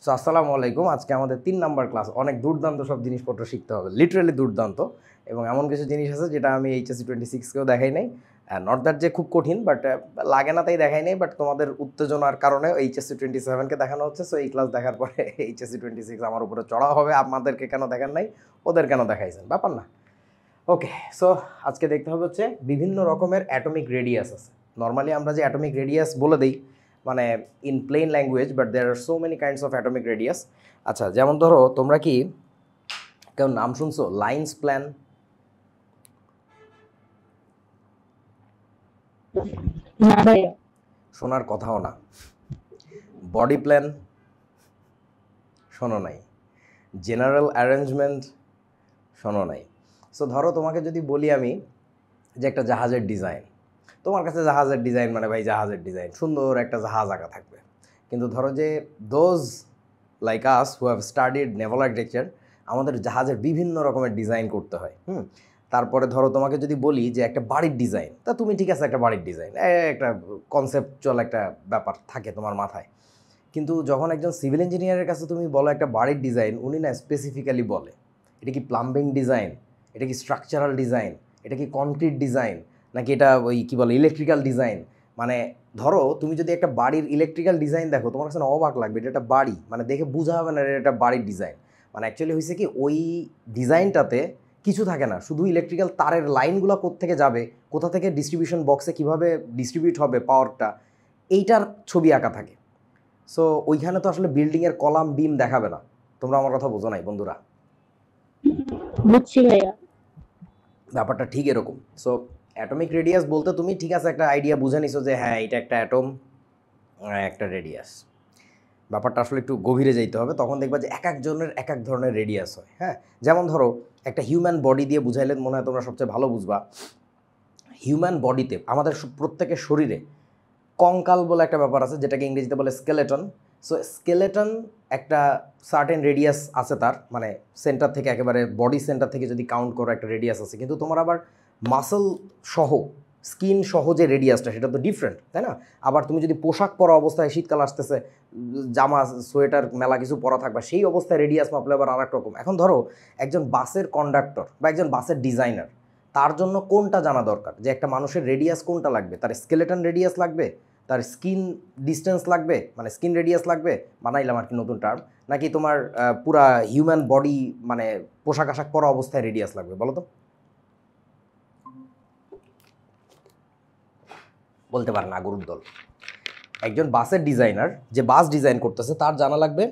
So আসসালামু আলাইকুম। আজকে আমাদের ৩ নাম্বার ক্লাস। অনেক দুর্দান্ত সব জিনিসপত্র শিখতে হবে, লিটারেলি দুর্দান্ত। এবং এমন কিছু জিনিস আছে যেটা আমি এইচএসসি 26কেও দেখাই নাই। নট দ্যাট যে খুব কঠিন, বাট লাগে না তাই দেখাই নাই। বাট তোমাদের উত্তেজনার কারণে এইচএসসি 27কে দেখানো হচ্ছে। সো এই ক্লাস দেখার পরে এইচএসসি 26 আমার উপরে চড়া হবে। আপনাদেরকে কেন দেখান নাই, ওদের কেন দেখাইছেন, ব্যাপার না। ওকে, সো আজকে দেখতে হবে হচ্ছে বিভিন্ন রকমের অ্যাটমিক রেডিয়াস আছে। নর্মালি আমরা যে অ্যাটমিক রেডিয়াস বলে দিই, মানে in plain language, but there are so many kinds of atomic radius. আচ্ছা, যেমন ধরো তোমরা কি কেউ নাম শুনছো লাইন্স প্ল্যান? না ভাইয়া। শোনার কথাও না। বডি প্ল্যান শোনো নাই। জেনারেল অ্যারেঞ্জমেন্ট শোনো নাই। সো ধরো তোমাকে যদি বলি আমি যে একটা জাহাজের ডিজাইন, তোমার কাছে জাহাজের ডিজাইন মানে ভাই জাহাজের ডিজাইন, সুন্দর একটা জাহাজ আঁকা থাকবে। কিন্তু ধরো যে those like us who have studied Naval architecture, আমাদের জাহাজের বিভিন্ন রকমের ডিজাইন করতে হয়। তারপরে ধরো তোমাকে যদি বলি যে একটা বাড়ির ডিজাইন, তা তুমি ঠিক আছে একটা বাড়ির ডিজাইন, একটা কনসেপচুয়াল একটা ব্যাপার থাকে তোমার মাথায়। কিন্তু যখন একজন সিভিল ইঞ্জিনিয়ারের কাছে তুমি বলো একটা বাড়ির ডিজাইন, উনি না স্পেসিফিক্যালি বলে এটা কি প্লাম্বিং ডিজাইন, এটা কি স্ট্রাকচারাল ডিজাইন, এটা কি কনক্রিট ডিজাইন, নাকি এটা ওই কী বলে ইলেকট্রিক্যাল ডিজাইন। মানে ধরো তুমি যদি একটা বাড়ির ইলেকট্রিক্যাল ডিজাইন দেখো, তোমার কাছে অবাক লাগবে, এটা একটা বাড়ি, মানে দেখে বোঝা হবে না এটা একটা বাড়ির ডিজাইন। মানে অ্যাকচুয়ালি হয়েছে কি, ওই ডিজাইনটাতে কিছু থাকে না, শুধু ইলেকট্রিক্যাল তারের লাইনগুলো কোত্থেকে যাবে, কোথা থেকে ডিস্ট্রিবিউশন বক্সে কীভাবে ডিস্ট্রিবিউট হবে পাওয়ারটা, এইটার ছবি আঁকা থাকে। সো ওইখানে তো আসলে বিল্ডিংয়ের কলাম বিম দেখাবে না। তোমরা আমার কথা বোঝো নাই বন্ধুরা? বুঝছি ভাইয়া। ব্যাপারটা ঠিক এরকম। সো অ্যাটমিক রেডিয়াস বলতে তুমি ঠিক আছে একটা আইডিয়া বুঝে নিছো যে হ্যাঁ এটা একটা অ্যাটম, একটা রেডিয়াস। ব্যাপারটা আসলে একটু গভীরে যাইতে হবে, তখন দেখবা যে এক একজনের এক এক ধরনের রেডিয়াস হয়। হ্যাঁ, যেমন ধরো একটা হিউম্যান বডি দিয়ে বুঝাইলে মনে হয় তোমরা সবচেয়ে ভালো বুঝবা। হিউম্যান বডিতে আমাদের প্রত্যেকের শরীরে কঙ্কাল বলে একটা ব্যাপার আছে, যেটাকে ইংরেজিতে বলে স্কেলেটন। সো স্কেলেটন একটা সার্টেন রেডিয়াস আছে তার, মানে সেন্টার থেকে একেবারে বডি সেন্টার থেকে যদি কাউন্ট করো একটা রেডিয়াস আছে। কিন্তু তোমার আবার মাসল সহ, স্কিন সহ যে রেডিয়াসটা, সেটা তো ডিফারেন্ট, তাই না? আবার তুমি যদি পোশাক পরা অবস্থায়, শীতকাল আসতেছে, জামা সোয়েটার মেলা কিছু পরা থাকবা, সেই অবস্থায় রেডিয়াস মাপলে আবার আর এক রকম। এখন ধরো একজন বাসের কন্ডাক্টর বা একজন বাসের ডিজাইনার, তার জন্য কোনটা জানা দরকার যে একটা মানুষের রেডিয়াস কোনটা লাগবে? তার স্কেলেটন রেডিয়াস লাগবে, তার স্কিন ডিস্টেন্স লাগবে, মানে স্কিন রেডিয়াস লাগবে, বানাইলাম আর কি নতুন টার্ম, নাকি তোমার পুরা হিউম্যান বডি মানে পোশাক আশাক পরা অবস্থায় রেডিয়াস লাগবে? বলো তো। বলতে পারে না গরুর দল। একজন বাসের ডিজাইনার যে বাস ডিজাইন করতেছে, তার জানা লাগবে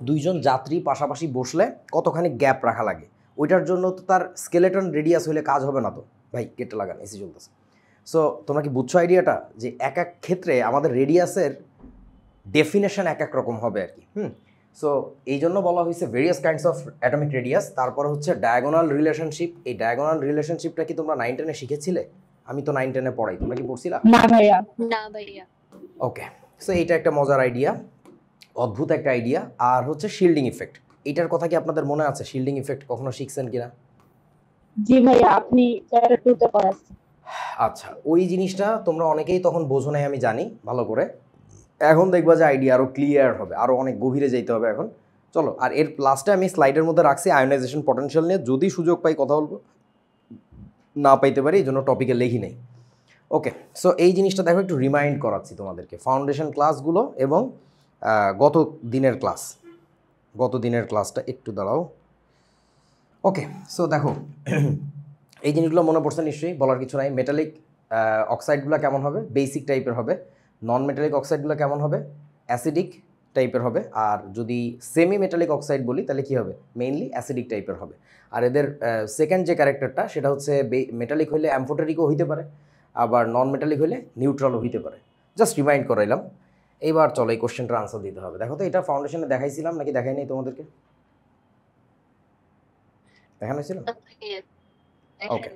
দুইজন যাত্রী পাশাপাশি বসলে কতখানি গ্যাপ রাখা লাগে। ওইটার জন্য তো তার স্কেলেটন রেডিয়াস হলে কাজ হবে না তো ভাই। কেটে লাগান, এসি চলতেছে। সো তোমরা কি বুঝছো আইডিয়াটা, যে এক এক ক্ষেত্রে আমাদের রেডিয়াসের ডেফিনেশন এক এক রকম হবে আর কি। সো এই জন্য বলা হয়েছে various kinds of atomic radius. তারপর হচ্ছে ডায়াগোনাল রিলেশনশিপ। এই ডায়াগোনাল রিলেশনশিপটা কি তোমরা 9-10-এ শিখেছিলে? আমি তো 9-10-এ পড়াই, তোমরা কি পড়ছিলা? না ভাইয়া। না ভাইয়া। ওকে, সো এইটা একটা মজার আইডিয়া, অদ্ভুত একটা আইডিয়া। আর হচ্ছে শিল্ডিং ইফেক্ট, এইটার কথা কি আপনাদের মনে আছে? শিল্ডিং ইফেক্ট কখনো শিখছেন কিনা? জি ভাইয়া, আপনি চ্যাপ্টার 2 তে পড়াচ্ছেন। আচ্ছা, ওই জিনিসটা তোমরা অনেকেই তখন বোঝো নাই, আমি জানি ভালো করে। এখন দেখবা যে আইডিয়া আরও ক্লিয়ার হবে, আরও অনেক গভীরে যেতে হবে এখন। চলো, আর এর লাস্টে আমি স্লাইডের মধ্যে রাখছি আয়োনাইজেশন পটেনশিয়াল নিয়ে, যদি সুযোগ পাই কথা বলবো, না পাইতে পারি, এই জন্য টপিকে লিখি নেই। ওকে, সো এই জিনিসটা দেখো একটু রিমাইন্ড করাচ্ছি তোমাদেরকে, ফাউন্ডেশন ক্লাসগুলো এবং গত দিনের ক্লাসটা একটু দাঁড়াও। ওকে, সো দেখো এই জিনিসগুলো মনে পড়ছে নিশ্চয়ই, বলার কিছু নাই। মেটালিক অক্সাইডগুলো কেমন হবে? বেসিক টাইপের হবে। নন মেটালিক অক্সাইডগুলো কেমন হবে? অ্যাসিডিক টাইপের হবে। আর যদি সেমি মেটালিক অক্সাইড বলি তাহলে কী হবে? মেইনলি অ্যাসিডিক টাইপের হবে। আর এদের সেকেন্ড যে ক্যারেক্টারটা, সেটা হচ্ছে মেটালিক হইলে অ্যাম্ফোটেরিকও হইতে পারে, আবার নন মেটালিক হইলে নিউট্রালও হইতে পারে। জাস্ট রিমাইন্ড করাইলাম। এইবার চলো এই কোশ্চেনটার আনসার দিতে হবে। দেখো তো, এটা ফাউন্ডেশনে দেখাইছিলাম নাকি দেখাই নাই তোমাদেরকে? দেখানো হয়েছিল? ওকে,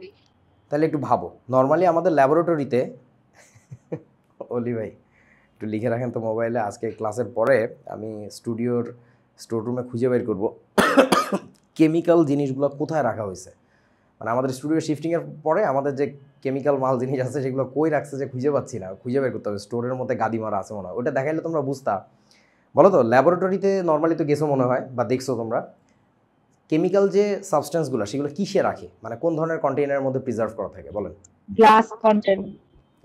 তাহলে একটু ভাবো। নর্মালি আমাদের ল্যাবরেটরিতে অলি ভাই একটু লিখে রাখেন তো মোবাইলে, আজকে ক্লাসের পরে আমি স্টুডিওর স্টোর রুমে খুঁজে বের করবো কেমিক্যাল জিনিসগুলো কোথায় রাখা হয়েছে। মানে আমাদের স্টুডিও শিফটিংয়ের পরে আমাদের যে কেমিক্যাল মাল জিনিস আছে সেগুলো কই রাখছে যে খুঁজে পাচ্ছি না, খুঁজে বের করতে হবে। স্টোরের মধ্যে গাদি মারা আছে মনে হয়, ওটা দেখাইলে তোমরা বুঝতা বলো তো, ল্যাবরেটরিতে নর্মালি তো গেছো মনে হয় বা দেখছো তোমরা, কেমিক্যাল যে সাবস্টেন্সগুলো সেগুলো কিসে রাখে, মানে কোন ধরনের কন্টেইনারের মধ্যে প্রিজার্ভ করা থাকে বলেন? Glass content.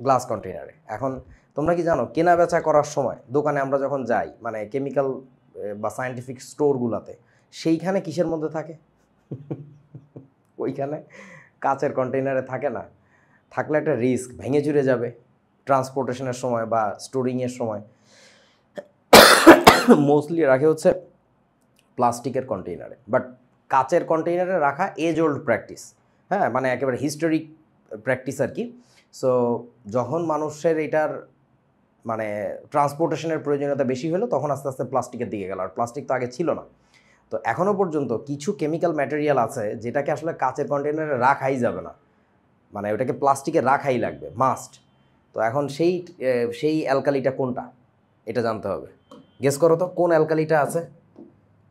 গ্লাস কন্টেইনারে। এখন তোমরা কি জানো কেনা বেচা করার সময় দোকানে আমরা যখন যাই, মানে কেমিক্যাল বা সায়েন্টিফিক স্টোরগুলোতে, সেইখানে কিসের মধ্যে থাকে? ওইখানে কাচের কন্টেইনারে থাকে না। থাকলে একটা রিস্ক, ভেঙে চুরে যাবে ট্রান্সপোর্টেশনের সময় বা স্টোরিংয়ের সময়। মোস্টলি রাখে হচ্ছে প্লাস্টিকের কন্টেইনারে, বাট কাচের কন্টেইনারে রাখা এজ ওল্ড প্র্যাকটিস। হ্যাঁ, মানে একেবারে হিস্টোরিক প্র্যাকটিস আর কি। সো যখন মানুষের এটার মানে ট্রান্সপোর্টেশনের প্রয়োজনীয়তা বেশি হলো, তখন আস্তে আস্তে প্লাস্টিকের দিকে গেল। আর প্লাস্টিক তো আগে ছিল না। তো এখনও পর্যন্ত কিছু কেমিক্যাল ম্যাটেরিয়াল আছে যেটাকে আসলে কাচের কন্টেইনারে রাখাই যাবে না, মানে ওটাকে প্লাস্টিকে রাখাই লাগবে, মাস্ট। তো এখন সেই অ্যালকালিটা কোনটা এটা জানতে হবে। গেস করো তো কোন অ্যালকালিটা আছে।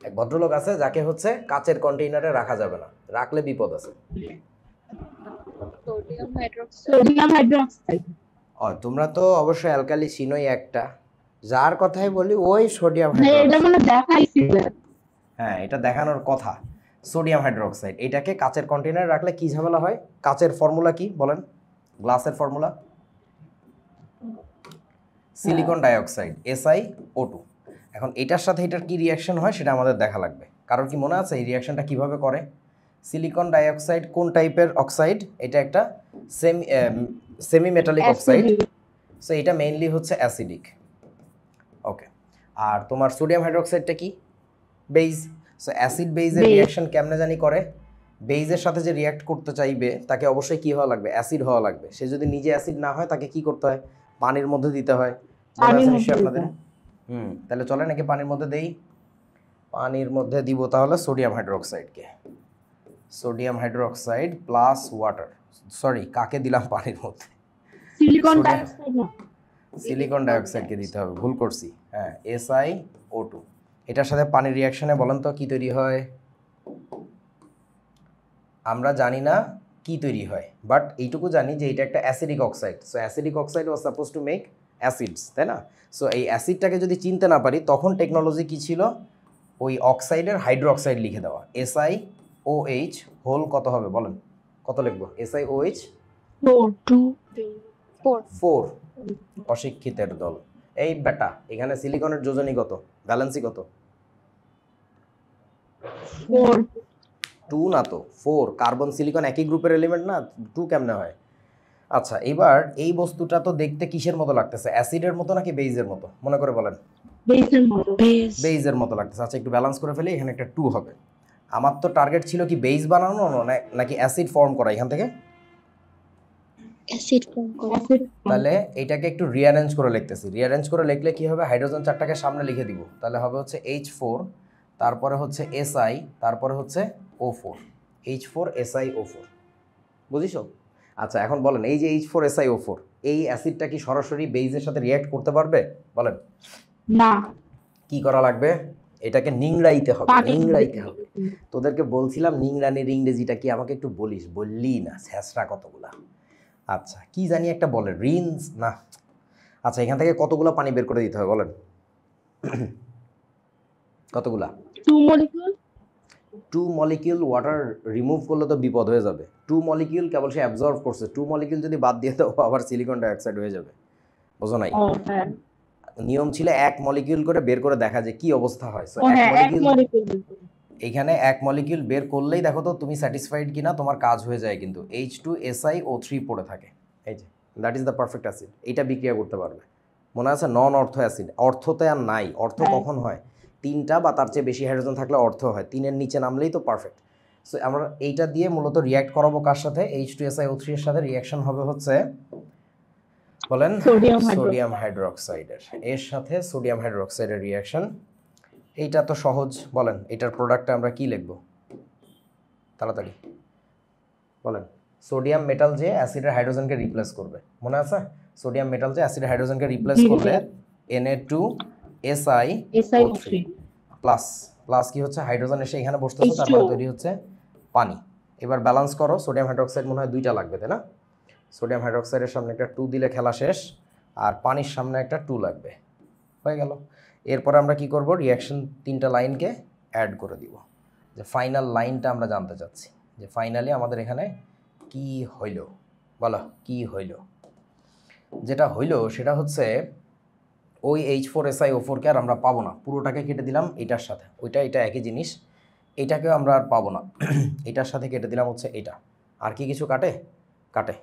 এক ভদ্রলোক আছে যাকে হচ্ছে কাচের কন্টেইনারে রাখা যাবে না, রাখলে বিপদ আছে। Sodium hydroxide. তোমরা তো অবশ্যই অ্যালকালি চিনোই একটা, যার কথাই বলি ওই সোডিয়াম এটা হাইড্রোক্সাইড। মানে দেখাইছিল। হ্যাঁ, এটা দেখানোর কথা, সোডিয়াম হাইড্রোক্সাইড। এটাকে কাচের কন্টেইনারে রাখলে কি ঝামেলা হয়? কাচের ফর্মুলা কি বলেন? গ্লাসের ফর্মুলা সিলিকন ডাইঅক্সাইড, SiO2। এখন এটার সাথে এটার কি রিয়াকশন হয় সেটা আমাদের দেখা লাগবে। কারণ কি মনে আছে এই রিয়াকশনটা কিভাবে করে? সিলিকন ডাইঅক্সাইড কোন টাইপের অক্সাইড? এটা একটা সেমি মেটালিক অক্সাইড। সো এটা মেইনলি হচ্ছে অ্যাসিডিক। ওকে, আর তোমার সোডিয়াম হাইড্রোক্সাইডটা কি? বেইজ। সো অ্যাসিড বেইজের রিয়াকশন কেমনে জানি করে? বেইজের সাথে যে রিয়াক্ট করতে চাইবে তাকে অবশ্যই কি হওয়া লাগবে? অ্যাসিড হওয়া লাগবে। সে যদি নিজে অ্যাসিড না হয় তাকে কি করতে হয়? পানির মধ্যে দিতে হয়। মনে আছে নিশ্চয়ই আপনাদের? তাহলে চলে নাকি পানির মধ্যে দেই? পানির মধ্যে দিব তাহলে সোডিয়াম হাইড্রোক্সাইডকে। Sodium hydroxide plus water. Sorry, কাকে দিলাম পানির মধ্যে? সিলিকন ডাইঅক্সাইড না, সিলিকন ডাইঅক্সাইডকে দিতে হবে, ভুল করছি। হ্যাঁ, SiO2। এটার সাথে পানির রিয়াকশনে বলেন তো কি তৈরি হয়? আমরা জানি না কি তৈরি হয়, বাট এইটুকু জানি যে এটা একটা acidic oxide. So acidic oxide was suppose to make acids, তাই না? সো এই অ্যাসিডটাকে যদি চিনতে না পারি তখন টেকনোলজি কি ছিল? ওই অক্সাইডের হাইড্রোক্সাইড লিখে দেওয়া। SiOH হোল কত হবে বলেন? কত লিখবো? SiOH 4। অশিক্ষিতের দল। এই বেটা, এখানে সিলিকনের যোজনী কত, ভ্যালেন্সি কত? 4। 2 না তো, 4। কার্বন সিলিকন একই গ্রুপের এলিমেন্ট না, 2 কেমনে হয়? আচ্ছা, এবার এই বস্তুটা তো দেখতে কিসের মতো লাগতেছে? অ্যাসিডের মতো নাকি বেইজের মতো? মনে করে বলেন। বেইজের মতো লাগতেছে। আচ্ছা, একটু ব্যালেন্স করে ফেলি, এখানে একটা 2 হবে। আমার তো টার্গেট ছিল কি বেইজ বানানো নাকি অ্যাসিড ফর্ম করা এখান থেকে? অ্যাসিড ফর্ম করে। তাহলে এটাকে একটু রিঅ্যারেঞ্জ করে লিখতেছি। রিঅ্যারেঞ্জ করে লিখলে কি হবে? হাইড্রোজেন চারটাকে সামনে লিখে দিব, তাহলে হবে হচ্ছে H4, তারপরে হচ্ছে Si, তারপরে হচ্ছে O4। H4 SiO4, বুঝিস? আচ্ছা, এখন বলেন এই যে H4 SiO4, এই অ্যাসিডটা কি সরাসরি বেইজের সাথে রিঅ্যাক্ট করতে পারবে বলেন? না, কি করা লাগবে? এটাকে নিংড়াইতে হবে, পানি নিংড়াইতে হবে। তোদেরকে বলছিলাম নিংড়ানির ইংরেজিটা কি, আমাকে একটু বলিস, বললি না, ছেঁচড়া কতগুলা। আচ্ছা, কি জানি একটা বলে, রিনস না। আচ্ছা, এখান থেকে কতগুলো পানি বের করে দিতে হবে বলেন? কতগুলা? 2 মলিকিউল। 2 মলিকিউল ওয়াটার রিমুভ করলে তো বিপদ হয়ে যাবে। 2 মলিকিউল কেবল সে অ্যাবজর্ব করছে, 2 মলিকিউল যদি বাদ দিয়ে দাও আবার সিলিকন ডাইঅক্সাইড হয়ে যাবে, বুঝো নাই? হ্যাঁ। নিয়ম ছিল 1 মলিকিউল করে বের করে দেখা যে কি অবস্থা হয়। সো হ্যাঁ, 1 এক মলিকিউল, মলিকিউল। এইখানে 1 মলিকিউল বের করলেই দেখো তো তুমি স্যাটিসফাইড কিনা, তোমার কাজ হয়ে যায় কিন্তু। H2SiO3 পড়ে থাকে, এই যে that is the perfect acid. এইটা বিক্রিয়া করতে পারবে। মনে আছে নন অর্থ অ্যাসিড, অর্থতে আর নাই। অর্থ কখন হয়? 3টা বা তার চেয়ে বেশি হাইড্রোজেন থাকলে অর্থ হয়, 3-এর নিচে নামলেই তো পারফেক্ট। সো আমরা এইটা দিয়ে মূলত রিয়্যাক্ট করাবো কার সাথে? H2SiO3 এর সাথে রিয়াকশন হবে হচ্ছে বলেন সোডিয়াম হাইড্রোক্সাইডের। এর সাথে সোডিয়াম হাইড্রোক্সাইডের রিয়াকশন। এইটা তো সহজ, বলেন এটার প্রোডাক্টটা আমরা কি লিখব তাড়াতাড়ি বলেন? সোডিয়াম মেটাল যে অ্যাসিডের হাইড্রোজেনকে রিপ্লেস করবে, মনে আছে? সোডিয়াম মেটাল যে অ্যাসিডের হাইড্রোজেনকে রিপ্লেস করবে Na2SiO3 প্লাস, প্লাস কি হচ্ছে? হাইড্রোজেন এসে এখানে বসতেছে, তারপরে তৈরি হচ্ছে পানি। এবার ব্যালেন্স করো, সোডিয়াম হাইড্রোক্সাইড মনে হয় 2টা লাগবে, তাই না? সোডিয়াম হাইড্রোক্সাইডের সামনে একটা 2 দিলে খেলা শেষ, আর পানির সামনে একটা 2 লাগবে, হয়ে গেল। এরপর আমরা কি করব, রিয়াকশন 3টা লাইনকে অ্যাড করে দিব, যে ফাইনাল লাইনটা আমরা জানতে চাচ্ছি যে ফাইনালি আমাদের এখানে কি হইল। বলো কি হইল? যেটা হইল সেটা হচ্ছে ওই H4SiO4 কে আর আমরা পাবো না, পুরোটাকে কেটে দিলাম এটার সাথে, ওইটা এটা একই জিনিস, এটাকেও আমরা আর পাবো না, এটার সাথে কেটে দিলাম হচ্ছে এটা। আর কি কিছু কাটে? কাটে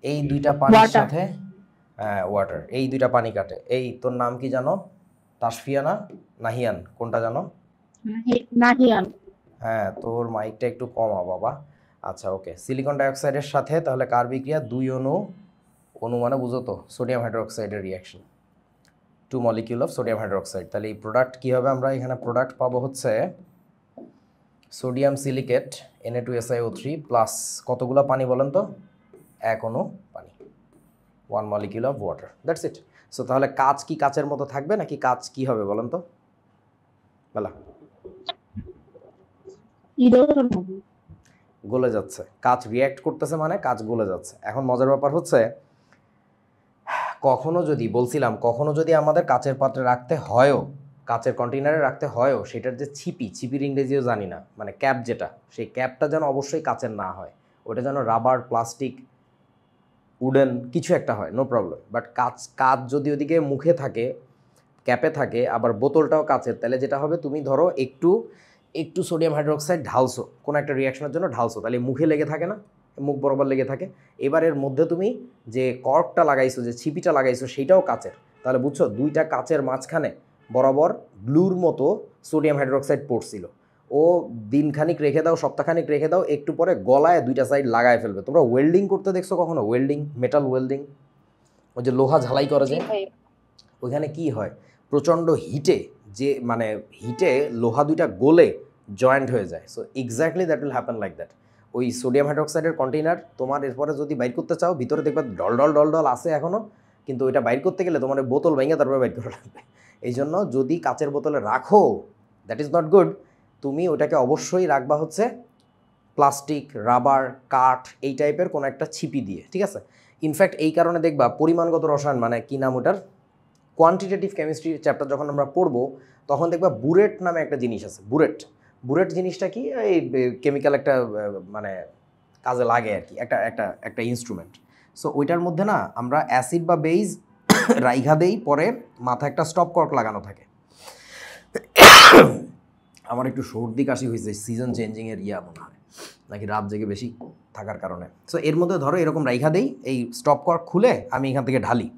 এই দুইটা পানির Water. সাথে, হ্যাঁ ওয়াটার, এই দুইটা পানি কাটে। এই তোর নাম কি জানো? তাসফিয়া না নাহিয়ান, কোনটা জানো? নাহিয়ান। হ্যাঁ তোর মাইকটা একটু কমা বাবা। আচ্ছা ওকে, সিলিকন ডাইঅক্সাইডের সাথে তাহলে কার বিক্রিয়া? 2 অণু, অণু মানে বুঝো তো সোডিয়াম হাইড্রোক্সাইডের reaction, 2 molecule of sodium hydroxide. তাহলে এই প্রোডাক্ট কী হবে? আমরা এখানে প্রোডাক্ট পাবো হচ্ছে সোডিয়াম সিলিকেট Na2SiO3 প্লাস কতগুলো পানি বলেন তো? 1 অণু পানি, 1 molecule of water, that's it. So তাহলে কাঁচ কি কাচের মতো থাকবে নাকি কাঁচ কি হবে বলেন তো? বলা ইরোশন হবে। গলে যাচ্ছে, কাঁচ রিয়্যাক্ট করতেছে মানে কাঁচ গলে যাচ্ছে। এখন মজার ব্যাপার হচ্ছে কখনো যদি বলছিলাম, কখনো যদি আমাদের কাচের পাত্রে রাখতে হয়ও, কাচের কন্টেইনারে রাখতে হয়ও, সেটার যে ছিপির ইংরেজিও জানি না, মানে ক্যাপ যেটা, সেই ক্যাপটা যেন অবশ্যই কাচের না হয়, ওটা যেন রাবার, প্লাস্টিক, উডেন কিছু একটা হয়, নো প্রবলেম। বাট কাচ যদি ওদিকে মুখে থাকে, ক্যাপে থাকে, আবার বোতলটাও কাচের, তাহলে যেটা হবে তুমি ধরো একটু সোডিয়াম হাইড্রোক্সাইড ঢালছো কোনো একটা রিয়াকশনের জন্য, ঢালছো, তাহলে মুখে লেগে থাকে না, মুখ বরাবর লেগে থাকে। এবার এর মধ্যে তুমি যে কর্কটা লাগাইছো, যে ছিপিটা লাগাইছো, সেইটাও কাচের, তাহলে বুঝছো দুইটা কাচের মাঝখানে বরাবর ব্লুর মতো সোডিয়াম হাইড্রোক্সাইড পড়ছিল। ও দিনখানিক রেখে দাও, সপ্তাহখানিক রেখে দাও, একটু পরে গলায় দুইটা সাইড লাগায় ফেলবে। তোমরা ওয়েল্ডিং করতে দেখছো কখনো? ওয়েল্ডিং, মেটাল ওয়েল্ডিং, ওই যে লোহা ঝালাই করে যে, ওইখানে কি হয়, প্রচণ্ড হিটে, যে মানে হিটে লোহা দুইটা গলে জয়েন্ট হয়ে যায়। So exactly that will happen like that. ওই সোডিয়াম হাইড্রোক্সাইডের কন্টেইনার তোমার এরপরে যদি বাইর করতে চাও, ভিতরে দেখবে ডল আছে এখনও, কিন্তু ওইটা বাইর করতে গেলে তোমার বোতল ভেঙে তারপরে বাইর করা লাগবে। এই জন্য যদি কাচের বোতলে রাখো, দ্যাট ইজ নট গুড। তুমি ওটাকে অবশ্যই রাখবা হচ্ছে প্লাস্টিক, রাবার, কাঠ, এই টাইপের কোনো একটা ছিপি দিয়ে, ঠিক আছে? ইনফ্যাক্ট এই কারণে দেখবা পরিমাণগত রসায়ন, মানে কি নাম ওটার, কোয়ান্টিটেটিভ কেমিস্ট্রি চ্যাপ্টার যখন আমরা পড়বো, তখন দেখবা বুরেট নামে একটা জিনিস আছে। বুরেট জিনিসটা কি? এই কেমিক্যাল একটা মানে কাজে লাগে আর কি, একটা ইনস্ট্রুমেন্ট। সো ওইটার মধ্যে না আমরা অ্যাসিড বা বেইজ রাইঘা দেই, পরে মাথায় একটা স্টপ কর্ক লাগানো থাকে। আমার একটু সর্দি কাশি হয়েছে, সিজন চেঞ্জিংয়ের মনে হয়, নাকি রাত জেগে বেশি থাকার কারণে। সো এর মধ্যে ধরো এরকম রাইখা দেই, এই স্টপ কর্ক খুলে আমি এখান থেকে ঢালি,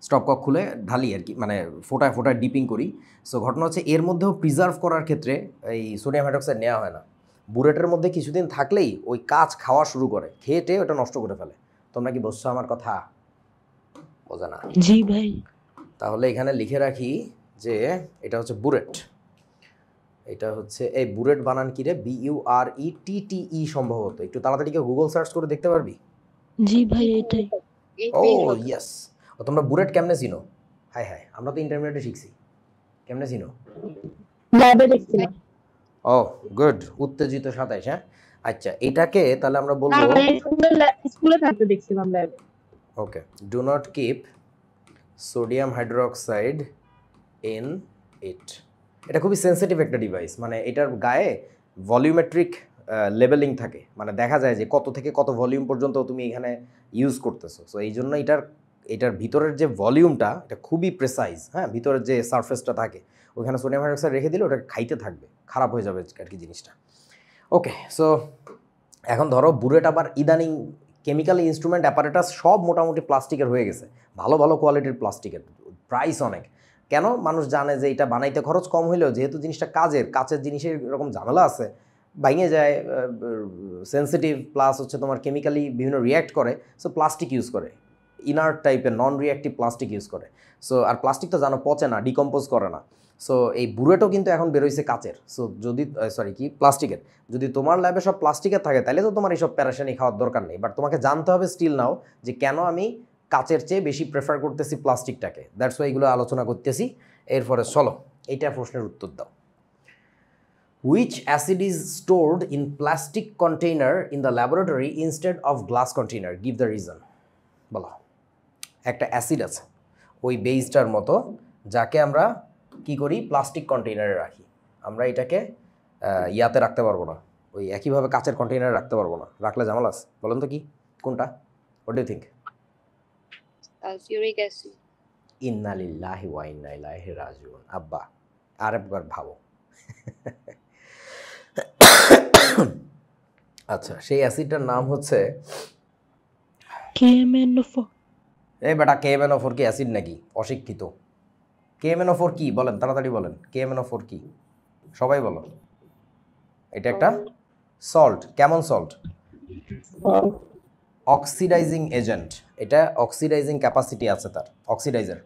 স্টপ কর্ক খুলে ঢালি আর কি, মানে ফোটায় ফোটায় ডিপিং করি। সো ঘটনা হচ্ছে এর মধ্যেও প্রিজার্ভ করার ক্ষেত্রে এই সোডিয়াম হাইড্রোক্সাইড নেওয়া হয় না। বুরেটের মধ্যে কিছুদিন থাকলেই ওই কাঁচ খাওয়া শুরু করে, খেয়ে ওটা নষ্ট করে ফেলে। তোমরা কি বুঝছো আমার কথা? বোঝা না? জি ভাই। তাহলে এখানে লিখে রাখি যে এটা হচ্ছে বুরেট, এটা হচ্ছে এই বুরেট বানান কি রে? BURETTE সম্ভবত। একটু তাড়াতাড়ি গুগল সার্চ করে দেখতে পারবি? জি ভাই এটাই। ও ইয়েস। ও তোমরা বুরেট কেমনে চিনো? হাই হাই, আমরা তো ইন্টারমিডিয়েটে শিখছি, কেমনে চিনো? ল্যাবে দেখছিলাম। ও গুড, উত্তেজিত 27। হ্যাঁ আচ্ছা, এটাকে তাহলে আমরা না বলবো ভাই, স্কুলে থাকতে দেখছিলাম ল্যাবে। Okay, do not keep sodium hydroxide in it. এটা খুবই সেন্সিটিভ একটা ডিভাইস, মানে এটার গায়ে ভলিউমেট্রিক লেবেলিং থাকে, মানে দেখা যায় যে কত থেকে কত ভলিউম পর্যন্ত তুমি এখানে ইউজ করতেছো। সো এই জন্য এটার ভিতরের যে ভলিউমটা, এটা খুবই প্রেসাইজ। হ্যাঁ, ভিতরের যে সারফেসটা থাকে, ওইখানে সোডিয়াম হাইড্রোক্সাইড রেখে দিলে ওটা খাইতে থাকবে, খারাপ হয়ে যাবে আর কি জিনিসটা। ওকে, সো এখন ধরো বুরেট আবার ইদানিং কেমিক্যাল ইনস্ট্রুমেন্ট অ্যাপারেটাস সব মোটামুটি প্লাস্টিকের হয়ে গেছে, ভালো ভালো কোয়ালিটির প্লাস্টিকের, প্রাইস অনেক। কেন? মানুষ জানে যে এটা বানাইতে খরচ কম হইলেও যেহেতু জিনিসটা কাচের জিনিসের এরকম ঝামেলা আছে, ভাঙে যায়, সেন্সিটিভ, প্লাস হচ্ছে তোমার কেমিক্যালি বিভিন্ন রিয়্যাক্ট করে। সো প্লাস্টিক ইউজ করে, ইনার্ট টাইপের নন রিঅ্যাক্টিভ প্লাস্টিক ইউজ করে। সো আর প্লাস্টিক তো জানো পচে না, ডিকম্পোজ করে না। সো এই বুরেটও কিন্তু এখন বেরোইছে কাচের, সো যদি প্লাস্টিকের। যদি তোমার ল্যাবে সব প্লাস্টিকের থাকে তাহলে তো তোমার এইসব প্যারাশানি খাওয়ার দরকার নেই। বাট তোমাকে জানতে হবে স্টিল নাও যে কেন আমি কাচের চেয়ে বেশি প্রেফার করতেছি প্লাস্টিকটাকে। দ্যাটস ওয়াই এগুলো আলোচনা করতেছি। এরপরে চলো এইটা প্রশ্নের উত্তর দাও। Which acid is stored in plastic container in the laboratory instead of glass container? Give the reason. বলো। একটা অ্যাসিড আছে ওই বেইজটার মতো, যাকে আমরা কি করি প্লাস্টিক কন্টেইনারে রাখি। আমরা এটাকে ইয়াতে রাখতে পারবো না, ওই একইভাবে কাচের কন্টেইনারে রাখতে পারবো না, রাখলে ঝামেলা আছে। বলেন তো কি কোনটা? What do you think? Sulphuric acid. ইন্না লিল্লাহি ওয়া ইন্না ইলাইহি রাজিউন। আব্বা আরেকবার ভাবো। আচ্ছা, সেই অ্যাসিডটার নাম হচ্ছে KMNO4 এই বেটা KMNO4 কি অ্যাসিড নাকি? অশিক্ষিত। KMNO4 কি বলেন, তাড়াতাড়ি বলেন। KMNO4 কি? সবাই বলো। এটা একটা সল্ট। কেমন সল্ট? Oxidising agent. এটা অক্সিডাইজিং ক্যাপাসিটি আছে তার, অক্সিডাইজার।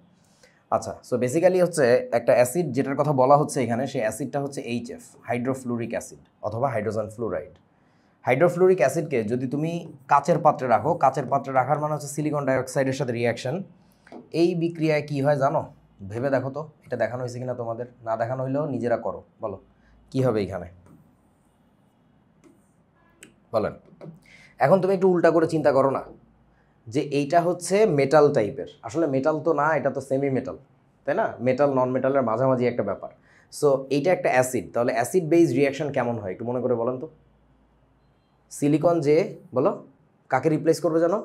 আচ্ছা, সো বেসিক্যালি হচ্ছে একটা অ্যাসিড যেটার কথা বলা হচ্ছে এখানে, সেই অ্যাসিডটা হচ্ছে HF, হাইড্রোফ্লুরিক অ্যাসিড অথবা হাইড্রোজেন ফ্লুরাইড। হাইড্রোফ্লুরিক অ্যাসিডকে যদি তুমি কাচের পাত্রে রাখো, কাচের পাত্রে রাখার মানে হচ্ছে সিলিকন ডাইঅক্সাইডের সাথে রিয়াকশন। এই বিক্রিয়ায় কি হয় জানো? ভেবে দেখো তো, এটা দেখানো হয়েছে কিনা তোমাদের? না দেখানো হইলেও নিজেরা করো, বলো কি হবে এইখানে, বলেন। এখন তুমি একটু উল্টা করে চিন্তা করো না, যে এইটা হচ্ছে মেটাল টাইপের, আসলে মেটাল তো না, এটা তো সেমি মেটাল, তাই না? মেটাল নন মেটালের মাঝামাঝি একটা ব্যাপার। সো এইটা একটা অ্যাসিড, তাহলে অ্যাসিড বেস রিয়াকশন কেমন হয় একটু মনে করে বলেন তো। সিলিকন যে বলো কাকে রিপ্লেস করবে জানো?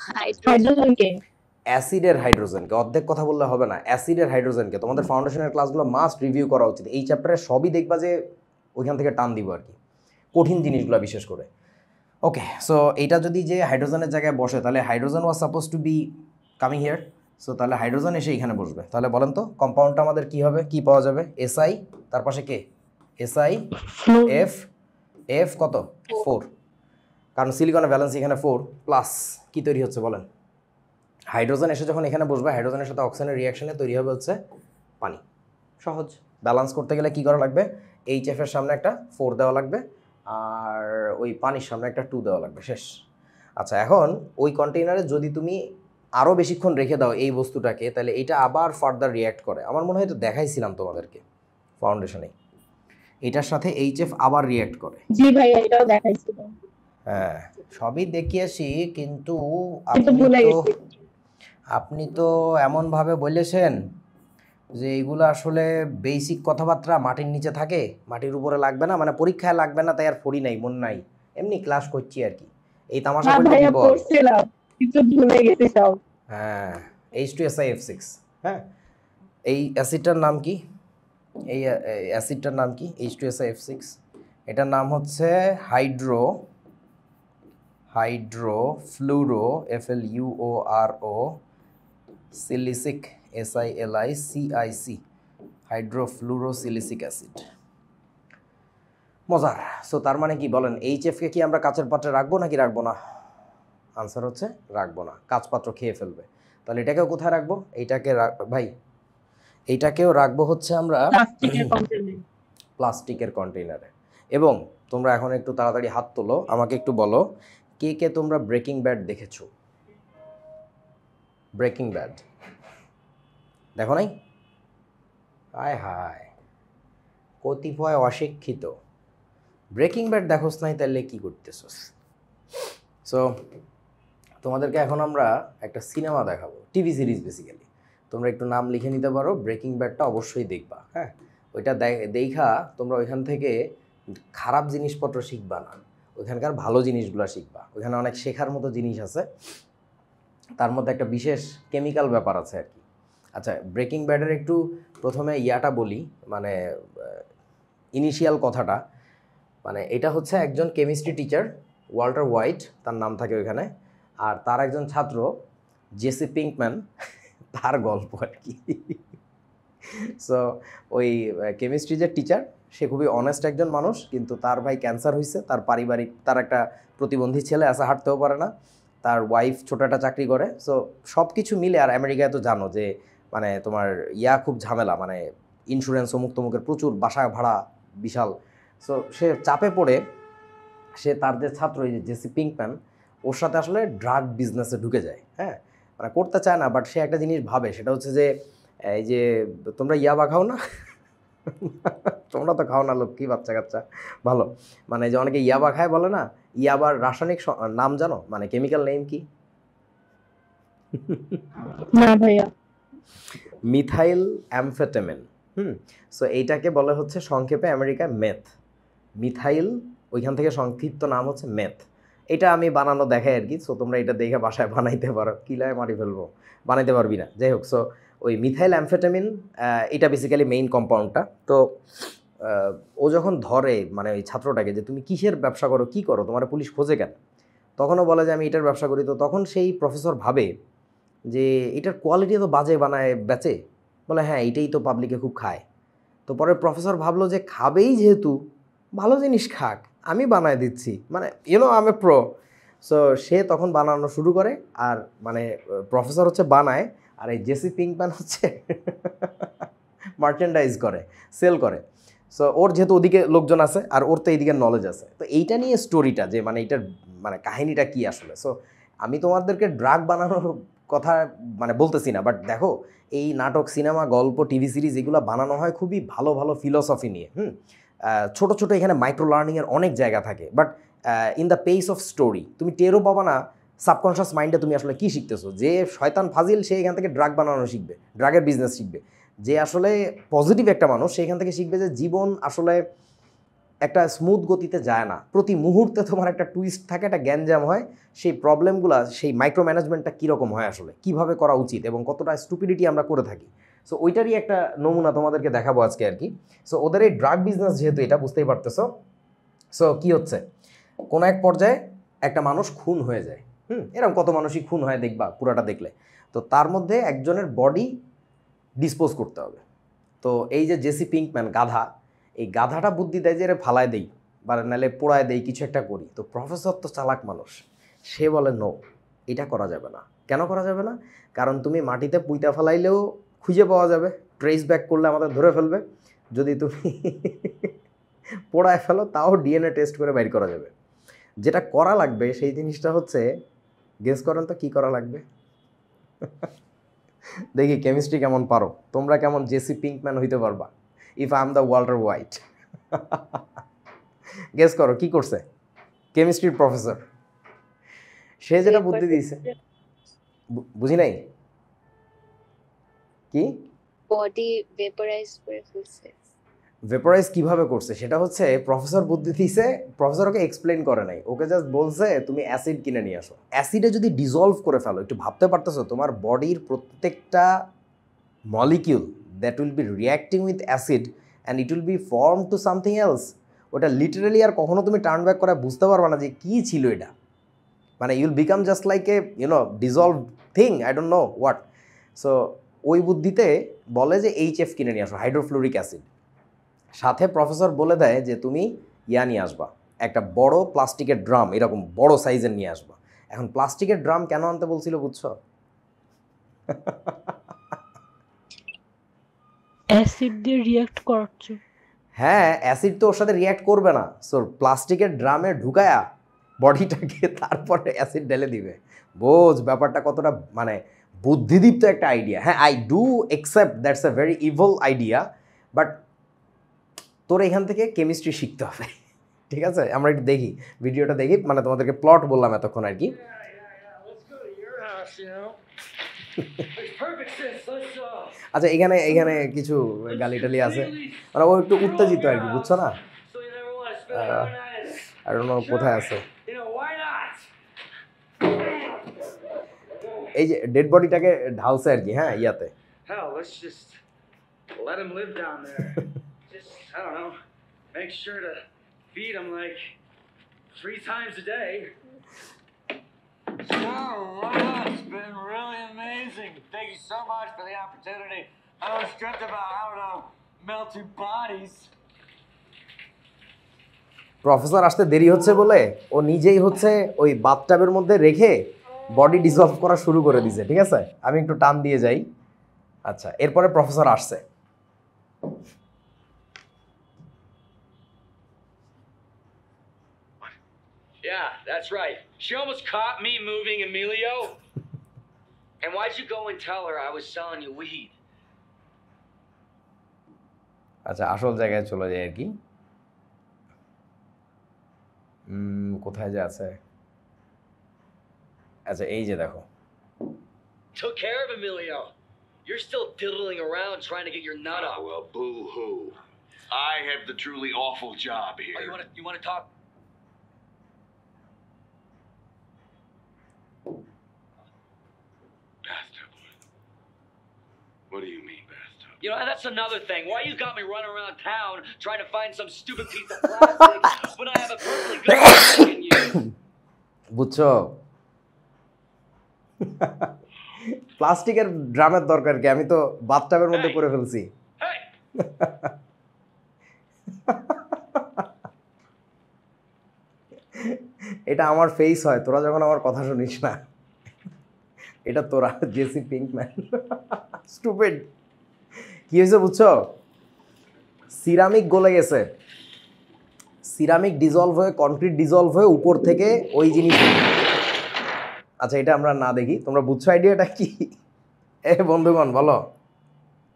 হাইড্রোজেনকে। অ্যাসিডের হাইড্রোজেনকে। অর্ধেক কথা বললে হবে না, অ্যাসিডের হাইড্রোজেনকে। তোমাদের ফাউন্ডেশনের ক্লাসগুলো মাস্ট রিভিউ করা উচিত। এই চ্যাপ্টারে সবই দেখবা যে ওইখান থেকে টান দিব আর কি, কঠিন জিনিসগুলো বিশেষ করে। ওকে, সো এইটা যদি যে হাইড্রোজেনের জায়গায় বসে, তাহলে hydrogen was suppose two be coming here. So তাহলে হাইড্রোজেন এসে এখানে বসবে। তাহলে বলেন তো কম্পাউন্ডটা আমাদের কি হবে, কি পাওয়া যাবে? SI, তার পাশে কে? SI F, F কত? 4, কারণ সিলিকনের ব্যালেন্স এখানে 4 প্লাস কি তৈরি হচ্ছে বলেন? হাইড্রোজেন এসে যখন এখানে বসবে, হাইড্রোজেনের সাথে অক্সিজেনের রিয়াকশনে তৈরি হবে হচ্ছে পানি। সহজ। ব্যালেন্স করতে গেলে কি করা লাগবে? HF এর সামনে একটা 4 দেওয়া লাগবে, আর ওই পানির সামনে একটা 2 দেওয়া লাগবে, শেষ। আচ্ছা, এখন ওই কন্টেইনারে যদি তুমি আরও বেশিক্ষণ রেখে দাও এই বস্তুটাকে, তাহলে এটা আবার ফার্দার রিয়্যাক্ট করে। আমার মনে হয় এটা দেখাইছিলাম তোমাদেরকে ফাউন্ডেশনে, এটার সাথে HF আবার রিয়্যাক্ট করে। জি ভাইয়া, এটাও দেখাইছিল। হ্যাঁ, সবই দেখিয়েছি, কিন্তু কিন্তু ভুলে গেছি। আপনি তো এমনভাবে বলেছেন যে এইগুলো আসলে বেসিক কথাবার্তা, মাটির নিচে থাকে, মাটির উপরে লাগবে না, মানে পরীক্ষায় লাগবে না, তাই আর পড়ি নাই, মন নাই, এমনি ক্লাস করছি আর কি। এই তামাশা না করলে ভাইয়া, বিপদ। পড়ছিলাম কিন্তু ভুলে গেছি সব। হ্যাঁ, H2SiF6। হ্যাঁ, এই অ্যাসিডটার নাম কি? এই অ্যাসিডটার নাম কি? H2SiF6। এটার নাম হচ্ছে হাইড্রোফ্লুরো FLUORO সিলিসিক SILICIC, হাইড্রোফ্লুরোসিলিসিক অ্যাসিড। মজার। সো তার মানে কি বলেন, HFকে কি আমরা কাচের পাত্রে রাখবো নাকি রাখবো না? আনসার হচ্ছে রাখবো না, কাচ পাত্র খেয়ে ফেলবে। তাহলে এটাকেও কোথায় রাখবো? এইটাকে ভাই, এইটাকেও রাখবো হচ্ছে আমরা প্লাস্টিকের কন্টেইনার। প্লাস্টিকের কন্টেইনারে। এবং তোমরা এখন একটু তাড়াতাড়ি হাত তোলো, আমাকে একটু বলো কে কে তোমরা ব্রেকিং ব্যাড দেখেছো? ব্রেকিং ব্যাড দেখো নাই? হায় হায়, কতিপয় অশিক্ষিত। ব্রেকিং ব্যাড দেখোস নাই, তাহলে কি করতেছস? সো তোমাদেরকে এখন আমরা একটা সিনেমা দেখাবো, টিভি সিরিজ বেসিক্যালি। তোমরা একটু নাম লিখে নিতে পারো, ব্রেকিং ব্যাডটা অবশ্যই দেখবা। হ্যাঁ, ওইটা দেখা তোমরা ওইখান থেকে খারাপ জিনিসপত্র শিখবা না, ওইখানকার ভালো জিনিসগুলো শিখবা। ওইখানে অনেক শেখার মতো জিনিস আছে, তার মধ্যে একটা বিশেষ কেমিক্যাল ব্যাপার আছে আর কি। আচ্ছা, ব্রেকিং ব্যাডের একটু প্রথমে ইয়াটা বলি, মানে ইনিশিয়াল কথাটা। মানে এটা হচ্ছে একজন কেমিস্ট্রি টিচার, ওয়াল্টার হোয়াইট তার নাম থাকে ওইখানে, আর তার একজন ছাত্র জেসি পিঙ্কম্যান, তার গল্প আর কি। সো ওই কেমিস্ট্রি যে টিচার, সে খুবই অনেস্ট একজন মানুষ, কিন্তু তার ভাই ক্যান্সার হয়েছে, তার পারিবারিক, তার একটা প্রতিবন্ধী ছেলে আছে, হাঁটতেও পারে না, তার ওয়াইফ ছোটো একটা চাকরি করে। সো সব কিছু মিলে, আর আমেরিকায় তো জানো যে মানে তোমার খুব ঝামেলা, মানে ইন্স্যুরেন্স অমুক তমুকের প্রচুর, বাসা ভাড়া বিশাল। সো সে চাপে পড়ে, সে তার যে ছাত্র এই যে জেসি পিঙ্কম্যান, ওর সাথে আসলে ড্রাগ বিজনেসে ঢুকে যায়। হ্যাঁ, মানে করতে চায় না, বাট সে একটা জিনিস ভাবে, সেটা হচ্ছে যে এই যে তোমরা ইয়াবা খাও না? তোমরা তো খাও না, লোক কি বাচ্চা কাচ্চা, ভালো। মানে যে অনেকে ইয়াবা খায় বলে না, ইয়াবার রাসায়নিক নাম জানো, মানে কেমিক্যাল নেম কি? না ভাইয়া। Methyl amphetamine. সো এইটাকে বলে হচ্ছে সংক্ষেপে আমেরিকায় মেথ। মিথাইল ওইখান থেকে সংক্ষিপ্ত নাম হচ্ছে মেথ। এটা আমি বানানো দেখাই আর কি। সো তোমরা এটা দেখে বাসায় বানাইতে পারো। কিলায় মারি ফেলবো, বানাইতে পারবি না। যাই হোক, সো ওই মিথাইল অ্যামফেটামিন এটা বেসিক্যালি মেইন কম্পাউন্ডটা। তো ও যখন ধরে মানে ওই ছাত্রটাকে যে তুমি কিসের ব্যবসা করো, কি করো, তোমার পুলিশ খোঁজে কেন, তখনও বলে যে আমি এটার ব্যবসা করি। তো তখন সেই প্রফেসর ভাবে যে এটার কোয়ালিটি তো বাজে, বানায় বেচে। বলে হ্যাঁ এইটাই তো পাবলিকে খুব খায়। তো পরে প্রফেসর ভাবলো যে খাবেই যেহেতু, ভালো জিনিস খাক, আমি বানায় দিচ্ছি, মানে আমি প্রো। সো সে তখন বানানো শুরু করে। আর মানে প্রফেসর হচ্ছে বানায়, আর এই জেসি পিঙ্কম্যান হচ্ছে মার্চেন্ডাইজ করে, সেল করে। সো ওর যেহেতু ওদিকে লোকজন আছে আর ওর তো এইদিকে নলেজ আছে, তো এইটা নিয়ে স্টোরিটা যে মানে এইটার মানে কাহিনীটা কি আসলে। সো আমি তোমাদেরকে ড্রাগ বানানোর কথা মানে বলতেছি না, বাট দেখো এই নাটক, সিনেমা, গল্প, টিভি সিরিজ এগুলো বানানো হয় খুবই ভালো ভালো ফিলসফি নিয়ে। ছোট ছোট এখানে মাইক্রো লার্নিংয়ের অনেক জায়গা থাকে, but in the pace of story তুমি টেরও পাবা না সাবকনশিয়াস মাইন্ডে তুমি আসলে কী শিখতেছো। যে শয়তান ফাজিল সে এখান থেকে ড্রাগ বানানো শিখবে, ড্রাগের বিজনেস শিখবে। যে আসলে পজিটিভ একটা মানুষ সেখান থেকে শিখবে যে জীবন আসলে একটা স্মুথ গতিতে যায় না, প্রতি মুহূর্তে তোমার একটা টুইস্ট থাকে, একটা গ্যাঞ্জাম হয়। সেই প্রবলেমগুলো, সেই মাইক্রো ম্যানেজমেন্টটা কীরকম হয় আসলে, কিভাবে করা উচিত এবং কতটা স্টুপিডিটি আমরা করে থাকি। সো ওইটারই একটা নমুনা তোমাদেরকে দেখাবো আজকে আর কি। সো ওদের এই ড্রাগ বিজনেস যেহেতু, এটা বুঝতেই পারতেছো। সো কী হচ্ছে, কোনো এক পর্যায়ে একটা মানুষ খুন হয়ে যায়। এরকম কত মানুষই খুন হয় দেখবা পুরাটা দেখলে। তো তার মধ্যে একজনের বডি ডিসপোজ করতে হবে। তো এই যে জেসি পিঙ্কম্যান গাধা, এই গাধাটা বুদ্ধি দেয় যে এরে ফালায় দেই বা নাহলে পোড়ায় দেই, কিছু একটা করি। তো প্রফেসর তো চালাক মানুষ, সে বলে নো, এটা করা যাবে না। কেন করা যাবে না? কারণ তুমি মাটিতে পুঁইতা ফেলাইলেও খুঁজে পাওয়া যাবে, ট্রেস ব্যাক করলে আমাদের ধরে ফেলবে। যদি তুমি পোড়ায় ফেলো তাও ডিএনএ টেস্ট করে বাইর করা যাবে। যেটা করা লাগবে সেই জিনিসটা হচ্ছে, গেস করেন তো কী করা লাগবে? দেখি কেমিস্ট্রি কেমন পারো তোমরা, কেমন জেসি পিঙ্কম্যান হইতে পারবা if I am the Walter white. Guess করো কি করছে কেমিস্ট্রির প্রফেসর। সে যেটা বুদ্ধি দিয়েছে, বুঝি নাই কি বডি ভেপারাইজ করে ফেলছে। ভেপোরাইজ কিভাবে করছে সেটা হচ্ছে প্রফেসর বুদ্ধি দিয়েছে। প্রফেসর ওকে এক্সপ্লেন করে নাই, ওকে জাস্ট বলছে তুমি অ্যাসিড কিনে নিয়ে আসো। অ্যাসিডে যদি ডিজলভ করে ফেলো, একটু ভাবতে পারতেছো তোমার বডির প্রত্যেকটা molecule that will be reacting with acid and it will be form to something else. ওটা লিটারেলি আর কখনো তুমি টার্ন ব্যাক করে বুঝতে পারবে না যে কী ছিল এটা। মানে you'll become just like a dissolve thing, I don't know what. So ওই বুদ্ধিতে বলে যে HF কিনে নিয়ে আসো, হাইড্রোফ্লুরিক অ্যাসিড। সাথে প্রফেসর বলে দেয় যে তুমি ইয়া নিয়ে আসবা, একটা বড় প্লাস্টিকের ড্রাম, এরকম বড় সাইজের নিয়ে আসবা। এখন প্লাস্টিকের ড্রাম কেন আনতে বলছিল বুঝছো? অ্যাসিড দিয়ে রিঅ্যাক্ট করাচ্ছ। হ্যাঁ, অ্যাসিড তো ওর সাথে রিয়্যাক্ট করবে না। সো প্লাস্টিকের ড্রামে ঢুকায়া বডিটাকে তারপরে অ্যাসিড ঢেলে দিবে। বোঝ ব্যাপারটা কতটা মানে বুদ্ধিদীপ্ত একটা আইডিয়া। হ্যাঁ, I do accept that's a very evil idea, but তোর এখান থেকে কেমিস্ট্রি শিখতে হবে। ঠিক আছে, আমরা একটু দেখি, ভিডিওটা দেখি, মানে তোমাদেরকে প্লট বললাম এতক্ষণ আর কি। আচ্ছা, এখানে এখানে কিছু গালি টালি আছে, মানে ও একটু উত্তেজিত আর কি, বুঝছো না? আর কোথায় আছে এই যে ডেড বডিটাকে ঢালছে আর কি। হ্যাঁ, ইয়াতে Hell, let's just let him live down there. Just, I don't know, make sure to feed him like 3 times a day. So, wow, it's been really amazing. Thank you so much for the opportunity. I was dreamt about, I don't know, melting bodies. Professor আসতে দেরি হচ্ছে বলে ও নিজেই হচ্ছে ওই বাথটাবের মধ্যে রেখে body dissolve করা শুরু করে দিয়েছে। ঠিক আছে, আমি একটু টান দিয়ে যাই। আচ্ছা, এরপরে প্রফেসর আসছে। Yeah, that's right. She almost caught me moving Emilio. And why'd you go and tell her I was selling you weed? আচ্ছা, আসল জায়গায় চলে যায় আর কি। কোথায় যে আছে, আচ্ছা এই যে দেখো, took care of Emilio. You're still diddling around trying to get your nut up. Oh, well, boo-hoo. I have the truly awful job here. Oh, you want to talk? Bathtub. What do you mean, bathtub? You know, that's another thing. Why you got me running around town trying to find some stupid piece of plastic when I have a perfectly good one in you? বুঝছো? প্লাস্টিকের ড্রামের দরকার কি? আমি তো বাথটাবের মধ্যে করে ফেলছি। Hey! এটা আমার ফেস হয়, তোরা যখন আমার কথা শুনিস না। এটা তোরা জেসি পিঙ্কম্যান। স্টুপিড। কি হয়েছে বুঝছো? সিরামিক গলে গেছে, সিরামিক ডিজলভ হয়ে কনক্রিট ডিজলভ হয়ে উপর থেকে ওই জিনিস। আচ্ছা, এটা আমরা না দেখি, তোমরা বুঝছো আইডিয়াটা কি? এ বন্ধুগণ বলো।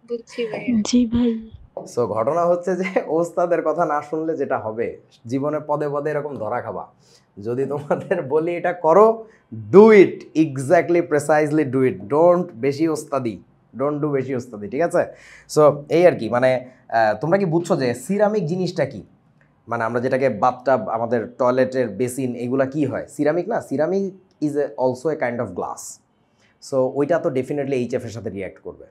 বুঝছি ভাইয়া। জি ভাই। সো ঘটনা হচ্ছে যে ওস্তাদের কথা না শুনলে যেটা হবে, জীবনে পদে পদে এরকম ধরা খাবা। যদি তোমাদের বলি এটা করো, do it, exactly precisely do it, don't বেশি ওস্তাদি, ডোন্ট ডু বেশি ওস্তাদি, ঠিক আছে? সো এই আর কি, মানে তোমরা কি বুঝছো যে সিরামিক জিনিসটা কি? মানে আমরা যেটাকে বাথটাব, আমাদের টয়লেটের বেসিন, এগুলা কি হয়? সিরামিক না? Ceramic is also a kind of glass. So ওইটা তো ডেফিনেটলি এইচএফ এর সাথে রিয়্যাক্ট করবে,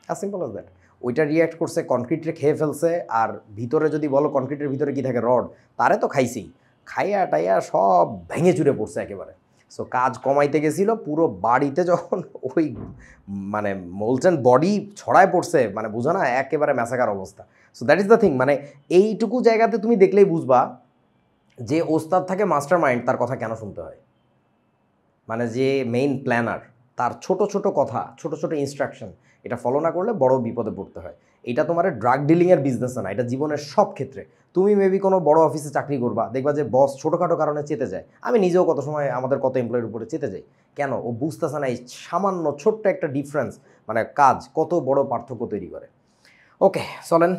অ্যাজ সিম্পল অ্যাজ দ্যাট। ওইটা রিয়্যাক্ট করছে, কনক্রিটে খেয়ে ফেলছে, আর ভিতরে যদি বলো কনক্রিটের ভিতরে কি থাকে, রড, তারে তো খাইছেই, খাইয়া টাইয়া সব ভেঙে চুরে পড়ছে একেবারে। সো কাজ কমাইতে গেছিলো, পুরো বাড়িতে যখন ওই মানে মোলসেন বডি ছড়ায় পড়ছে, মানে বুঝো না, একেবারে ম্যাসাকার অবস্থা। So that is the thing, মানে এইটুকু জায়গাতে তুমি দেখলেই বুঝবা যে ওস্তাদ থাকে মাস্টার মাইন্ড, তার কথা কেন শুনতে হয়। মানে যে মেইন প্ল্যানার, তার ছোট ছোট কথা, ছোট ছোট ইনস্ট্রাকশন, এটা ফলো না করলে বড় বিপদে পড়তে হয়। এটা তোমার ড্রাগ ডিলিংয়ের বিজনেস না, এটা জীবনের সব ক্ষেত্রে। তুমি মেবি কোনো বড় অফিসে চাকরি করবা, দেখবা যে বস ছোটোখাটো কারণে চেতে যায়। আমি নিজেও কত সময় আমাদের কত এমপ্লয়ের উপরে চেতে যাই, কেন? ও বুঝতেছে না এই সামান্য ছোট্ট একটা ডিফারেন্স, মানে কাজ কত বড় পার্থক্য তৈরি করে। ওকে, চলেন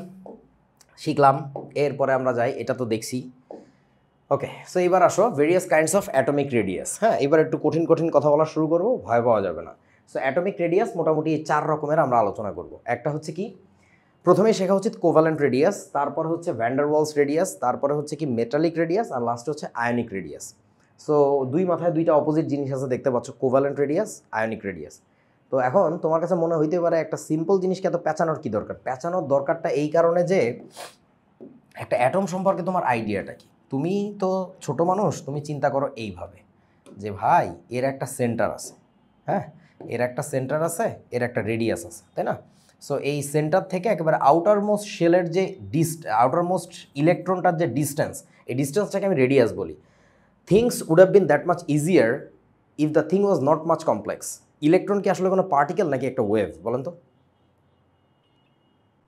শিখলাম, এরপরে আমরা যাই, এটা তো দেখছি। ওকে, সো এবার আসো various kinds of atomic radius. হ্যাঁ, এবার একটু কঠিন কঠিন কথা বলা শুরু করবো, ভয় পাওয়া যাবে না। সো অ্যাটমিক রেডিয়াস মোটামুটি 4 রকমের আমরা আলোচনা করব। একটা হচ্ছে কি, প্রথমেই শেখা উচিত কোভ্যালেন্ট রেডিয়াস, তারপর হচ্ছে ভ্যান্ডার ওয়ালস রেডিয়াস, তারপরে হচ্ছে কি মেটালিক রেডিয়াস, আর লাস্টে হচ্ছে আয়নিক রেডিয়াস। সো দুই মাথায় দুইটা অপোজিট জিনিস আছে, দেখতে পাচ্ছ, কোভ্যালেন্ট রেডিয়াস, আয়নিক রেডিয়াস। তো এখন তোমার কাছে মনে হইতে পারে একটা সিম্পল জিনিসকে এত পেঁচানোর কি দরকার? পেঁচানোর দরকারটা এই কারণে যে একটা অ্যাটম সম্পর্কে তোমার আইডিয়াটা কি। তুমি তো ছোট মানুষ, তুমি চিন্তা করো এইভাবে যে ভাই এর একটা সেন্টার আছে, হ্যাঁ, এর একটা সেন্টার আছে, এর একটা রেডিয়াস আছে, তাই না? সো এই সেন্টার থেকে একেবারে আউটারমোস্ট শেলের যে আউটারমোস্ট ইলেকট্রনটার যে ডিস্টেন্স, এই ডিস্টেন্সটাকে আমি রেডিয়াস বলি। Things would have been that much easier if the thing was not much complex. Electron কি আসলে কোনো পার্টিকেল নাকি একটা ওয়েভ, বলেন তো?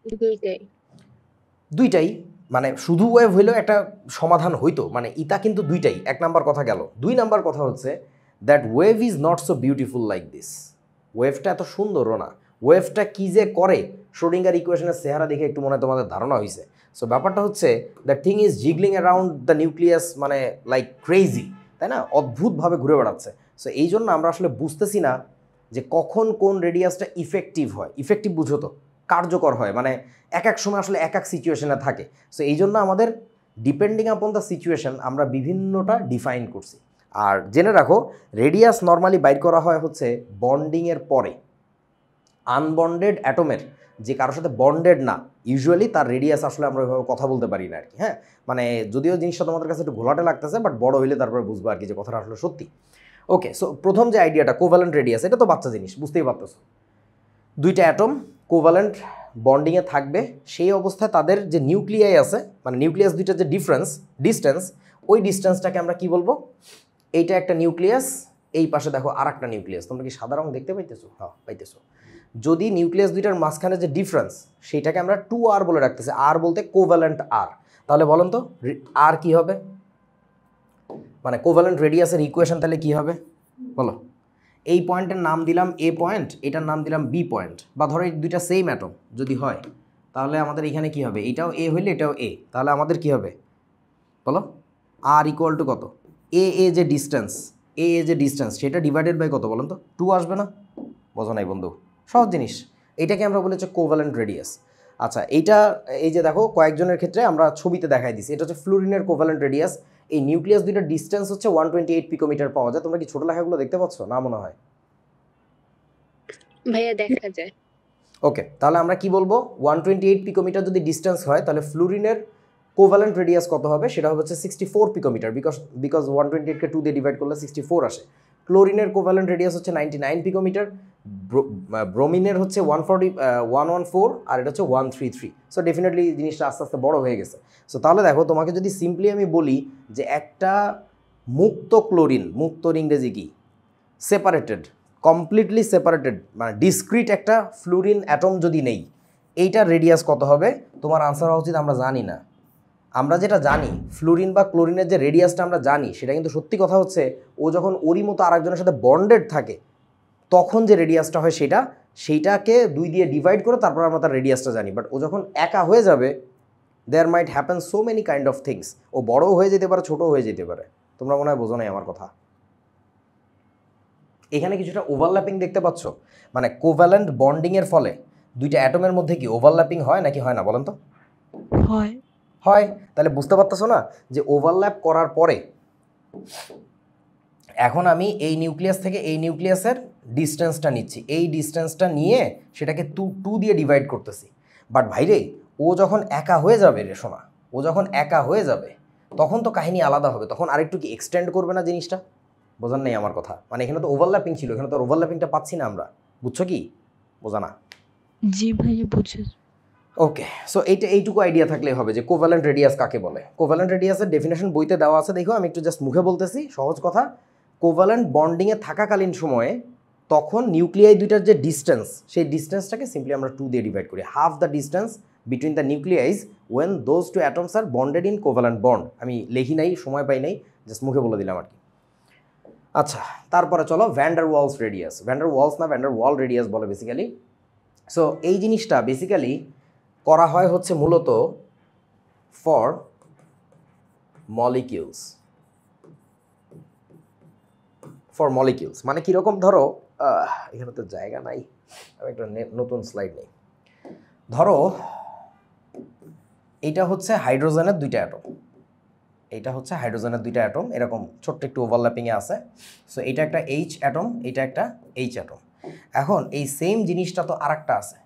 দুইটাই। দুইটাই, মানে শুধু ওয়েভ হইলেও একটা সমাধান হইতো, মানে ইতা কিন্তু দুইটাই। এক নাম্বার কথা গেল। 2 নাম্বার কথা হচ্ছে that wave is not so beautiful like this. ওয়েভটা এত সুন্দরও না। ওয়েভটা কী যে করে, শ্রোডিঙ্গার ইকুয়েশনের চেহারা দেখে একটু মনে হয় তোমাদের ধারণা হয়েছে। সো ব্যাপারটা হচ্ছে that thing is jiggling around the nucleus, মানে লাইক ক্রেজি, তাই না? অদ্ভুতভাবে ঘুরে বেড়াচ্ছে। সো এই জন্য আমরা আসলে বুঝতেছি না যে কখন কোন রেডিয়াসটা ইফেক্টিভ হয়। ইফেক্টিভ বুঝো তো, কার্যকর হয়, মানে এক এক সময় আসলে এক এক সিচুয়েশনে থাকে। সো এই জন্য আমাদের ডিপেন্ডিং আপন দ্য সিচুয়েশন আমরা বিভিন্নটা ডিফাইন করছি। আর জেনে রাখো, রেডিয়াস নর্মালি বাইর করা হয় হচ্ছে বন্ডিংয়ের পরে। আনবন্ডেড অ্যাটমের, যে কারোর সাথে বন্ডেড না, ইউজুয়ালি তার রেডিয়াস আসলে আমরা ওইভাবে কথা বলতে পারি না আর কি। হ্যাঁ, মানে যদিও জিনিসটা তোমাদের কাছে একটু ঘোলাটে লাগতেছে, বাট বড় হইলে তারপরে বুঝবো আর কি যে কথাটা আসলে সত্যি। ওকে, সো প্রথম যে আইডিয়াটা কোভ্যালেন্ট রেডিয়াস, এটা তো বাচ্চা জিনিস, বুঝতেই পারতেছো। দুইটা অ্যাটম কোভ্যালেন্ট বন্ডিংয়ে থাকবে, সেই অবস্থায় তাদের যে নিউক্লিয়াই আছে, মানে নিউক্লিয়াস দুইটার যে ডিস্টেন্স, ওই ডিস্টেন্সটাকে আমরা কি বলবো? এইটা একটা নিউক্লিয়াস, এই পাশে দেখো আর একটা নিউক্লিয়াস। তোমরা কি সাদা রং দেখতে পাইতেছো? হ্যাঁ, পাইতেছো। যদি নিউক্লিয়াস দুইটার মাঝখানে যে ডিফারেন্স, সেইটাকে আমরা 2R বলে রাখতেছি, আর বলতে কোভ্যালেন্ট আর। তাহলে বলেন তো আর কি হবে, মানে কোভ্যালেন্ট রেডিয়াসের ইকুয়েশন তাহলে কি হবে বলো? এই পয়েন্টের নাম দিলাম এ পয়েন্ট, এটার নাম দিলাম বি পয়েন্ট, বা ধরো এই দুইটা সেম অ্যাটম যদি হয়, তাহলে আমাদের এখানে কি হবে? এটাও এ হইলে এটাও এ, তাহলে আমাদের কি হবে বলো? আর ইকুয়াল টু কত? এ যে ডিস্টেন্স, এ যে ডিস্টেন্স, সেটা ডিভাইডেড বাই কত বলেন তো? 2 আসবে না? বোঝো নাই বন্ধু? সহজ জিনিস। এইটাকে আমরা বলি হচ্ছে কোভ্যালেন্ট রেডিয়াস। আচ্ছা, এইটা এই যে দেখো কয়েকজনের ক্ষেত্রে আমরা ছবিতে দেখাই দিছি, এটা হচ্ছে ফ্লুরিনের কোভ্যালেন্ট রেডিয়াস। এই নিউক্লিয়াস দুইটার ডিস্টেন্স হচ্ছে 128 পিকোমিটার পাওয়া যায়। তোমরা কি ছোট লেখাগুলো দেখতে পাচ্ছ? না মনে হয়। ভাইয়া দেখা যায়। ওকে, তাহলে আমরা কি বলবো, 128 পিকোমিটার যদি ডিস্টেন্স হয় তাহলে ফ্লুরিনের কোভ্যালেন্ট রেডিয়াস কত হবে? সেটা হচ্ছে 64 পিকোমিটার, বিকজ 128কে 2 দিয়ে ডিভাইড করলে 64 আসে। ক্লোরিনের কোভ্যালেন্ট রেডিয়াস হচ্ছে 99 পিকোমিটার, ব্রোমিনের হচ্ছে 114, আর এটা হচ্ছে 133। সো ডেফিনেটলি জিনিসটা আস্তে আস্তে বড় হয়ে গেছে। সো তাহলে দেখো, তোমাকে যদি সিম্পলি আমি বলি যে একটা মুক্ত ক্লোরিন, মুক্তর ইংরেজি কি? সেপারেটেড, কমপ্লিটলি সেপারেটেড, মানে ডিসক্রিট একটা ফ্লুরিন অ্যাটম যদি নেই, এইটার রেডিয়াস কত হবে? তোমার আনসার হওয়া উচিত আমরা জানি না। আমরা যেটা জানি ফ্লুরিন বা ক্লোরিনের যে রেডিয়াসটা আমরা জানি, সেটা কিন্তু সত্যি কথা হচ্ছে ও যখন ওরই মতো আরেকজনের সাথে বন্ডেড থাকে তখন যে রেডিয়াসটা হয় সেইটাকে 2 দিয়ে ডিভাইড করে তারপর আমরা তার রেডিয়াসটা জানি। বাট ও যখন একা হয়ে যাবে, there might happen so many kind of things. ও বড়ও হয়ে যেতে পারে, ছোটও হয়ে যেতে পারে। তোমরা মনে হয় বোঝো নাই আমার কথা। এখানে কিছুটা ওভারল্যাপিং দেখতে পাচ্ছ, মানে কোভ্যালেন্ট বন্ডিংয়ের ফলে দুইটা অ্যাটমের মধ্যে কি ওভারল্যাপিং হয় নাকি হয় না বলেন তো? হয়। হয়। তাহলে বুঝতে পারতেছো না যে ওভারল্যাপ করার পরে এখন আমি এই নিউক্লিয়াস থেকে এই নিউক্লিয়াসের ডিস্টেন্সটা নিচ্ছি, এই ডিস্টেন্সটা নিয়ে সেটাকে 2 দিয়ে ডিভাইড করতেছি। বাট ভাইরে, ও যখন একা হয়ে যাবে রে সোনা, ও যখন একা হয়ে যাবে তখন তো কাহিনী আলাদা হবে, তখন আরেকটু কি এক্সটেন্ড করবে না জিনিসটা? বোঝার নেই আমার কথা? মানে এখানে তো ওভারল্যাপিং ছিল, এখানে তো ওভারল্যাপিংটা পাচ্ছি না আমরা। বুঝছো কি? বোঝা না? জি ভাইয়া বুঝেছি। ওকে, সো এইটুকু আইডিয়া থাকলেই হবে যে কোভ্যালেন্ট রেডিয়াস কাকে বলে। কোভ্যালেন্ট রেডিয়াসের ডেফিনেশন বইতে দেওয়া আছে, দেখো আমি একটু জাস্ট মুখে বলতেছি, সহজ কথা। কোভ্যালেন্ট বন্ডিংয়ে থাকাকালীন সময়ে তখন নিউক্লিয়াই দুইটার যে ডিস্টেন্স, সেই ডিস্টেন্সটাকে সিম্পলি আমরা 2 দিয়ে ডিভাইড করি। Half the distance between the nuclei when those 2 atoms are bonded in covalent bond. আমি লিখি নাই, সময় পাই নাই, জাস্ট মুখে বলে দিলাম আর কি। আচ্ছা, তারপরে চলো van der Waals radius. Van der Waals না, ভ্যান ডার ওয়াল রেডিয়াস বলে বেসিক্যালি। সো এই জিনিসটা বেসিক্যালি করা হয় হচ্ছে মূলত ফর মলিকিউলস। ফর মলিকিউলস মানে কীরকম, ধরো এখানে তো জায়গা নাই, আমি একটা নতুন স্লাইড নেই। ধরো এইটা হচ্ছে হাইড্রোজেনের 2টা অ্যাটম, এইটা হচ্ছে হাইড্রোজেনের 2টা অ্যাটম, এরকম ছোট্ট একটু ওভারল্যাপিংয়ে আছে। সো এইটা একটা এইচ অ্যাটম, এইটা একটা এইচ অ্যাটম। এখন এই সেম জিনিসটা তো আরেকটা আছে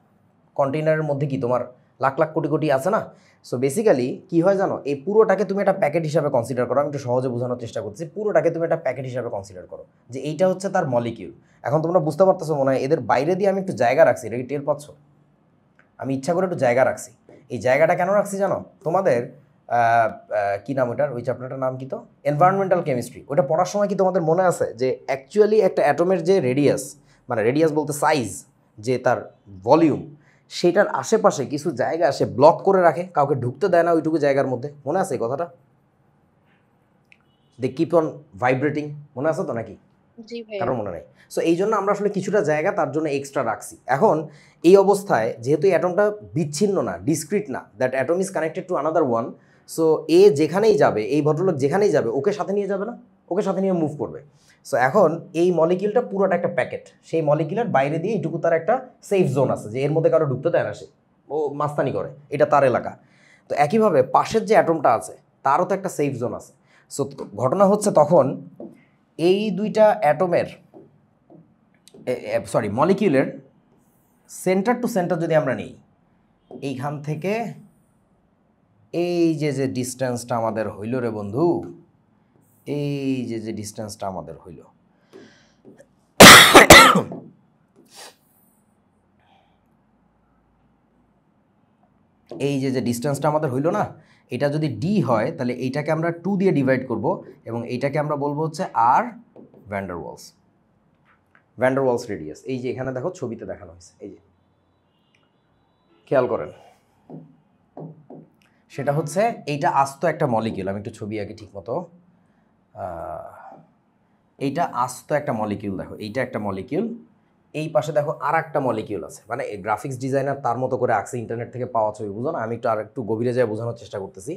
কন্টেইনারের মধ্যে, কি তোমার লাখ লাখ কোটি কোটি আছে না? সো বেসিক্যালি কী হয় জানো, এই পুরোটাকে তুমি একটা প্যাকেট হিসাবে কনসিডার করো। আমি একটু সহজে বোঝানোর চেষ্টা করছি। পুরোটাকে তুমি একটা প্যাকেট হিসাবে কনসিডার করো যে এইটা হচ্ছে তার মলিকিউল। এখন তোমরা বুঝতে পারতেছো মনে হয়, এদের বাইরে দিয়ে আমি একটু জায়গা রাখছি, এটা কি টের পাচ্ছ? আমি ইচ্ছা করে একটু জায়গা রাখছি। এই জায়গাটা কেন রাখছি জানো? তোমাদের কি নাম ওটার, ওই চ্যাপ্টারটার নাম কি তো, এনভায়রনমেন্টাল কেমিস্ট্রি, ওটা পড়ার সময় কি তোমাদের মনে আছে যে অ্যাকচুয়ালি একটা অ্যাটমের যে রেডিয়াস, মানে রেডিয়াস বলতে সাইজ, যে তার ভলিউম, সেটার আশেপাশে কিছু জায়গা সে ব্লক করে রাখে, কাউকে ঢুকতে দেয় না ওইটুকু জায়গার মধ্যে। মনে আছে এই কথাটা? দে কিপ অন ভাইব্রেটিং, মনে আছে তো নাকি? জি ভাইয়া। কারণ মনে নেই। সো এই জন্য আমরা আসলে কিছুটা জায়গা তার জন্য এক্সট্রা রাখছি। এখন এই অবস্থায় যেহেতু এই অ্যাটমটা বিচ্ছিন্ন না, ডিসক্রিট না, that atom is connected to another one. So এ যেখানেই যাবে, এই ভদ্রলোক যেখানেই যাবে, ওকে সাথে নিয়ে যাবে না, ওকে সাথে নিয়ে মুভ করবে। সো এখন এই মলিকিউলটা পুরোটা একটা প্যাকেট, সেই মলিকিউলের বাইরে দিয়ে এইটুকু তার একটা সেফ জোন আছে, যে এর মধ্যে কারো ঢুকতে দেয় না, সে ও মাস্তানি করে, এটা তার এলাকা। তো একইভাবে পাশের যে অ্যাটমটা আছে তারও তো একটা সেফ জোন আছে। সো ঘটনা হচ্ছে তখন এই দুইটা অ্যাটমের মলিকিউলের সেন্টার টু সেন্টার যদি আমরা নিই, এইখান থেকে এই যে ডিস্টেন্সটা আমাদের হইল রে বন্ধু, এই যে ডিস্টেন্সটা আমাদের হইল, এই যে ডিস্টেন্সটা আমাদের হইল না, এটা যদি ডি হয় তাহলে এইটাকে আমরা 2 দিয়ে ডিভাইড করব এবং এইটাকে আমরা বলবো হচ্ছে আর van der Waals. Van der Waals radius এই যে এখানে দেখো ছবিতে দেখানো হয়েছে, এই যে খেয়াল করেন, সেটা হচ্ছে এইটা আস্ত একটা মলিকিউল। আমি একটু ছবি আগে ঠিক মতো, এইটা আস্ত একটা মলিকিউল, দেখো এইটা একটা মলিকিউল, এই পাশে দেখো আর একটা মলিকিউল আছে। মানে গ্রাফিক্স ডিজাইনার তার মতো করে আঁকছে, ইন্টারনেট থেকে পাওয়া ছবি, বুঝো না? আমি একটু গভীরে যাই বোঝানোর চেষ্টা করতেছি।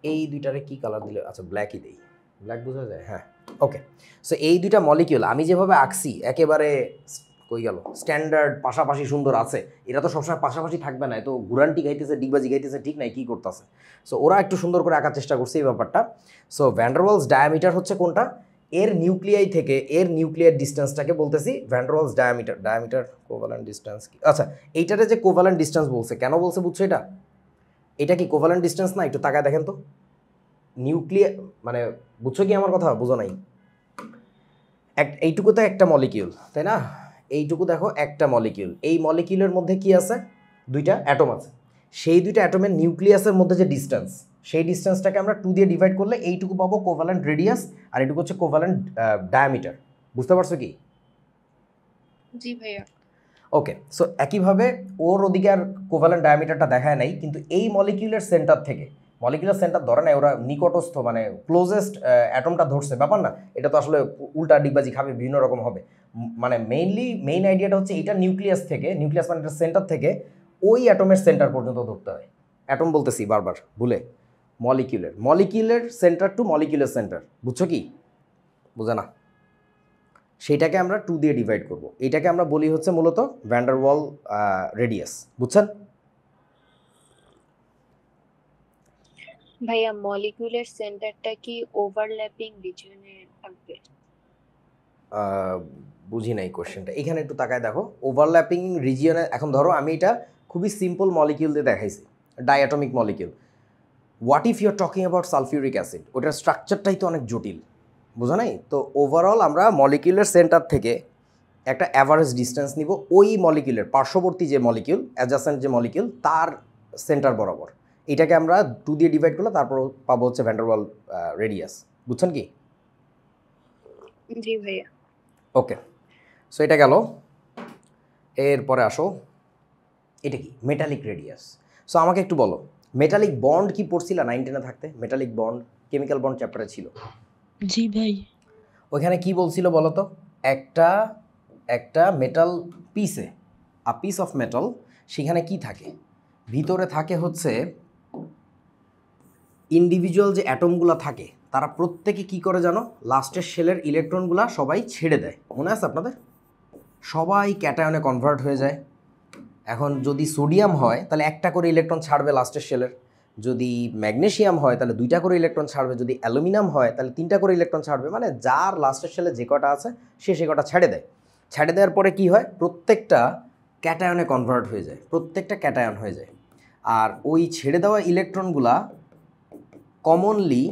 এই দুইটারে কি কালার দিলে, আচ্ছা ব্ল্যাকই দেই, ব্ল্যাক বোঝা যায়, হ্যাঁ ওকে। সো এই দুইটা মলিকিউল আমি যেভাবে আঁকছি একেবারে কই গেল স্ট্যান্ডার্ড পাশাপাশি সুন্দর আছে, এরা তো সবসময় পাশাপাশি থাকবে না, তো ঘুরান্টি গাইতেছে ডিগবাজি গাইতেছে ঠিক নাই কী করতেছে। সো ওরা একটু সুন্দর করে আঁকার চেষ্টা করছে এই ব্যাপারটা। So van der Waals diameter হচ্ছে কোনটা, এর নিউক্লিয়াই থেকে এর নিউক্লিয়ার ডিস্টেন্সটাকে বলতেছি van der Waals diameter. Diameter covalent distance কি, আচ্ছা এইটারে যে কোভ্যালেন্ট ডিস্টেন্স বলছে কেন বলছে বুঝছো, এটা কি কোভ্যালেন্ট ডিস্টেন্স না, একটু তাকায় দেখেন তো। নিউক্লিয়ার মানে বুঝছো কি আমার কথা, বুঝো নাই? এইটুকু তো একটা মলিকিউল তাই না, এইটুকু দেখো একটা মলিকিউল, এই মলিকিউলের মধ্যে কি আছে, দুইটা অ্যাটম আছে, সেই দুইটা অ্যাটমের নিউক্লিয়াসের মধ্যে যে ডিস্টেন্স, সেই ডিস্টেন্সটাকে আমরা 2 দিয়ে ডিভাইড করলে এইটুকু পাবো কোভ্যালেন্ট রেডিয়াস, আর এইটুকু হচ্ছে কোভ্যালেন্ট ডায়ামিটার। বুঝতে পারছো কি? জি ভাইয়া। ওকে, সো একইভাবে ওর ওদিকে আর কোভ্যালেন্ট ডায়ামিটারটা দেখায় নাই, কিন্তু এই মলিকিউলের সেন্টার থেকে, মলিকুলার সেন্টার ধরে নাই, ওরা নিকটস্থ মানে ক্লোজেস্ট অ্যাটমটা ধরছে, ব্যাপার না, এটা তো আসলে উল্টা ডিগবাজি খাবে, বিভিন্ন রকম হবে। মানে মেইন আইডিয়াটা হচ্ছে এইটা নিউক্লিয়াস থেকে, নিউক্লিয়াস মানে এটা সেন্টার থেকে ওই অ্যাটমের সেন্টার পর্যন্ত ধরতে হয়। অ্যাটম বলতেছি বারবার ভুলে, মলিকিউলের সেন্টার টু মলিকিউলার সেন্টার, বুঝছো কি? বুঝে না? সেইটাকে আমরা 2 দিয়ে ডিভাইড করব, এইটাকে আমরা বলি হচ্ছে মূলত ভ্যান ডার ওয়াল রেডিয়াস, বুঝছেন? ভাইয়া মলিকিউলের সেন্টারটা কি ওভারল্যাপিং রিজিয়নে থাকবে? বুঝি নাই কোশ্চেনটা, এখানে একটু তাকায় দেখো। ওভারল্যাপিং রিজিয়নে, এখন ধরো আমি এটা খুবই সিম্পল মলিকিউল দিয়ে দেখাইছি, diatomic molecule. What if you are talking about sulphuric acid, ওটার স্ট্রাকচারটাই তো অনেক জটিল, বোঝা নাই? তো ওভারঅল আমরা মলিকিউলের সেন্টার থেকে একটা অ্যাভারেজ ডিস্টেন্স নিব ওই মলিকিউলের পার্শ্ববর্তী যে মলিকিউল, অ্যাডজাসেন্ট যে মলিকিউল, তার সেন্টার বরাবর। এটাকে আমরা 2 দিয়ে ডিভাইড করলে তারপর পাবো হচ্ছে ভ্যান ডার ওয়াল রেডিয়াস, বুঝছেন কি? জি ভাইয়া। ওকে, সো এটা গেল। এরপরে আসো, এটা কি মেটালিক রেডিয়াস। সো আমাকে একটু বলো, মেটালিক বন্ড কি পড়ছিলা 9 10-এ থাকতে? মেটালিক বন্ড কেমিক্যাল বন্ড চ্যাপ্টারে ছিল। জি ভাই। ওইখানে কি বলছিল বলো তো, একটা মেটাল পিসে, আ পিস অফ মেটাল, সেখানে কি থাকে, ভিতরে থাকে হচ্ছে ইন্ডিভিজুয়াল যে অ্যাটমগুলো থাকে তারা প্রত্যেকে কি করে জানো, লাস্টের শেলের ইলেকট্রনগুলো সবাই ছেড়ে দেয়, মনে আছে আপনাদের? সবাই ক্যাটায়নে কনভার্ট হয়ে যায়। এখন যদি সোডিয়াম হয় তাহলে একটা করে ইলেকট্রন ছাড়বে লাস্টের শেলের, যদি ম্যাগনেসিয়াম হয় তাহলে 2টা করে ইলেকট্রন ছাড়বে, যদি অ্যালুমিনিয়াম হয় তাহলে 3টা করে ইলেকট্রন ছাড়বে, মানে যার লাস্টের শেলে যে কটা আছে সে কটা ছেড়ে দেয়। ছেড়ে দেওয়ার পরে কি হয়, প্রত্যেকটা ক্যাটায়নে কনভার্ট হয়ে যায়, প্রত্যেকটা ক্যাটায়ন হয়ে যায়। আর ওই ছেড়ে দেওয়া ইলেকট্রনগুলা কমনলি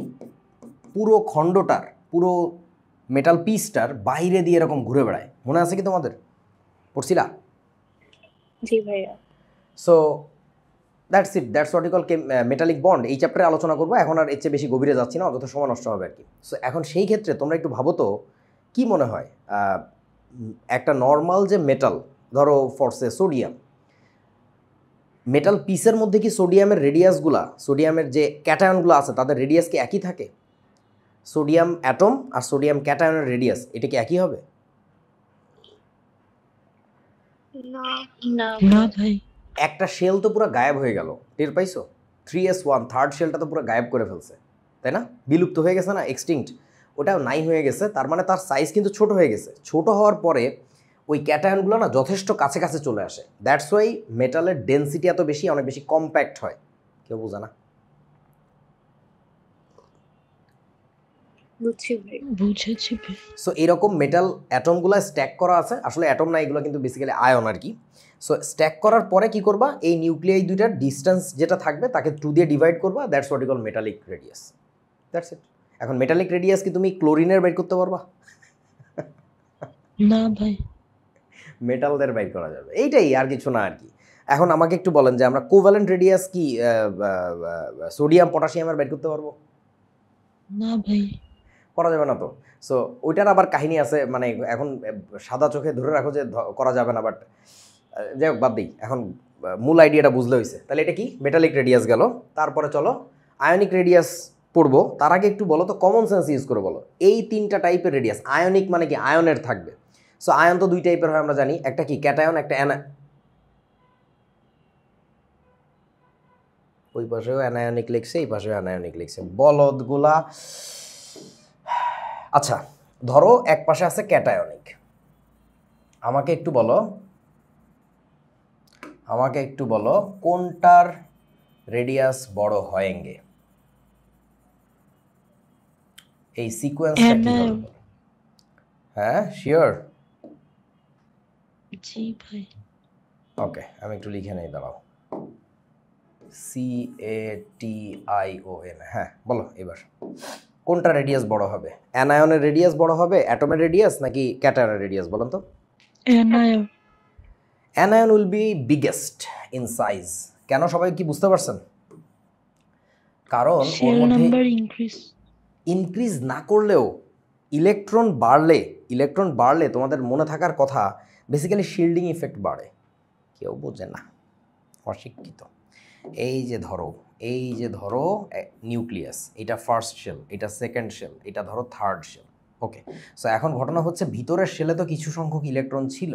পুরো খণ্ডটার, পুরো মেটাল পিসটার বাইরে দিয়ে এরকম ঘুরে বেড়ায়, মনে আছে কি তোমাদের? পড়ছিলা? জি ভাইয়া। So that's it, that's what you call metallic bond. এই চ্যাপ্টারে আলোচনা করবো, এখন আর এর চেয়ে বেশি গভীরে যাচ্ছি না, অযথা সময় নষ্ট হবে আর কি। সো এখন সেই ক্ষেত্রে তোমরা একটু ভাবো তো, কী মনে হয় একটা নর্মাল যে মেটাল, ধরো ফরসে সোডিয়াম, মেটাল পিসের মধ্যে কি সোডিয়ামের রেডিয়াসগুলা, সোডিয়ামের যে ক্যাটায়নগুলো আছে তাদের রেডিয়াস কি একই থাকে? সোডিয়াম অ্যাটম আর সোডিয়াম ক্যাটায়নের রেডিয়াস এটা কি একই হবে? না না না ভাই। একটা শেল তো পুরো গায়েব হয়ে গেল, টের পাইছো? 3s1 থার্ড শেলটা তো পুরো গায়েব করে ফেলছে, তাই না? বিলুপ্ত হয়ে গেছে না, এক্সটিংক্ট, ওটাও নাই হয়ে গেছে। তার মানে তার সাইজ কিন্তু ছোট হয়ে গেছে। ছোট হওয়ার পরে ওই ক্যাটায়নগুলো না যথেষ্ট কাছে কাছে চলে আসে, দ্যাটস ওয়াই মেটালের ডেনসিটি এত বেশি, অনেক বেশি কম্প্যাক্ট হয়। কেউ বোঝে না? বুঝছি ভাই। বুঝেছি ভাই। সো এরকম মেটাল অ্যাটমগুলো স্ট্যাক করা আছে, আসলে অ্যাটম না, এগুলো কিন্তু বেসিক্যালি আয়ন আর কি। সো স্ট্যাক করার পরে কি করবা, এই নিউক্লিয়াই দুইটার ডিস্টেন্স যেটা থাকবে তাকে 2 দিয়ে ডিভাইড করবা, that's what you call metallic radius, that's it. এখন মেটালিক রেডিয়াস কি তুমি ক্লোরিনের বের করতে পারবা? না ভাই। মেটালদের বের করা যাবে, এইটাই, আর কিছু না আর কি। এখন আমাকে একটু বলেন যে আমরা কোভ্যালেন্ট রেডিয়াস কি সোডিয়াম পটাশিয়ামের বের করতে পারবো? না ভাই। করা যাবে না তো। সো ওইটার আবার কাহিনী আছে, মানে এখন সাদা চোখে ধরে রাখো যে করা যাবে না, বাট যাই হোক বাদ দিই, এখন মূল আইডিয়াটা বুঝলে হয়েছে। তাহলে এটা কি মেটালিক রেডিয়াস গেল। তারপরে চলো আয়নিক রেডিয়াস পড়বো, তার আগে একটু বলো তো, কমন সেন্স ইউজ করে বলো, এই 3টা টাইপের রেডিয়াস। আয়নিক মানে কি, আয়নের থাকবে। সো আয়ন তো 2 টাইপের হয় আমরা জানি, একটা কি ক্যাটায়ন, একটা ওই পাশেও অ্যানায়নিক লিখছে, এই পাশেও অ্যানায়নিক লিখছে, বলদগুলা। আচ্ছা ধরো এক পাশে আছে ক্যাটায়নিক, আমাকে একটু বলো কোনটার রেডিয়াস বড় হয়েঙ্গে, এই সিকোয়েন্সটা কি Anion। হবে? হ্যাঁ শিওর? জি ভাই। ওকে আমি একটু লিখে নেই, দাঁড়াও। CATION, হ্যাঁ বলো এবার কোনটা রেডিয়াস বড় হবে? অ্যানায়নের রেডিয়াস বড় হবে, অ্যাটমের রেডিয়াস নাকি ক্যাটায়নের রেডিয়াস বলেন তো? Anion। Anion will be biggest in size. কেন, সবাই কি বুঝতে পারছেন? কারণ ওর Shell মধ্যে number increase। ইনক্রিজ না করলেও ইলেকট্রন বাড়লে তোমাদের মনে থাকার কথা বেসিক্যালি শিল্ডিং ইফেক্ট বাড়ে। কেউ বোঝে না, অশিক্ষিত। এই যে ধরো নিউক্লিয়াস, এটা ফার্স্ট শেল, এটা সেকেন্ড শেল, এটা ধরো থার্ড শেল। ওকে, সো এখন ঘটনা হচ্ছে ভিতরের শেলে তো কিছু সংখ্যক ইলেকট্রন ছিল,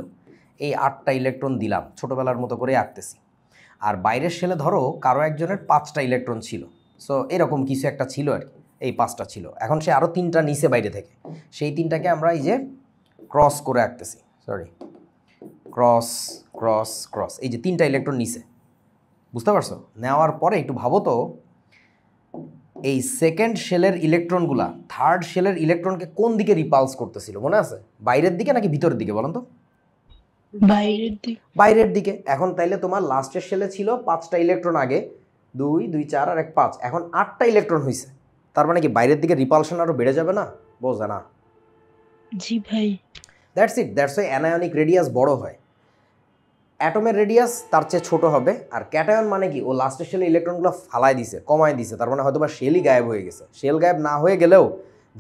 এই 8টা ইলেকট্রন দিলাম, ছোটোবেলার মতো করে আঁকতেছি। আর বাইরের শেলে ধরো কারো একজনের 5টা ইলেকট্রন ছিল, সো এরকম কিছু একটা ছিল আর কি, এই 5টা ছিল। এখন সে আরও 3টা নিচে বাইরে থেকে, সেই 3টাকে আমরা এই যে ক্রস করে আঁকতেছি, ক্রস, এই যে 3টা ইলেকট্রন নিচে, বুঝতে পারছো? নেওয়ার পরে একটু ভাবো তো, এই সেকেন্ড শেলের ইলেকট্রনগুলা থার্ড শেলের ইলেকট্রনকে কোন দিকে রিপালস করতেছিল, মনে আছে? বাইরের দিকে নাকি ভিতরের দিকে বলেন তো? বাইরের দিকে। এখন তাইলে তোমার লাস্টের শেলে ছিল 5টা ইলেকট্রন, আগে 2 2 4 আর 1 5, এখন 8টা ইলেকট্রন হয়েছে। তার মানে কি বাইরের দিকে রিপালশন আরও বেড়ে যাবে না? বোঝে না? জি ভাই। দ্যাটস ওয়াই অ্যানায়নিক রেডিয়াস বড় হয়। অ্যাটমের রেডিয়াস তার চেয়ে ছোট হবে। আর ক্যাটায়ন মানে কি, ও লাস্টের শেলে ইলেকট্রনগুলো ফালাই দিছে, কমায় দিছে, তার মানে হয়তো বা শেলই গায়েব হয়ে গেছে। শেল গায়েব না হয়ে গেলেও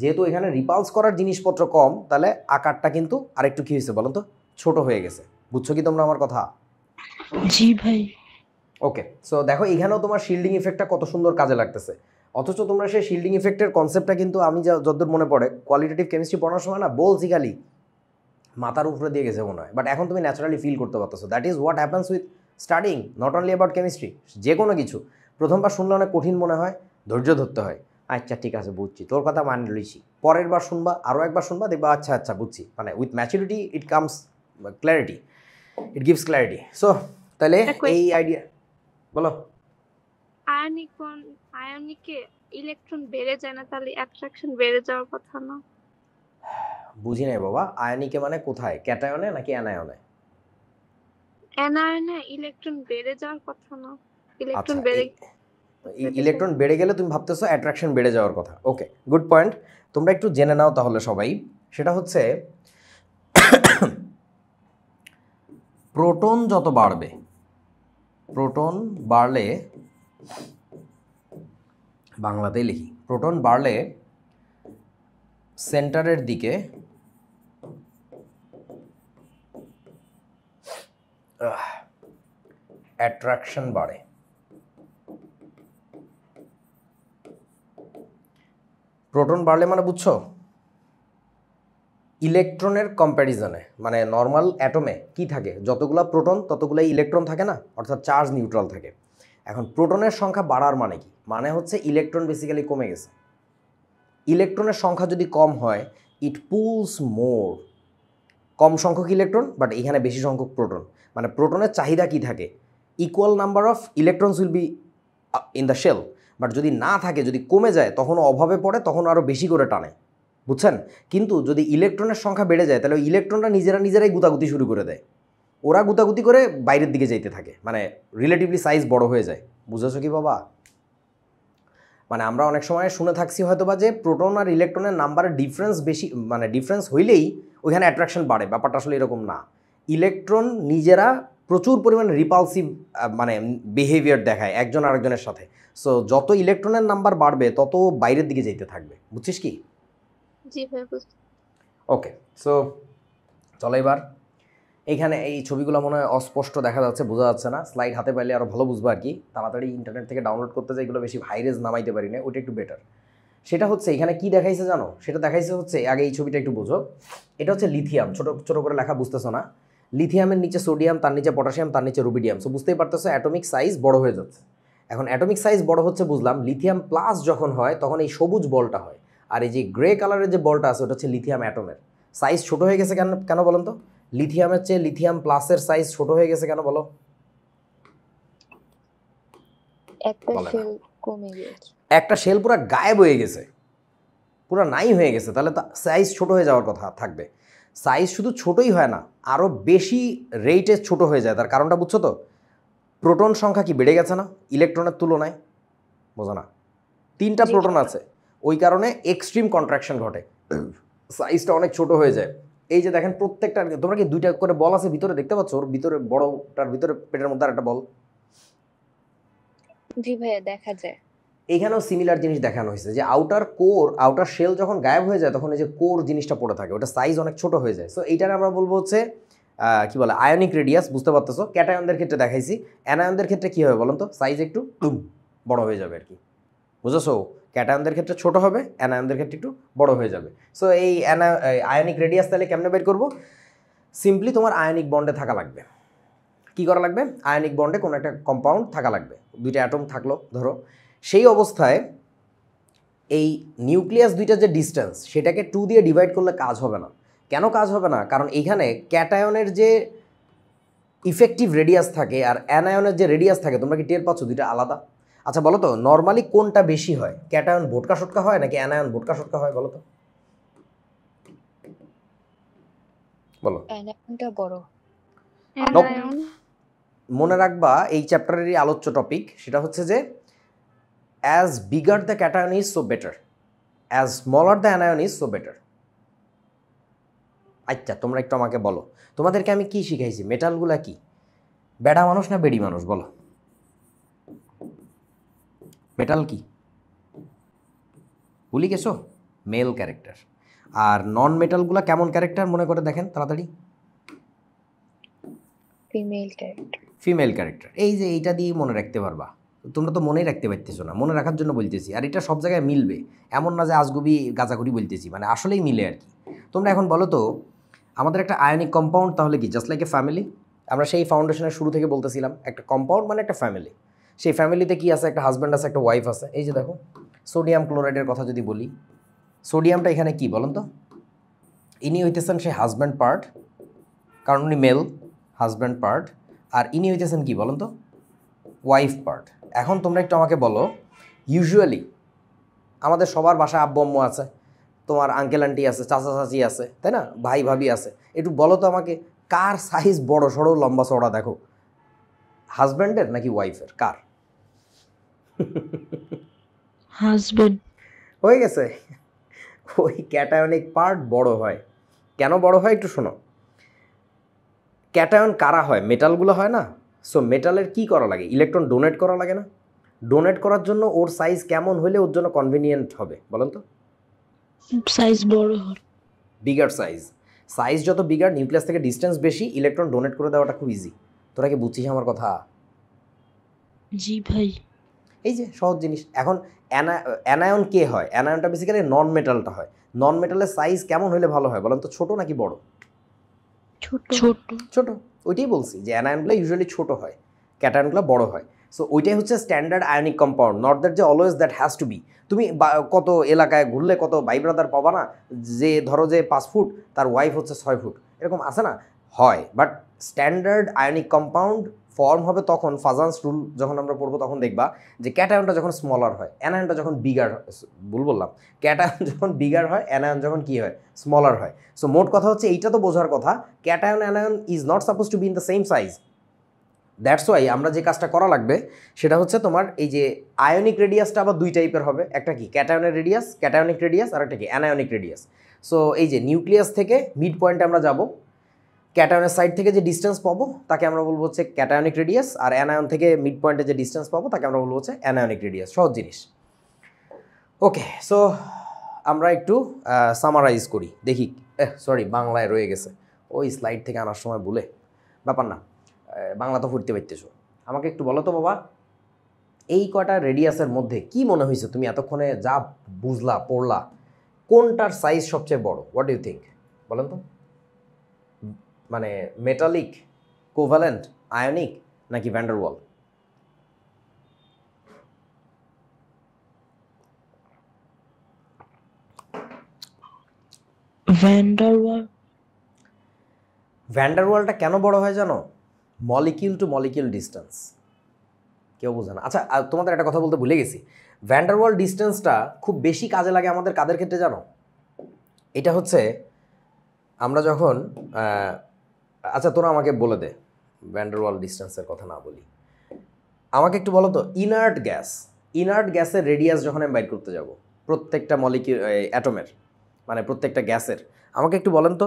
যেহেতু এখানে রিপালস করার জিনিসপত্র কম, তাহলে আকারটা কিন্তু আরেকটু কী হয়েছে বলো তো, ছোট হয়ে গেছে। বুঝছো কি তোমরা আমার কথা? জি ভাই। ওকে, সো দেখো এখানেও তোমার শিল্ডিং ইফেক্টটা কত সুন্দর কাজে লাগতেছে। অথচ তোমরা সেই শিল্ডিং ইফেক্টের কনসেপ্টটা কিন্তু আমি যতদূর মনে পড়ে কোয়ালিটেটিভ কেমিস্ট্রি পড়ানোর সময় না বলছি, খালি মাথার উপরে দিয়ে গেছে মনে হয়, বাট এখন তুমি ন্যাচারালি ফিল করতে পারতেছো। That is what happens with studying, not only about chemistry. যে কোনো কিছু প্রথমবার শুনলে অনেক কঠিন মনে হয়, ধৈর্য ধরতে হয়। আচ্ছা ঠিক আছে বুঝছি, তোর কথা মানে লইছি, পরের বার শুনবা, আরও একবার শুনবা, দেখবা আচ্ছা বুঝছি। মানে with maturity it comes clarity, it gives clarity. So তাহলে এই আইডিয়া বলো। আয়নিকে ইলেকট্রন বেড়ে যায় না, তাহলে অ্যাট্রাকশন বেড়ে যাওয়ার কথা না? বুঝি নাই বাবা, আয়নিকে মানে কোথায়, ক্যাটায়নে নাকি অ্যানায়নে? অ্যানায়নে ইলেকট্রন বেড়ে যাওয়ার কথা না, ইলেকট্রন আচ্ছা, বেড়ে ইলেকট্রন বেড়ে গেলে তুমি ভাবতেছো অ্যাট্রাকশন বেড়ে যাওয়ার কথা। ওকে, গুড পয়েন্ট। তোমরা একটু জেনে নাও তাহলে সবাই, সেটা হচ্ছে প্রোটন যত বাড়বে, প্রোটন বাড়লে, বাংলাতেই লিখি, প্রোটন বাড়লে সেন্টারের দিকে অ্যাট্রাকশন বাড়ে। প্রোটন বাড়লে মানে বুঝছো, ইলেকট্রনের কম্প্যারিজনে, মানে নর্মাল অ্যাটমে কি থাকে, যতগুলো প্রোটন ততগুলোই ইলেকট্রন থাকে না, অর্থাৎ চার্জ নিউট্রাল থাকে। এখন প্রোটনের সংখ্যা বাড়ার মানে কি, মানে হচ্ছে ইলেকট্রন বেসিক্যালি কমে গেছে। ইলেকট্রনের সংখ্যা যদি কম হয়, ইট পুলস মোর, কম সংখ্যক ইলেকট্রন বাট এখানে বেশি সংখ্যক প্রোটন। মানে প্রোটনের চাহিদা কি থাকে, equal number of electrons will be in the shell, but যদি না থাকে, যদি কমে যায়, তখন অভাবে পড়ে, তখন আরও বেশি করে টানে, বুঝছেন? কিন্তু যদি ইলেকট্রনের সংখ্যা বেড়ে যায়, তাহলে ইলেকট্রনরা নিজেরাই গুতাগুতি শুরু করে দেয়, ওরা গুতাগুতি করে বাইরের দিকে যাইতে থাকে, মানে রিলেটিভলি সাইজ বড় হয়ে যায়। বুঝেছো কি বাবা? মানে আমরা অনেক সময় শুনে থাকছি হয়তো বা যে প্রোটন আর ইলেকট্রনের নাম্বারের ডিফারেন্স বেশি, মানে ডিফারেন্স হইলেই ওইখানে অ্যাট্রাকশন বাড়ে। ব্যাপারটা আসলে এরকম না। ইলেকট্রন নিজেরা প্রচুর পরিমাণে রিপালসিভ মানে বিহেভিয়ার দেখায় একজন আরেকজনের সাথে। সো যত ইলেকট্রনের নাম্বার বাড়বে তত বাইরের দিকে যেতে থাকবে, বুঝছিস কি? জি ভাই বুঝছি। ওকে, সো চলো এবার এইখানে এই ছবিগুলো মনে হয় অস্পষ্ট দেখা যাচ্ছে, বোঝা যাচ্ছে না, স্লাইড হাতে পাইলে আরও ভালো বুঝবো আর কি। তাড়াতাড়ি ইন্টারনেট থেকে ডাউনলোড করতে যাই, এগুলো বেশি ভাইরেজ নামাইতে পারি না, ওটা একটু বেটার। সেটা হচ্ছে এখানে কি দেখাইছে জানো, সেটা দেখাইছে হচ্ছে, আগে এই ছবিটা একটু বোঝো, এটা হচ্ছে লিথিয়াম, ছোট ছোট করে লেখা, বুঝতেছো না? লিথিয়ামের নিচে সোডিয়াম, তার নিচে পটাশিয়াম, তার নিচে রুবিডিয়াম। সো বুঝতেই পারতেছো অ্যাটমিক সাইজ বড় হয়ে যাচ্ছে। এখন অ্যাটমিক সাইজ বড় হচ্ছে বুঝলাম, লিথিয়াম প্লাস যখন হয় তখন এই সবুজ বলটা হয়, আর এই যে গ্রে কালারের যে বলটা আছে ওটা হচ্ছে লিথিয়াম অ্যাটমের। সাইজ ছোট হয়ে গেছে কেন বলেন তো? লিথিয়ামের চেয়ে লিথিয়াম প্লাসের সাইজ ছোট হয়ে গেছে কেন বলো? একটা বলে না। শেল কমে গেছে। একটা শেল পুরো গায়েব হয়ে গেছে, পুরো নাই হয়ে গেছে, তাহলে তো সাইজ ছোট হয়ে যাওয়ার কথা থাকবে। সাইজ শুধু ছোটই হয় না, আরও বেশি রেটে ছোট হয়ে যায়। তার কারণটা বুঝছো তো? প্রোটন সংখ্যা কি বেড়ে গেছে না ইলেকট্রনের তুলনায়? বোঝো না? 3টা জি। প্রোটন আছে, ওই কারণে এক্সট্রিম কন্ট্রাকশন ঘটে, সাইজটা অনেক ছোট হয়ে যায়। এই যে দেখেন প্রত্যেকটা, তোমরা কি 2টা করে বল আছে ভিতরে দেখতে পাচ্ছ? ওর ভিতরে বড়টার ভিতরে পেটের মধ্যে আর একটা বল। জি ভাইয়া দেখা যায়। এইখানেও সিমিলার জিনিস দেখানো হয়েছে যে আউটার শেল যখন গায়েব হয়ে যায় তখন এই যে কোর জিনিসটা পড়ে থাকে, ওটা সাইজ অনেক ছোট হয়ে যায়। সো এইটার আমরা বলবো হচ্ছে কি বলে আয়নিক রেডিয়াস। বুঝতে পারতেছো? ক্যাটায়নদের ক্ষেত্রে দেখাইছি, অ্যানায়নদের ক্ষেত্রে কি হবে বলুন তো? সাইজ একটু বড় হয়ে যাবে আর কি, বুঝেছো? ক্যাটায়নদের ক্ষেত্রে ছোট হবে, অ্যানায়নদের ক্ষেত্রে একটু বড় হয়ে যাবে। সো এই আয়নিক রেডিয়াস তাহলে কেমনে বের করবো? সিম্পলি তোমার আয়নিক বন্ডে থাকা লাগবে। কি করা লাগবে? আয়নিক বন্ডে কোনো একটা কম্পাউন্ড থাকা লাগবে। 2টা অ্যাটম থাকলো ধরো, সেই অবস্থায় এই নিউক্লিয়াস 2টার যে ডিস্টেন্স সেটাকে 2 দিয়ে ডিভাইড করলে কাজ হবে না। কেন কাজ হবে না? কারণ এইখানে ক্যাটায়নের যে ইফেক্টিভ রেডিয়াস থাকে আর অ্যানায়নের যে রেডিয়াস থাকে, তোমরা কি টের পাচ্ছ 2টা আলাদা? আচ্ছা বলো তো, নর্মালি কোনটা বেশি হয়? ক্যাটায়ন বোটকা সটকা হয় নাকি অ্যানায়ন বোটকা সটকা হয় বলো তো? বলো। অ্যানায়নটা বড়। অ্যানায়ন। মনে রাখবা এই চ্যাপ্টারেরই আলোচ্য টপিক, সেটা হচ্ছে যে as bigger the cation is so better, as smaller the anion is so better. আচ্ছা তোমরা একটু আমাকে বলো, তোমাদেরকে আমি কি শিখাইছি? মেটালগুলা কি, বেড়া মানুষ না বেড়ি মানুষ বলো? মেটাল কি ভুলি গেছো? Mail character. আর নন মেটালগুলা কেমন ক্যারেক্টার মনে করে দেখেন তাড়াতাড়ি? Female character. Female character. এই যে এইটা দিয়ে মনে রাখতে পারবা, তোমরা তো মনেই রাখতে পারতেছো না, মনে রাখার জন্য বলতেছি। আর এটা সব জায়গায় মিলবে এমন না যে আজগুবি গাঁজাগুড়ি বলতেছি, মানে আসলেই মিলে আর কি। তোমরা এখন বলো তো, আমাদের একটা আয়নিক কম্পাউন্ড তাহলে কি? জাস্ট লাইক এ ফ্যামিলি। আমরা সেই ফাউন্ডেশনের শুরু থেকে বলতেছিলাম একটা কম্পাউন্ড মানে একটা ফ্যামিলি। সেই ফ্যামিলিতে কি আছে? একটা হাজব্যান্ড আছে, একটা ওয়াইফ আছে। এই যে দেখো সোডিয়াম ক্লোরাইডের কথা যদি বলি, সোডিয়ামটা এখানে কি বলেন তো? ইনি হইতেছেন সেই হাজব্যান্ড পার্ট, কারণ উনি মেল, হাজব্যান্ড পার্ট। আর ইনি হইতেছেন কি বলেন তো? Wife part. এখন তোমরা একটু আমাকে বলো, ইউজুয়ালি আমাদের সবার বাসায় আব্বু আম্মু আছে, তোমার আঙ্কেল আন্টি আছে, চাচা চাচি আছে, তাই না? ভাই ভাবি আছে। একটু বলো তো আমাকে, কার সাইজ বড় সড়ো লম্বা চড়া দেখো? হাজব্যান্ডের নাকি ওয়াইফের? কার? হাজবেন্ড। হয়ে গেছে। ওই ক্যাটায়নিক পার্ট বড় হয়। কেন বড় হয় একটু শোনো। ক্যাটায়ন কারা হয়? মেটালগুলো হয় না? সো মেটালের কি করা লাগে? ইলেকট্রন ডোনেট করা লাগে না? ডোনেট করার জন্য ওর সাইজ কেমন হলে ওর জন্য কনভিনিয়েন্ট হবে বলেন তো? সাইজ বড় হয়। Bigger size. সাইজ যত বিগার, নিউক্লিয়াস থেকে ডিস্টেন্স বেশি, ইলেকট্রন ডোনেট করে দেওয়াটা খুব ইজি। তোরা কি বুঝছিস আমার কথা? জি ভাই। এই যে সহজ জিনিস। এখন অ্যানায়ন কে হয়? অ্যানায়নটা বেসিক্যালি নন মেটালটা হয়। নন মেটালের সাইজ কেমন হলে ভালো হয় বলেন তো? ছোট নাকি বড়? ছোট। ছোট। ওইটাই বলছি যে অ্যানায়নগুলো ইউজুয়ালি ছোট হয়, ক্যাটায়নগুলো বড় হয়। সো ওইটাই হচ্ছে standard ionic compound, not that যে always that has to be. তুমি কত এলাকায় ঘুরলে কত ভাই ব্রাদার পাবা না, যে ধরো যে 5 ফুট তার ওয়াইফ হচ্ছে 6 ফুট, এরকম আছে না? হয়, but standard ionic compound form হবে তখন, ফাজান্স রুল যখন আমরা পড়বো তখন দেখবা যে ক্যাটায়নটা যখন স্মলার হয়, অ্যানায়নটা যখন বিগার, ভুল বললাম, ক্যাটায়ন যখন বিগার হয়, অ্যানায়ন যখন কি হয়? স্মলার হয়। সো মোট কথা হচ্ছে এইটা তো বোঝার কথা, cation anion is not suppose two B in the same size. That's why আমরা যে কাজটা করা লাগবে সেটা হচ্ছে তোমার এই যে আয়নিক রেডিয়াসটা আবার 2 টাইপের হবে। একটা কি? ক্যাটায়নের রেডিয়াস, ক্যাটায়নিক রেডিয়াস, আর একটা কি? Anionic radius. সো এই যে নিউক্লিয়াস থেকে মিড পয়েন্টে আমরা যাব, ক্যাটায়নের সাইড থেকে যে ডিস্টেন্স পাবো তাকে আমরা বলবো হচ্ছে ক্যাটায়নিক রেডিয়াস, আর অ্যানায়ন থেকে মিড পয়েন্টে যে ডিস্টেন্স পাবো তাকে আমরা বলবো হচ্ছে অ্যানায়নিক রেডিয়াস। সহজ জিনিস। ওকে, সো আমরা একটু সামারাইজ করি দেখি। সরি, বাংলায় রয়ে গেছে, ওই স্লাইড থেকে আনার সময় ভুলে, ব্যাপার না, বাংলা তো ফুটতে পারতেছো। আমাকে একটু বলো তো বাবা, এই কটা রেডিয়াসের মধ্যে কি মনে হয়েছে তুমি এতক্ষণে যা বুঝলা পড়লা, কোনটার সাইজ সবচেয়ে বড়? হোয়াট ইউ থিঙ্ক বলেন তো? মানে মেটালিক, কোভ্যালেন্ট, আয়নিক নাকি ভ্যান্ডারওয়াল? ভ্যান্ডারওয়াল। ভ্যান্ডারওয়ালটা কেন বড় হয় জানো? Molecule to molecule distance. কেউ বোঝে না। আচ্ছা, তোমাদের একটা কথা বলতে ভুলে গেছি। ভ্যান্ডারওয়াল ডিস্টেন্সটা খুব বেশি কাজে লাগে আমাদের কাদের ক্ষেত্রে জানো? এটা হচ্ছে আমরা যখন আচ্ছা তোরা আমাকে বলে দে, ভ্যান্ডারওয়াল ডিস্টেন্সের কথা না বলি, আমাকে একটু বলো তো, ইনার্ট গ্যাসের রেডিয়াস যখন আমি বাইর করতে যাব প্রত্যেকটা মলিকিউল অ্যাটমের, মানে প্রত্যেকটা গ্যাসের, আমাকে একটু বলেন তো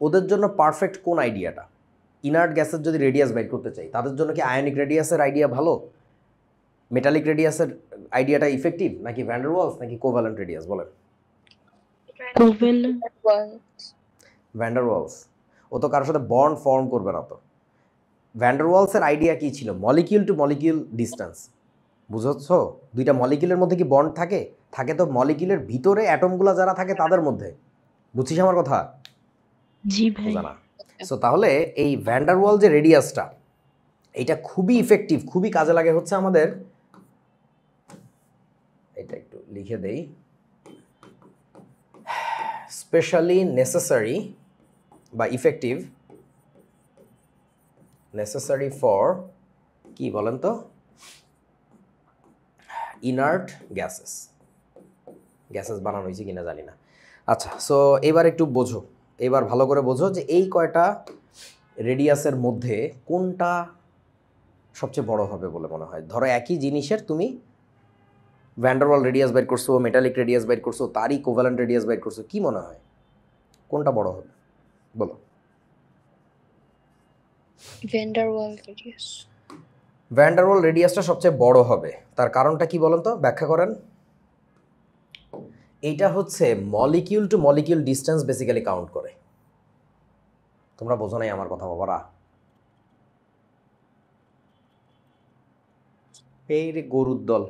ওদের জন্য পারফেক্ট কোন আইডিয়াটা? ইনার্ট গ্যাসের যদি রেডিয়াস বাইর করতে চাই তাদের জন্য কি আয়নিক রেডিয়াসের আইডিয়া ভালো, মেটালিক রেডিয়াসের আইডিয়াটা ইফেক্টিভ, নাকি ভ্যান্ডারওয়ালস, নাকি কোভ্যালেন্ট রেডিয়াস? বলেন। কোভ্যালেন্ট। ভ্যান্ডারওয়ালস। ও তো কারোর সাথে বন্ড ফর্ম করবে না তো। ভ্যান্ডারওয়ালসের আইডিয়া কি ছিল? Molecule to molecule distance. বুঝছ? দুইটা মলিকিউলের মধ্যে কি বন্ড থাকে? থাকে তো মলিকিউলের ভিতরে অ্যাটমগুলো যারা থাকে তাদের মধ্যে। বুঝছিস আমার কথা? জি ভাই। বোঝা না? সো তাহলে এই ভ্যান্ডারওয়াল যে রেডিয়াসটা, এটা খুবই ইফেক্টিভ, খুবই কাজে লাগে হচ্ছে আমাদের, এটা একটু লিখে দেই, স্পেশালি নেসেসারি বা ইফেক্টিভ, নেসেসারি ফর কি বলেন তো, ইনার্ট গ্যাসেস বানানো হয়েছে কিনা জানি না। আচ্ছা, সো এবার একটু বোঝো, এবার ভালো করে বোঝো যে এই কয়টা রেডিয়াসের মধ্যে কোনটা সবচেয়ে বড় হবে বলে মনে হয়। ধরো একই জিনিসের তুমি ভ্যান্ডারওয়াল রেডিয়াস বের করছো, মেটালিক রেডিয়াস বের করছো, তারই কোভ্যালেন্ট রেডিয়াস বের করছো, কি মনে হয় কোনটা বড় হবে? বলো। ভ্যান্ডারওয়াল রেডিয়াসটা সবচেয়ে বড় হবে, তার কারণটা কি বলেন তো, ব্যাখ্যা করেন। এইটা হচ্ছে molecule to molecule distance basically count করে। তোমরা বোঝো নাই আমার কথা বাবারা? এই রে গরুর দল।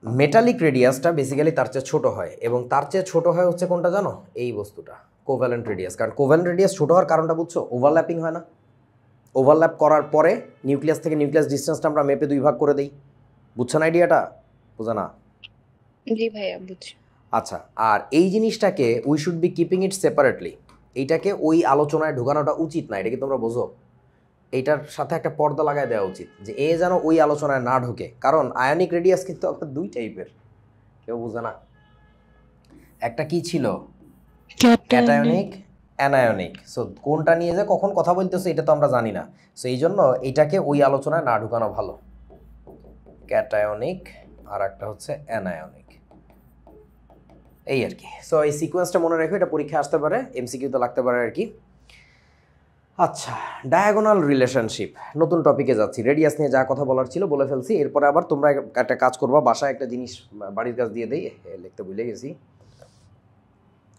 মেটালিক রেডিয়াসটা বেসিক্যালি তার চেয়ে ছোট হয়, এবং তার চেয়ে ছোট হয় হচ্ছে কোনটা জানো? এই বস্তুটা, কোভ্যালেন্ট রেডিয়াস। কারণ কোভ্যালেন্ট রেডিয়াস ছোট হওয়ার কারণটা বুঝছো? ওভারল্যাপিং হয় না? ওভারল্যাপ করার পরে নিউক্লিয়াস থেকে নিউক্লিয়াস ডিস্টেন্সটা আমরা মেপে দুই ভাগ করে দিই। বুঝছেন আইডিয়াটা? বোঝা না? জি ভাইয়া বুঝছি। আচ্ছা, আর এই জিনিসটাকে we should be keeping it separately. এইটাকে ওই আলোচনায় ঢোকানোটা উচিত না, এটা কি তোমরা বোঝো? এইটার সাথে একটা পর্দা লাগায় দেওয়া উচিত যে এ যেন ওই আলোচনায় না ঢোকে। কারণ আয়নিক রেডিয়াস কিন্তু আবার দুই টাইপের, কেউ বোঝে না। একটা কি ছিল? Cationic, anionic. সো কোনটা নিয়ে যে কখন কথা বলতেছে এটা তো আমরা জানি না। সো এই জন্য এটাকে ওই আলোচনায় না ঢুকানো ভালো। ক্যাটায়নিক আর একটা হচ্ছে অ্যানায়নিক, এই আর কি। সো এই সিকোয়েন্সটা মনে রেখো, এটা পরীক্ষা আসতে পারে, এমসিকিউতে লাগতে পারে আর কি। আচ্ছা, ডায়াগোনাল রিলেশনশিপ, নতুন টপিকে যাচ্ছি। রেডিয়াস নিয়ে যা কথা বলার ছিল বলে ফেলছি। এরপরে আবার তোমরা একটা কাজ করবা, বাসায় একটা জিনিস বাড়ির কাজ দিয়ে দেই, লিখতে ভুলে গেছি,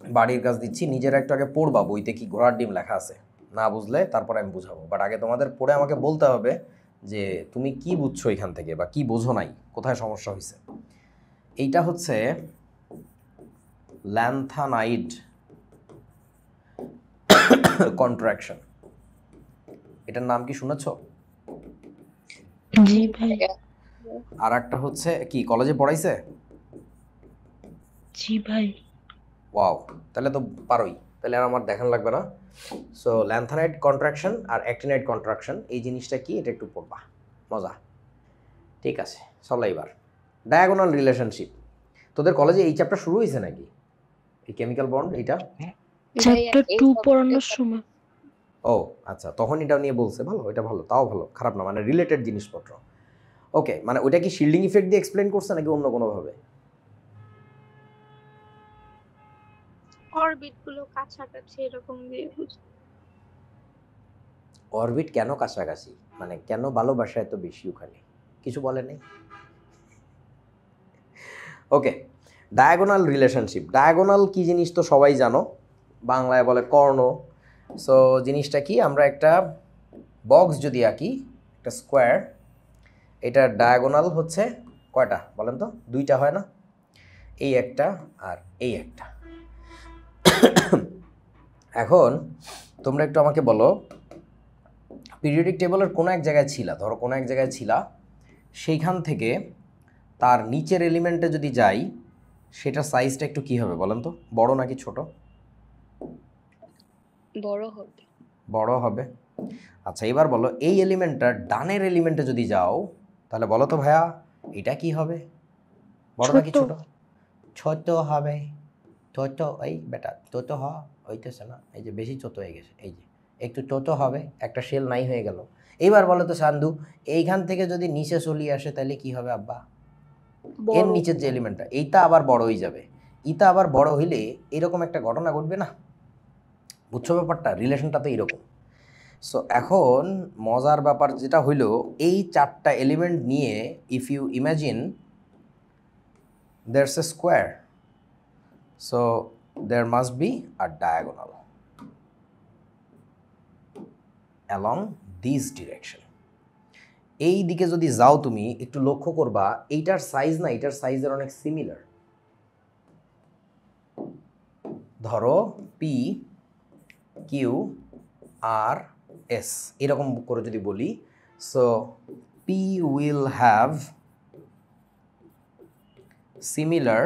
বাড়ির কাজ দিচ্ছি, নিজেরা একটু আগে পড়বা বইতে কি ঘোড়ার ডিম লেখা আছে, না বুঝলে তারপরে আমি বুঝাবো। বাট আগে তোমাদের পড়ে আমাকে বলতে হবে যে তুমি কি বুঝছো এখান থেকে, বা কি বোঝো নাই, কোথায় সমস্যা হয়েছে। এইটা হচ্ছে ল্যান্থানাইড কন্ট্রাকশন। এটার নাম কি শুনেছ? জি ভাই। আর একটা হচ্ছে কি, কলেজে পড়াইছে? জি ভাই। ওয়াও, তাহলে তো পারোই, তাহলে আর আমার দেখান লাগবে না। সো ল্যান্থানাইড কন্ট্রাকশন আর অ্যাক্টিনাইড কন্ট্রাকশন, এই জিনিসটা কি এটা একটু পড়বা, মজা। ঠিক আছে, চলো এবার ডায়াগোনাল রিলেশনশিপ। তোদের কলেজে এই চ্যাপ্টার শুরু হয়েছে নাকি, এই কেমিক্যাল বন্ড? এইটা চ্যাপ্টার 2 পড়ানোর সময়। ও আচ্ছা, তখন এটা নিয়ে বলছে, ভালো, এটা ভালো, তাও ভালো, খারাপ না, মানে রিলেটেড জিনিসপত্র। ওকে, মানে ওইটা কি শিল্ডিং ইফেক্ট দিয়ে এক্সপ্লেন করছে নাকি অন্য কোনোভাবে? অরবিট গুলো কাছাকাছি এরকম দিয়ে বুঝি। অরবিট কেন কাছাকাছি, মানে কেন ভালোবাসা এত বেশি ওখানে, কিছু বলে নেই? ওকে, ডায়াগোনাল রিলেশনশিপ। ডায়াগোনাল কি জিনিস তো সবাই জানো, বাংলায় বলে কর্ণ। সো জিনিসটা কি, আমরা একটা বক্স যদি আঁকি, একটা স্কোয়ার, এটা ডায়াগোনাল হচ্ছে কয়টা বলেন তো? দুইটা হয় না? এই একটা আর এই একটা। এখন তোমরা একটু আমাকে বলো, পিরিয়ডিক টেবলের কোনো এক জায়গায় ছিলা, ধরো কোনো এক জায়গায় ছিলা, সেইখান থেকে তার নিচের এলিমেন্টে যদি যাই, সেটার সাইজটা একটু কি হবে বলেন তো, বড় নাকি ছোট? বড় হবে। বড় হবে। আচ্ছা এবার বলো এই এলিমেন্টটা ডানের এলিমেন্টে যদি যাও তাহলে বলো তো ভাইয়া এটা কি হবে, বড় নাকি ছোট। ছোট? ছোট হবে। ছোট এই বেটা ছোট হইতেছে না, এই যে বেশি ছোট হয়ে গেছে, এই যে একটু ছোট হবে, একটা শেল নাই হয়ে গেল। এইবার বলো তো সান্ধু এইখান থেকে যদি নিচে চলে আসে তাহলে কি হবে আব্বা? এর বড়। নিচের যে এলিমেন্টটা এইটা আবার বড় হয়ে যাবে। ইটা আবার বড় হইলে এরকম একটা ঘটনা ঘটবে না? বুঝছো ব্যাপারটা? রিলেশনটা তো এরকম। সো এখন মজার ব্যাপার যেটা হইলো এই চারটা এলিমেন্ট নিয়ে if you imagine there's a square, so there must be a diagonal along this direction. এই দিকে যদি যাও তুমি একটু লক্ষ্য করবা এইটার সাইজ না এটার সাইজের অনেক সিমিলার। ধরো পি কিউ আর এস এরকম করে যদি বলি, so P will have similar,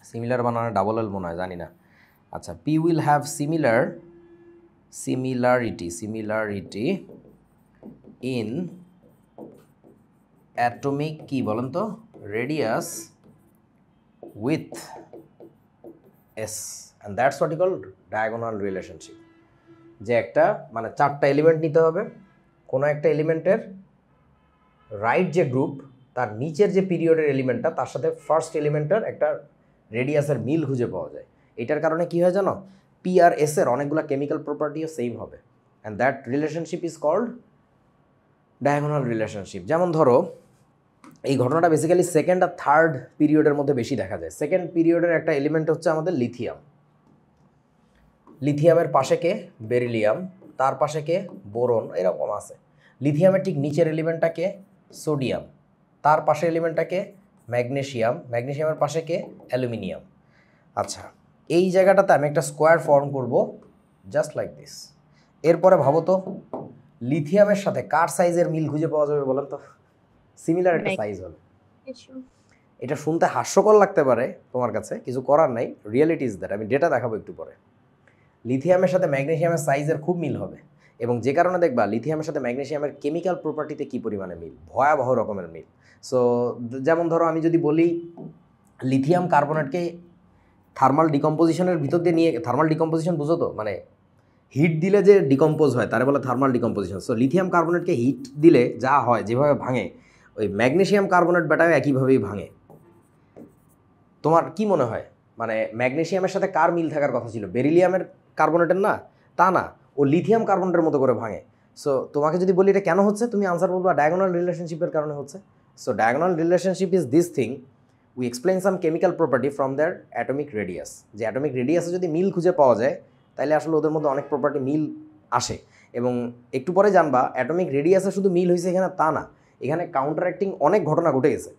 similar বানানো ডাবল এল মনে হয় জানি না। আচ্ছা P will have similarity in atomic কি বলেন তো radius with S, and that's what you call diagonal relationship. যে একটা মানে চারটা এলিমেন্ট নিতে হবে, কোনো একটা এলিমেন্টের রাইট যে গ্রুপ তার নিচের যে পিরিয়ডের এলিমেন্টটা তার সাথে ফার্স্ট এলিমেন্টের একটা রেডিয়াসের মিল খুঁজে পাওয়া যায়। এটার কারণে কি হয় জানো, পি আর এস এর অনেকগুলো কেমিক্যাল প্রপার্টিও সেম হবে, and that relationship is called diagonal relationship. যেমন ধরো এই ঘটনাটা বেসিক্যালি সেকেন্ড আর থার্ড পিরিয়ডের মধ্যে বেশি দেখা যায়। সেকেন্ড পিরিয়ডের একটা এলিমেন্ট হচ্ছে আমাদের লিথিয়াম, লিথিয়ামের পাশে কে বেরিলিয়াম, তার পাশে কে বোরন, এরকম আছে। লিথিয়ামের ঠিক নিচের এলিমেন্টটা কে সোডিয়াম, তার পাশে এলিমেন্টটা কে ম্যাগনেশিয়াম, ম্যাগনেশিয়ামের পাশে কে অ্যালুমিনিয়াম। আচ্ছা এই জায়গাটাতে আমি একটা স্কোয়ার ফর্ম করব জাস্ট লাইক দিস। এরপরে ভাবো তো লিথিয়ামের সাথে কার সাইজের মিল খুঁজে পাওয়া যাবে বলেন তো? সিমিলার একটা সাইজ হবে। এটা শুনতে হাস্যকর লাগতে পারে তোমার কাছে, কিছু করার নাই, রিয়েলিটি ইজ দ্যাট। আমি ডেটা দেখাবো একটু পরে। লিথিয়ামের সাথে ম্যাগনেশিয়ামের সাইজের খুব মিল হবে, এবং যে কারণে দেখবা লিথিয়ামের সাথে ম্যাগনেশিয়ামের কেমিক্যাল প্রপার্টিতে কী পরিমাণে মিল, ভয়াবহ রকমের মিল। সো যেমন ধরো আমি যদি বলি লিথিয়াম কার্বনেটকে থার্মাল ডিকম্পোজিশনের ভিতর দিয়ে নিয়ে, থার্মাল ডিকম্পোজিশন বুঝো তো, মানে হিট দিলে যে ডিকম্পোজ হয় তারে বলে থার্মাল ডিকম্পোজিশন। সো লিথিয়াম কার্বনেটকে হিট দিলে যা হয় যেভাবে ভাঙে ওই ম্যাগনেশিয়াম কার্বনেট ব্যাটাও একইভাবেই ভাঙে। তোমার কি মনে হয় মানে ম্যাগনেশিয়ামের সাথে কার মিল থাকার কথা ছিল? বেরিলিয়ামের কার্বনেটের না? তা না, ও লিথিয়াম কার্বনেটের মতো করে ভাঙে। সো তোমাকে যদি বলি এটা কেন হচ্ছে, তুমি আনসার বলবা ডায়াগোনাল রিলেশনশিপের কারণে হচ্ছে। So diagonal relationship is this thing, we explain some chemical property from their atomic radius. যে অ্যাটমিক রেডিয়াসে যদি মিল খুঁজে পাওয়া যায় তাহলে আসলে ওদের মধ্যে অনেক প্রপার্টি মিল আসে। এবং একটু পরে জানবা অ্যাটমিক রেডিয়াসে শুধু মিল হয়েছে এখানে তা না, এখানে কাউন্টার অ্যাক্টিং অনেক ঘটনা ঘটে গেছে।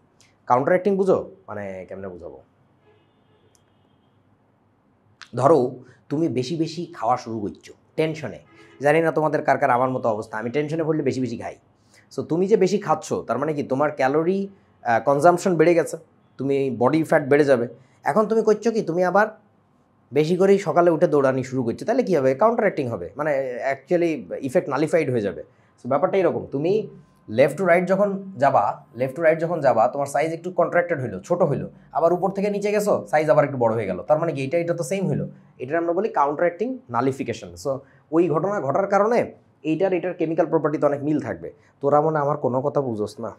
কাউন্টার অ্যাক্টিং বুঝো মানে কেমনে বুঝাবো? ধরো তুমি বেশি বেশি খাওয়া শুরু করছো টেনশনে, জানি না তোমাদের কার কার আমার মতো অবস্থা, আমি টেনশনে পড়লে বেশি বেশি খাই। সো তুমি যে বেশি খাচ্ছ তার মানে কি তোমার ক্যালোরি কনজাম্পশন বেড়ে গেছে, তুমি বডি ফ্যাট বেড়ে যাবে। এখন তুমি করছো কি, তুমি আবার বেশি করেই সকালে উঠে দৌড়ানি শুরু করছো, তাহলে কী হবে? কাউন্টার অ্যাক্টিং হবে, মানে অ্যাকচুয়ালি ইফেক্ট নালিফাইড হয়ে যাবে। সো ব্যাপারটা এরকম, তুমি লেফট টু রাইট যখন যাবা তোমার সাইজ একটু কন্ট্রাক্টেড হইলো, ছোট হইলো, আবার উপর থেকে নিচে গেছো সাইজ আবার একটু বড় হয়ে গেল, তার মানে কি এটা তো সেম হইলো। এটার আমরা বলি কাউন্টার অ্যাক্টিং নালিফিকেশন। সো ওই ঘটনা ঘটার কারণে এটার কেমিক্যাল প্রপার্টিতে অনেক মিল থাকবে। তোরা মনে আমার কোনো কথা বুঝোস না।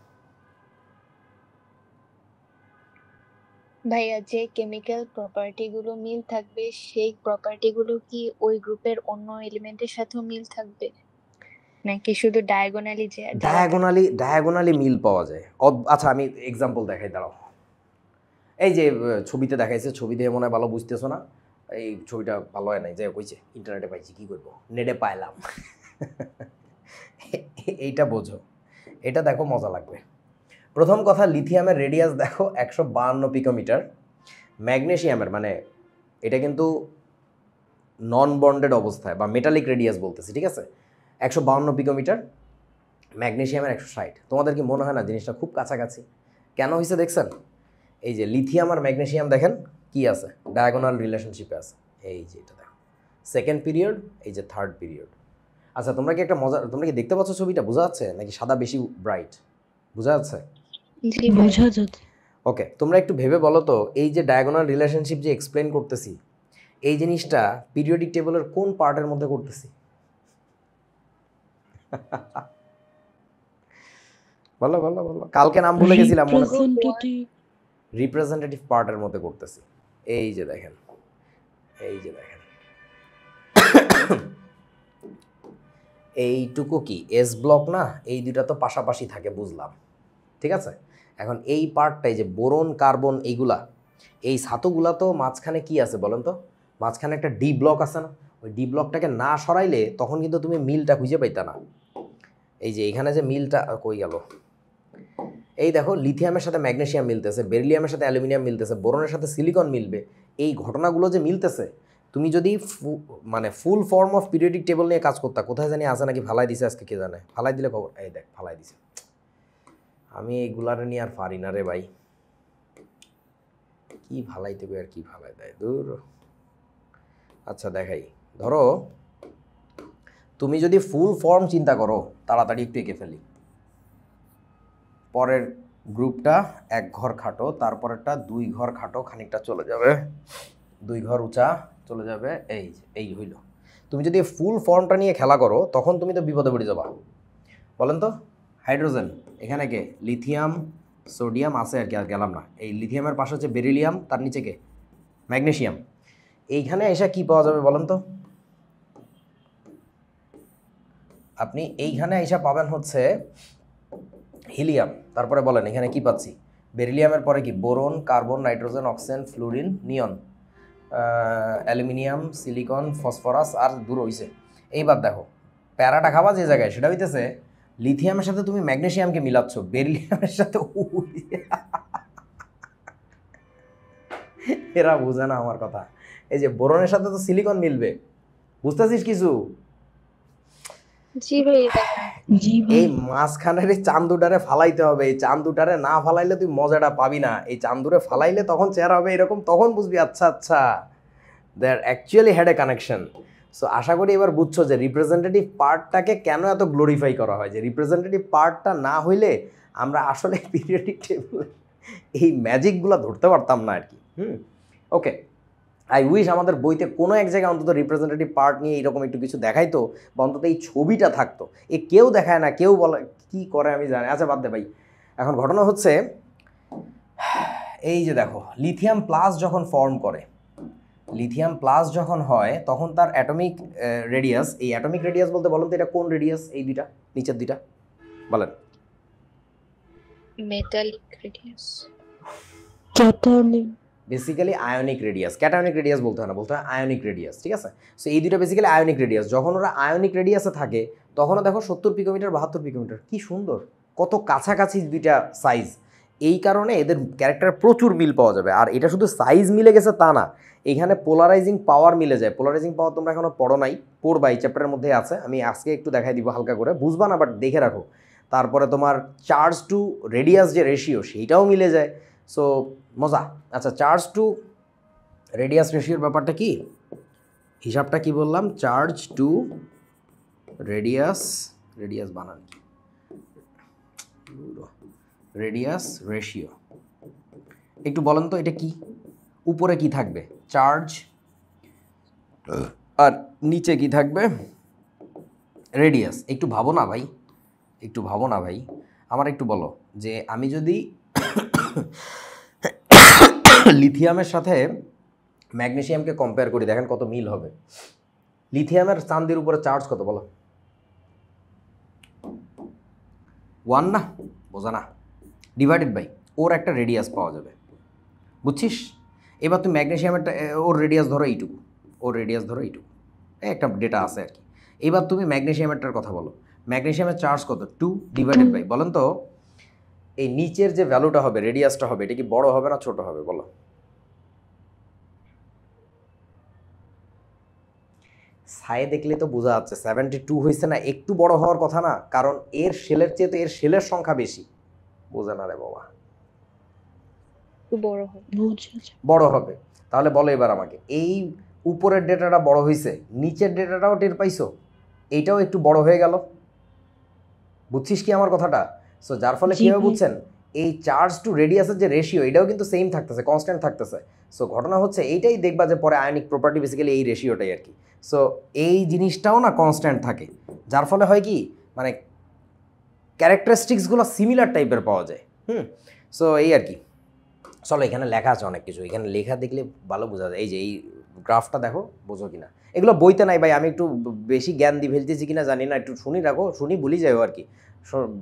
ভাইয়া যে কেমিক্যাল প্রপার্টি গুলো মিল থাকবে সেই প্রপার্টি গুলো কি ওই গ্রুপের অন্য এলিমেন্টের সাথেও মিল থাকবে, নাকি শুধু ডায়াগোনালি যে ডায়াগোনালি মিল পাওয়া যায়? আচ্ছা আমি এক্সাম্পল দেখাই, দাঁড়াও। এই যে ছবিতে দেখাইছে, ছবি দিয়ে মনে হয় ভালো বুঝতেছো না, এই ছবিটা ভালো হয় নাই, যাই কইছে ইন্টারনেটে পাইছি, কী করবো, নেটে পাইলাম। এইটা বোঝো, এটা দেখো মজা লাগবে। প্রথম কথা, লিথিয়ামের রেডিয়াস দেখো 152 পিকোমিটার, ম্যাগনেশিয়ামের মানে এটা কিন্তু নন বন্ডেড অবস্থায় বা মেটালিক রেডিয়াস বলতেছি, ঠিক আছে, 152 পিকোমিটার, ম্যাগনেশিয়ামের 160। তোমাদের কি মনে হয় না জিনিসটা খুব কাছাকাছি? কেন হয়েছে দেখছেন? এই যে লিথিয়াম আর ম্যাগনেশিয়াম দেখেন কি আছে, ডায়াগোনাল রিলেশনশিপে আছে। এই যে এটা দেখো, সেকেন্ড পিরিয়ড, এই যে থার্ড পিরিয়ড। আচ্ছা তোমরা কি একটা মজা, তোমরা কি দেখতে পাচ্ছ ছবিটা, বোঝা যাচ্ছে নাকি সাদা বেশি ব্রাইট, বোঝা যাচ্ছে? জি ভাইয়া। বোঝা যাচ্ছে। ওকে, তোমরা একটু ভেবে বলো তো, এই যে ডায়াগোনাল রিলেশনশিপ যে এক্সপ্লেন করতেছি, এই জিনিসটা পিরিয়ডিক টেবলের কোন পার্টের মধ্যে করতেছি? বলো বলো বলো, কালকে নাম ভুলে গেছিলাম, মনে রিপ্রেজেন্টেটিভ। রিপ্রেজেন্টেটিভ পার্টের মধ্যে করতেছি। এই যে দেখেন, এই যে দেখেন, এইটুকু কি এস ব্লক না? এই দুইটা তো পাশাপাশি থাকে, বুঝলাম, ঠিক আছে। এখন এই পার্টটাই যে বোরন কার্বন এইগুলা, এই ধাতুগুলা তো মাঝখানে কি আছে বলেন তো? মাঝখানে একটা ডি ব্লক আছে না? ওই ডি ব্লকটাকে না সরাইলে তখন কিন্তু তুমি মিলটা খুঁজে পাইতা না। এই যে এখানে যে মিলটা কই গেল, এই দেখো লিথিয়ামের সাথে ম্যাগনেসিয়াম মিলতেছে, বেরিলিয়ামের সাথে অ্যালুমিনিয়াম মিলতেছে, বোরনের সাথে সিলিকন মিলবে। এই ঘটনাগুলো যে মিলতেছে, তুমি যদি মানে full form of periodic table নিয়ে কাজ করতা, কোথায় জানি আছে নাকি ফালাই দিছে আজকে, কে জানে, ফালাই দিলে খবর। এই দেখ ফালাই দিছে, আমি এইগুলার নিয়ে আর পারি না রে ভাই, কি ফালাই দেবে আর কি ফালাই দেয়, দূর। আচ্ছা দেখাই, ধরো তুমি যদি ফুল ফর্ম চিন্তা করো, তাড়াতাড়ি একটু এঁকে ফেলি। পরের গ্রুপটা 1 ঘর খাটো, তারপরেরটা 2 ঘর খাটো, খানিকটা চলে যাবে 2 ঘর উঁচা চলে যাবে, এই হইল। তুমি যদি ফুল ফর্মটা নিয়ে খেলা করো, তখন তুমি তো বিপদে পড়ে যাবা। বলেন তো, হাইড্রোজেন এখানে কে? লিথিয়াম, সোডিয়াম আছে আর কি, আর গেলাম না। এই লিথিয়ামের পাশে হচ্ছে বেরিলিয়াম, তার নিচে কে? ম্যাগনেসিয়াম। এইখানে এসে কি পাওয়া যাবে বলেন তো? আপনি এইখানে এসে পাবেন হচ্ছে হিলিয়াম। তারপরে বলেন এখানে কি পাচ্ছি? বেরিলিয়ামের পরে কি? Boron, carbon, nitrogen, oxygen, fluorine, neon, aluminium, silicon, phosphorus, আর দূর হইছে। এইবার দেখো প্যারাটা খাবা যে জায়গায়, সেটা হইতেছে লিথিয়ামের সাথে তুমি ম্যাগনেসিয়ামকে মিলাচ্ছ, বেরিলিয়ামের সাথে এরা বুঝে না আমার কথা। এই যে বোরনের সাথে তো সিলিকন মিলবে, বুঝতেছিস কিছু? জি ভাইয়া। জি এই ভাই। মাঝখানের এই চান্দুটারে ফালাইতে হবে, এই চান্দুটারে না ফালাইলে তুই মজাটা পাবি না। এই চান্দুরে ফালাইলে তখন চেহারা হবে এরকম, তখন বুঝবি আচ্ছা আচ্ছা there actually had a connection. So আশা করি এবার বুঝছো যে রিপ্রেজেন্টেটিভ পার্টটাকে কেন এত গ্লোরিফাই করা হয়, যে রিপ্রেজেন্টেটিভ পার্টটা না হইলে আমরা আসলে পিরিয়ডিক টেবল এই ম্যাজিকগুলো ধরতে পারতাম না আর কি। ওকে, আই উইশ আমাদের বইতে কোনো এক জায়গায় অন্তত রিপ্রেজেন্টেটিভ পার্ট নিয়ে এরকম একটু কিছু দেখাইতো, বা অন্তত এই ছবিটা থাকতো। এ কেউ দেখায় না, কেউ বলে কি করে আমি জানি। আচ্ছা বাদ দে ভাই, এখন ঘটনা হচ্ছে এই যে দেখো লিথিয়াম প্লাস যখন ফর্ম করে, লিথিয়াম প্লাস যখন হয় তখন তার অ্যাটমিক রেডিয়াস, এই অ্যাটমিক রেডিয়াস বলতে বলেন তো এটা কোন রেডিয়াস? এই দুইটা নিচের দুইটা বলেন। Metallic radius. Cationic. Basically ionic radius, cationic radius বলতে হয় না, বলতে হয় আয়নিক রেডিয়াস, ঠিক আছে। সো এই দুটো বেসিক্যালি আয়নিক রেডিয়াস। যখন ওরা আয়নিক রেডিয়াসে থাকে তখনও দেখো 70 পিকোমিটার 72 পিকোমিটার, কি সুন্দর, কত কাছাকাছি দুইটা সাইজ। এই কারণে এদের ক্যারেক্টার প্রচুর মিল পাওয়া যাবে। আর এটা শুধু সাইজ মিলে গেছে তা না, এখানে পোলারাইজিং পাওয়ার মিলে যায়। পোলারাইজিং পাওয়ার তোমরা এখনো পড়ো নাই, পড়বা, এই চ্যাপ্টারের মধ্যে আছে, আমি আজকে একটু দেখাই দিব হালকা করে, বুঝবা না বাট দেখে রাখো। তারপরে তোমার চার্জ টু রেডিয়াস যে রেশিও, সেইটাও মিলে যায়। সো মজা। আচ্ছা, চার্জ টু রেডিয়াস রেশিওর ব্যাপারটা কি, হিসাবটা কি বললাম? চার্জ টু রেডিয়াস, রেডিয়াস বানান কি, রেডিয়াস রেশিও। একটু বলেন তো এটা কি? উপরে কি থাকবে? চার্জ, আর নিচে কি থাকবে? রেডিয়াস। একটু ভাবো না ভাই, একটু ভাবো না ভাই, আমার একটু বলো যে আমি যদি লিথিয়ামের সাথে ম্যাগনেসিয়ামকে কম্পেয়ার করি, দেখেন কত মিল হবে। লিথিয়ামের চাঁদের উপরে চার্জ কত বলো? 1 না? বোঝা না, ডিভাইডেড বাই ওর একটা রেডিয়াস পাওয়া যাবে, বুঝছিস? এবার তুমি ম্যাগনেসিয়ামেরটা, ওর রেডিয়াস ধরো এইটুকু, ওর রেডিয়াস ধরো এইটুকু, একটা ডেটা আছে আর কি। এবার তুমি ম্যাগনেসিয়ামেরটার কথা বলো, ম্যাগনেসিয়ামের চার্জ কত? 2 ডিভাইডেড বাই, বলেন তো এই নিচের যে ভ্যালুটা হবে, রেডিয়াসটা হবে, এটা কি বড় হবে না ছোট হবে বলো? ছায়ে দেখলে তো বোঝা যাচ্ছে 72 হয়েছে না, একটু বড় হওয়ার কথা না, কারণ এর শেলের চেয়ে তো এর শেলের সংখ্যা বেশি। বোঝে না রে বাবা, বড় হবে। বুঝেছি। বড় হবে। তাহলে বলো এবার আমাকে, এই উপরের ডেটাটা বড় হয়েছে, নিচের ডেটাটাও টের পাইছো, এইটাও একটু বড় হয়ে গেল। বুঝছিস কি আমার কথাটা? সো যার ফলে জি কী হবে ভাই। বুঝছেন, এই চার্জ টু রেডিয়াসের যে রেশিও এটাও কিন্তু সেম থাকতেছে, কনস্ট্যান্ট থাকতেছে। সো ঘটনা হচ্ছে এইটাই দেখবা যে পরে আয়নিক প্রপার্টি বেসিক্যালি এই রেশিওটাই আর কি। সো এই জিনিসটাও না কনস্ট্যান্ট থাকে, যার ফলে হয় কি মানে ক্যারেক্টারিস্টিক্সগুলো সিমিলার টাইপের পাওয়া যায়। সো এই আর কি। চলো এখানে লেখা আছে অনেক কিছু, এখানে লেখা দেখলে ভালো বোঝা যায়। এই যে এই গ্রাফটা দেখো, বোঝো কিনা? এগুলো বইতে নাই ভাই, আমি একটু বেশি জ্ঞান দিয়ে ফেলতেছি কিনা জানি না, একটু শুনি রাখো, শুনি ভুলি যাও আর কি।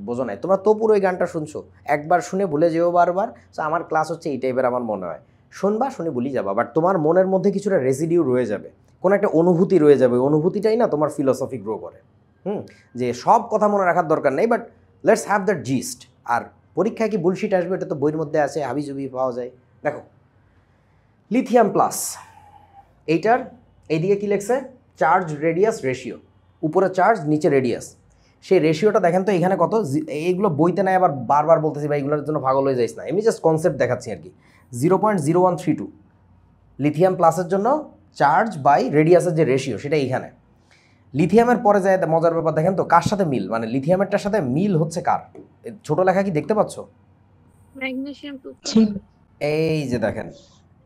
বোঝো নাই তোমরা তো পুরো এই গানটা শুনছো, একবার শুনে ভুলে যেও বারবার। সো আমার ক্লাস হচ্ছে এই টাইপের, আমার মনে হয় শুনবা শুনে ভুলি যাবা, বাট তোমার মনের মধ্যে কিছুটা রেসিডিউ রয়ে যাবে, কোনো একটা অনুভূতি রয়ে যাবে, ওই অনুভূতিটাই না তোমার ফিলোসফি গ্রো করে। যে সব কথা মনে রাখার দরকার নেই, but let's have that gist. আর পরীক্ষায় কি বুলশিট আসবে এটা তো বইয়ের মধ্যে আছে, হাবিজুবি পাওয়া যায়। দেখো লিথিয়াম প্লাস, এইটার এইদিকে কী লেখছে, চার্জ রেডিয়াস রেশিও, উপরে চার্জ নিচে রেডিয়াস, সেই রেশিওটা দেখেন তো এখানে কত। এইগুলো বইতে নাই, আবার বারবার বলতেছি ভাই এগুলোর জন্য পাগল হয়ে যাইস না, এমনি জাস্ট কনসেপ্ট দেখাচ্ছি আর কি। 0.0132 লিথিয়াম প্লাসের জন্য চার্জ বাই রেডিয়াসের যে রেশিও সেটা এইখানে। লিথিয়ামের পরে যায় মজার ব্যাপার দেখেন তো, কার সাথে মিল, মানে লিথিয়ামেরটার সাথে মিল হচ্ছে কার, ছোট লেখা কি দেখতে পাচ্ছ? ম্যাগনেসিয়াম জি এই যে দেখেন,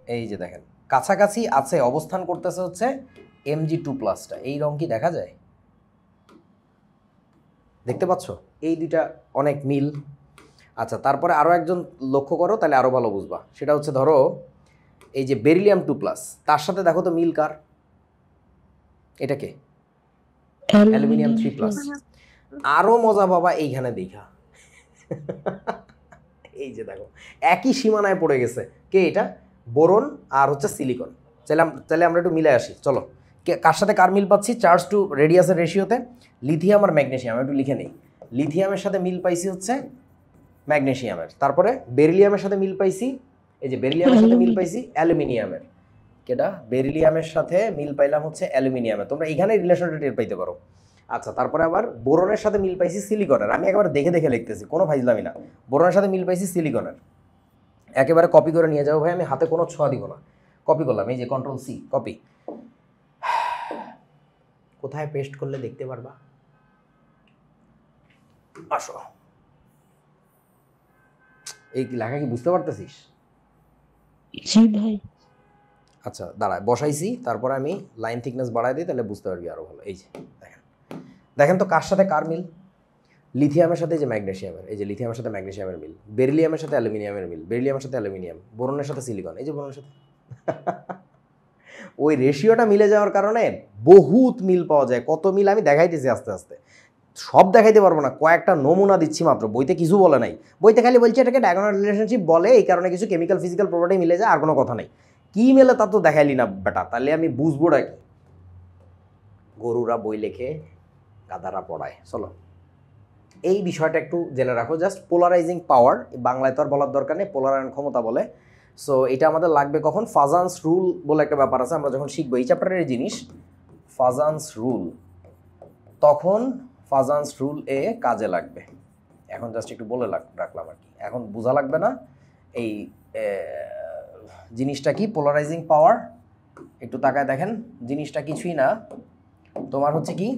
এই যে দেখেন কাছাকাছি আছে, অবস্থান করতেছে হচ্ছে Mg2+টা। এই রং কি দেখা যায়? দেখতে পাচ্ছ? এই দুইটা অনেক মিল। আচ্ছা তারপরে আরও একজন লক্ষ্য করো, তাহলে আরও ভালো বুঝবা। সেটা হচ্ছে ধরো এই যে বেরিলিয়াম 2+, তার সাথে দেখো তো মিল কার, এটাকে অ্যালুমিনিয়াম 3+। আরও মজা বাবা এইখানে দেখা, এই যে দেখো একই সীমানায় পড়ে গেছে, কে এটা? বোরন আর হচ্ছে সিলিকন। তাহলে আমরা একটু মিলে আসি, চলো কার সাথে কার মিল পাচ্ছি, চার্জ টু রেডিয়াসের রেশিওতে লিথিয়াম আর ম্যাগনেসিয়াম। একটু লিখে নেই, লিথিয়ামের সাথে মিল পাইছি হচ্ছে ম্যাগনেসিয়ামের, তারপরে বেরিলিয়ামের সাথে মিল পাইছি, এই যে বেরিলিয়ামের সাথে মিল পাইছি অ্যালুমিনিয়ামের। কেটা? বেরিলিয়ামের সাথে মিল পাইলাম হচ্ছে অ্যালুমিনিয়ামের, তোমরা এখানে রিলেশনটা টের পাইতে পারো। আচ্ছা তারপরে আবার বোরনের সাথে মিল পাইছি সিলিকনের, আমি একেবারে দেখে দেখে লিখতেছি, কোনো ফাইজলামি না। বোরনের সাথে মিল পাইছি সিলিকনের, একেবারে কপি করে নিয়ে যাবো ভাই, আমি হাতে কোনো ছোঁয়া দিব না, কপি করলাম, এই যে Ctrl+C কপি। কোথায় পেস্ট করলে দেখতে পারবা? আসো, এই লেখা কি বুঝতে পারতেছিস? জি ভাই। আচ্ছা দাঁড়ায় বসাইছি, তারপরে আমি লাইন থিকনেস বাড়াই দিই, তাহলে বুঝতে পারবি আরও ভালো। এই যে দেখেন, দেখেন তো কার সাথে কার মিল, লিথিয়ামের সাথে যে ম্যাগনেসিয়ামের, এই যে লিথিয়ামের সাথে ম্যাগনেসিয়ামের মিল, বেরিলিয়ামের সাথে অ্যালুমিনিয়ামের মিল, বেরিলিয়ামের সাথে অ্যালুমিনিয়াম, বোরনের সাথে সিলিকন, এই যে বোরনের সাথে ওই রেশিওটা মিলে যাওয়ার কারণে বহুত মিল পাওয়া যায়। কত মিল আমি দেখাইতেছি আস্তে আস্তে, সব দেখাইতে পারবো না, কয়েকটা নমুনা দিচ্ছি মাত্র, বইতে কিছু বলে নাই। বইতে খালি বলছে এটাকে ডায়াগোনাল রিলেশনশিপ বলে, এই কারণে কিছু কেমিক্যাল ফিজিক্যাল প্রপার্টি মিলে যায়, আর কোনো কথা নেই। কী মেলে তা তো দেখাইলি না বেটা, তাহলে আমি বুঝবো না কি? গরুরা বই লেখে, গাধারা পড়ায়। চলো এই বিষয়টা একটু জেনে রাখো, জাস্ট পোলারাইজিং পাওয়ার, বাংলায় তো আর বলার দরকার নেই, পোলারায়ন ক্ষমতা বলে। সো এটা আমাদের লাগবে কখন, ফাজান্স রুল বলে একটা ব্যাপার আছে, আমরা যখন শিখবো এই চ্যাপ্টারের জিনিস ফাজান্স রুল, তখন ফাজান্স রুল এ কাজে লাগবে। এখন জাস্ট একটু বলে রাখলাম আর কি, এখন বোঝা লাগবে না এই জিনিসটা কি পোলারাইজিং পাওয়ার। একটু তাকায় দেখেন, জিনিসটা কিছুই না, তোমার হচ্ছে কি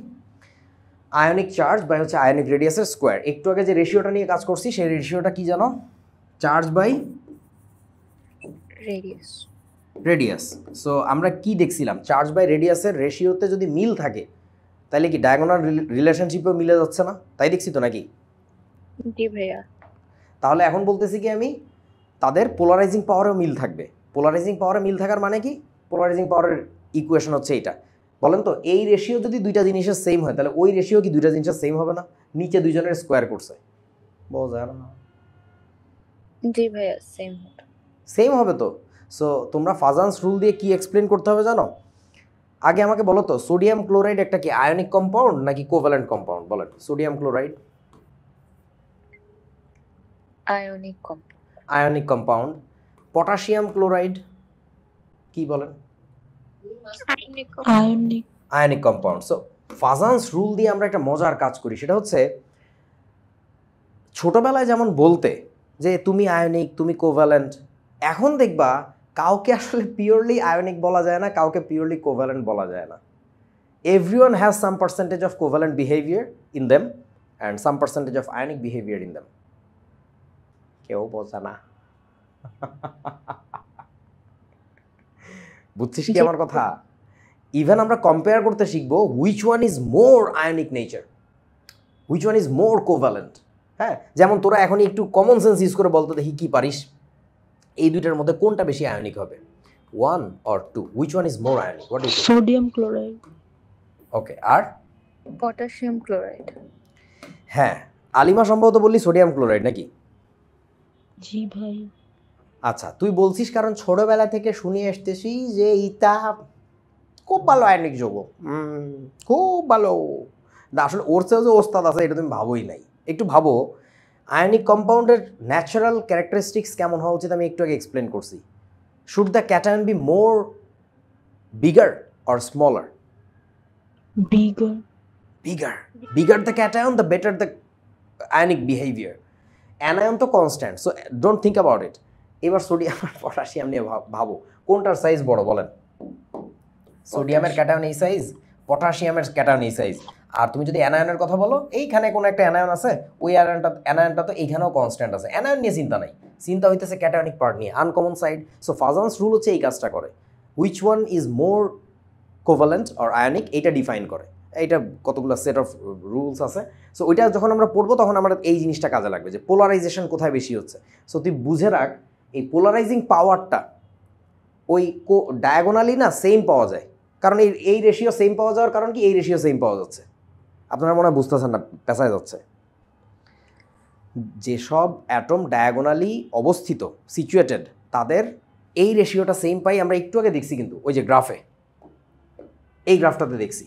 আয়নিক চার্জ বাই হচ্ছে আয়নিক রেডিয়াসের স্কোয়ার। একটু আগে যে রেশিওটা নিয়ে কাজ করছি সেই রেশিওটা কি জানো, charge by radius. Radius. So আমরা কি দেখছিলাম, চার্জ বাই রেডিয়াসের রেশিওতে যদি মিল থাকে তাহলে কি ডায়াগোনাল রিলেশনশিপেও মিলে যাচ্ছে না, তাই দেখছি তো নাকি? জি ভাইয়া। তাহলে এখন বলতেছি কি আমি, তাদের পোলারাইজিং পাওয়ারেও মিল থাকবে। পোলারাইজিং পাওয়ারে মিল থাকার মানে কি, পোলারাইজিং পাওয়ারের ইকুয়েশন হচ্ছে এইটা। বলেন তো এই রেশিও যদি দুইটা জিনিসের সেম হয় তাহলে ওই রেশিও কি দুইটা জিনিসের সেম হবে না? নিচে দুইজনের স্কোয়ার করছে, বোঝা না? জি ভাইয়া, সেম হবে। সেম হবে তো। সো তোমরা ফাজান্স রুল দিয়ে কি এক্সপ্লেন করতে হবে জানো? আগে আমাকে বলো তো, সোডিয়াম ক্লোরাইড একটা কি আয়নিক কম্পাউন্ড নাকি কোভ্যালেন্ট কম্পাউন্ড? বলেন। Sodium chloride ionic compound. Ionic compound. Potassium chloride কি বলেন? Ionic. Ionic compound. So Fajans rule দিয়ে আমরা একটা মজার কাজ করি, সেটা হচ্ছে ছোটবেলায় যেমন বলতে যে তুমি আয়নিক, তুমি কোভ্যালেন্ট, এখন দেখবা কাউকে আসলে পিওরলি আয়নিক বলা যায় না, কাউকে পিওরলি কোভ্যালেন্ট বলা যায় না। Everyone has some percentage of covalent behaviour in them and some percentage of ionic behaviour in them. কেউ বোঝে না। বুঝছিস কি আমার কথা? ইভেন আমরা কম্পেয়ার করতে শিখবো which one is more ionic nature, which one is more covalent. হ্যাঁ, যেমন তোরা এখনই একটু কমন সেন্স ইউজ করে বলতে দেখি কি পারিস, এই দুইটার মধ্যে কোনটা বেশি আয়নিক হবে, 1 or 2, which one is more ionic? What is sodium chloride. Okay, আর পটাশিয়াম ক্লোরাইড। হ্যাঁ, আলিমা সম্ভবত বললি সোডিয়াম ক্লোরাইড নাকি? জি ভাই। আচ্ছা, তুই বলছিস কারণ ছোটবেলা থেকে শুনিয়ে আসতেছি যে ইটা খুব ভালো আয়নিক যৌগ, খুব ভালো। না, আসলে ওর চেয়েও যে ওস্তাদ আছে এটা তুমি ভাবোই নাই। একটু ভাবো আয়নিক কম্পাউন্ডের ন্যাচারাল ক্যারেক্টারিস্টিক্স কেমন হওয়া উচিত, আমি একটু আগে এক্সপ্লেন করছি। Should the cation be more bigger or smaller? Bigger. Bigger the cation, the better the ionic behavior. Anion তো constant, so don't think about it. এবার সোডিয়াম আর পটাশিয়াম নিয়ে ভাবো কোনটার সাইজ বড় বলেন? সোডিয়ামের ক্যাটায়ন এই সাইজ, পটাশিয়ামের ক্যাটায়ন এই সাইজ। আর তুমি যদি অ্যানায়নের কথা বলো, এইখানে কোনো একটা অ্যানায়ন আছে, ওই অ্যানায়নটা তো এইখানেও কনস্ট্যান্ট আছে। অ্যানায়ন নিয়ে চিন্তা নাই, চিন্তা হইতেছে ক্যাটায়নিক পার্ট নিয়ে, uncommon side. So Fajans rule হচ্ছে এই কাজটা করে, which one is more covalent or ionic, এইটা ডিফাইন করে। এইটা কতগুলো সেট অফ রুলস আছে। সো ওইটা যখন আমরা পড়বো তখন আমরা এই জিনিসটা কাজে লাগবে যে পোলারাইজেশন কোথায় বেশি হচ্ছে। সো তুই বুঝে রাখ এই পোলারাইজিং পাওয়ারটা ওই ডায়াগোনালি না সেম পাওয়া যায়, কারণ এই রেশিও সেম পাওয়া যাওয়ার কারণ কি, এই রেশিও সেম পাওয়া যাচ্ছে। আপনারা মনে হয় বুঝতেছেন না, পেঁচায় যাচ্ছে। যেসব অ্যাটম ডায়াগোনালি অবস্থিত সিচুয়েটেড তাদের এই রেশিওটা সেম পাই। আমরা একটু আগে দেখছি কিন্তু ওই যে গ্রাফে, এই গ্রাফটাতে দেখছি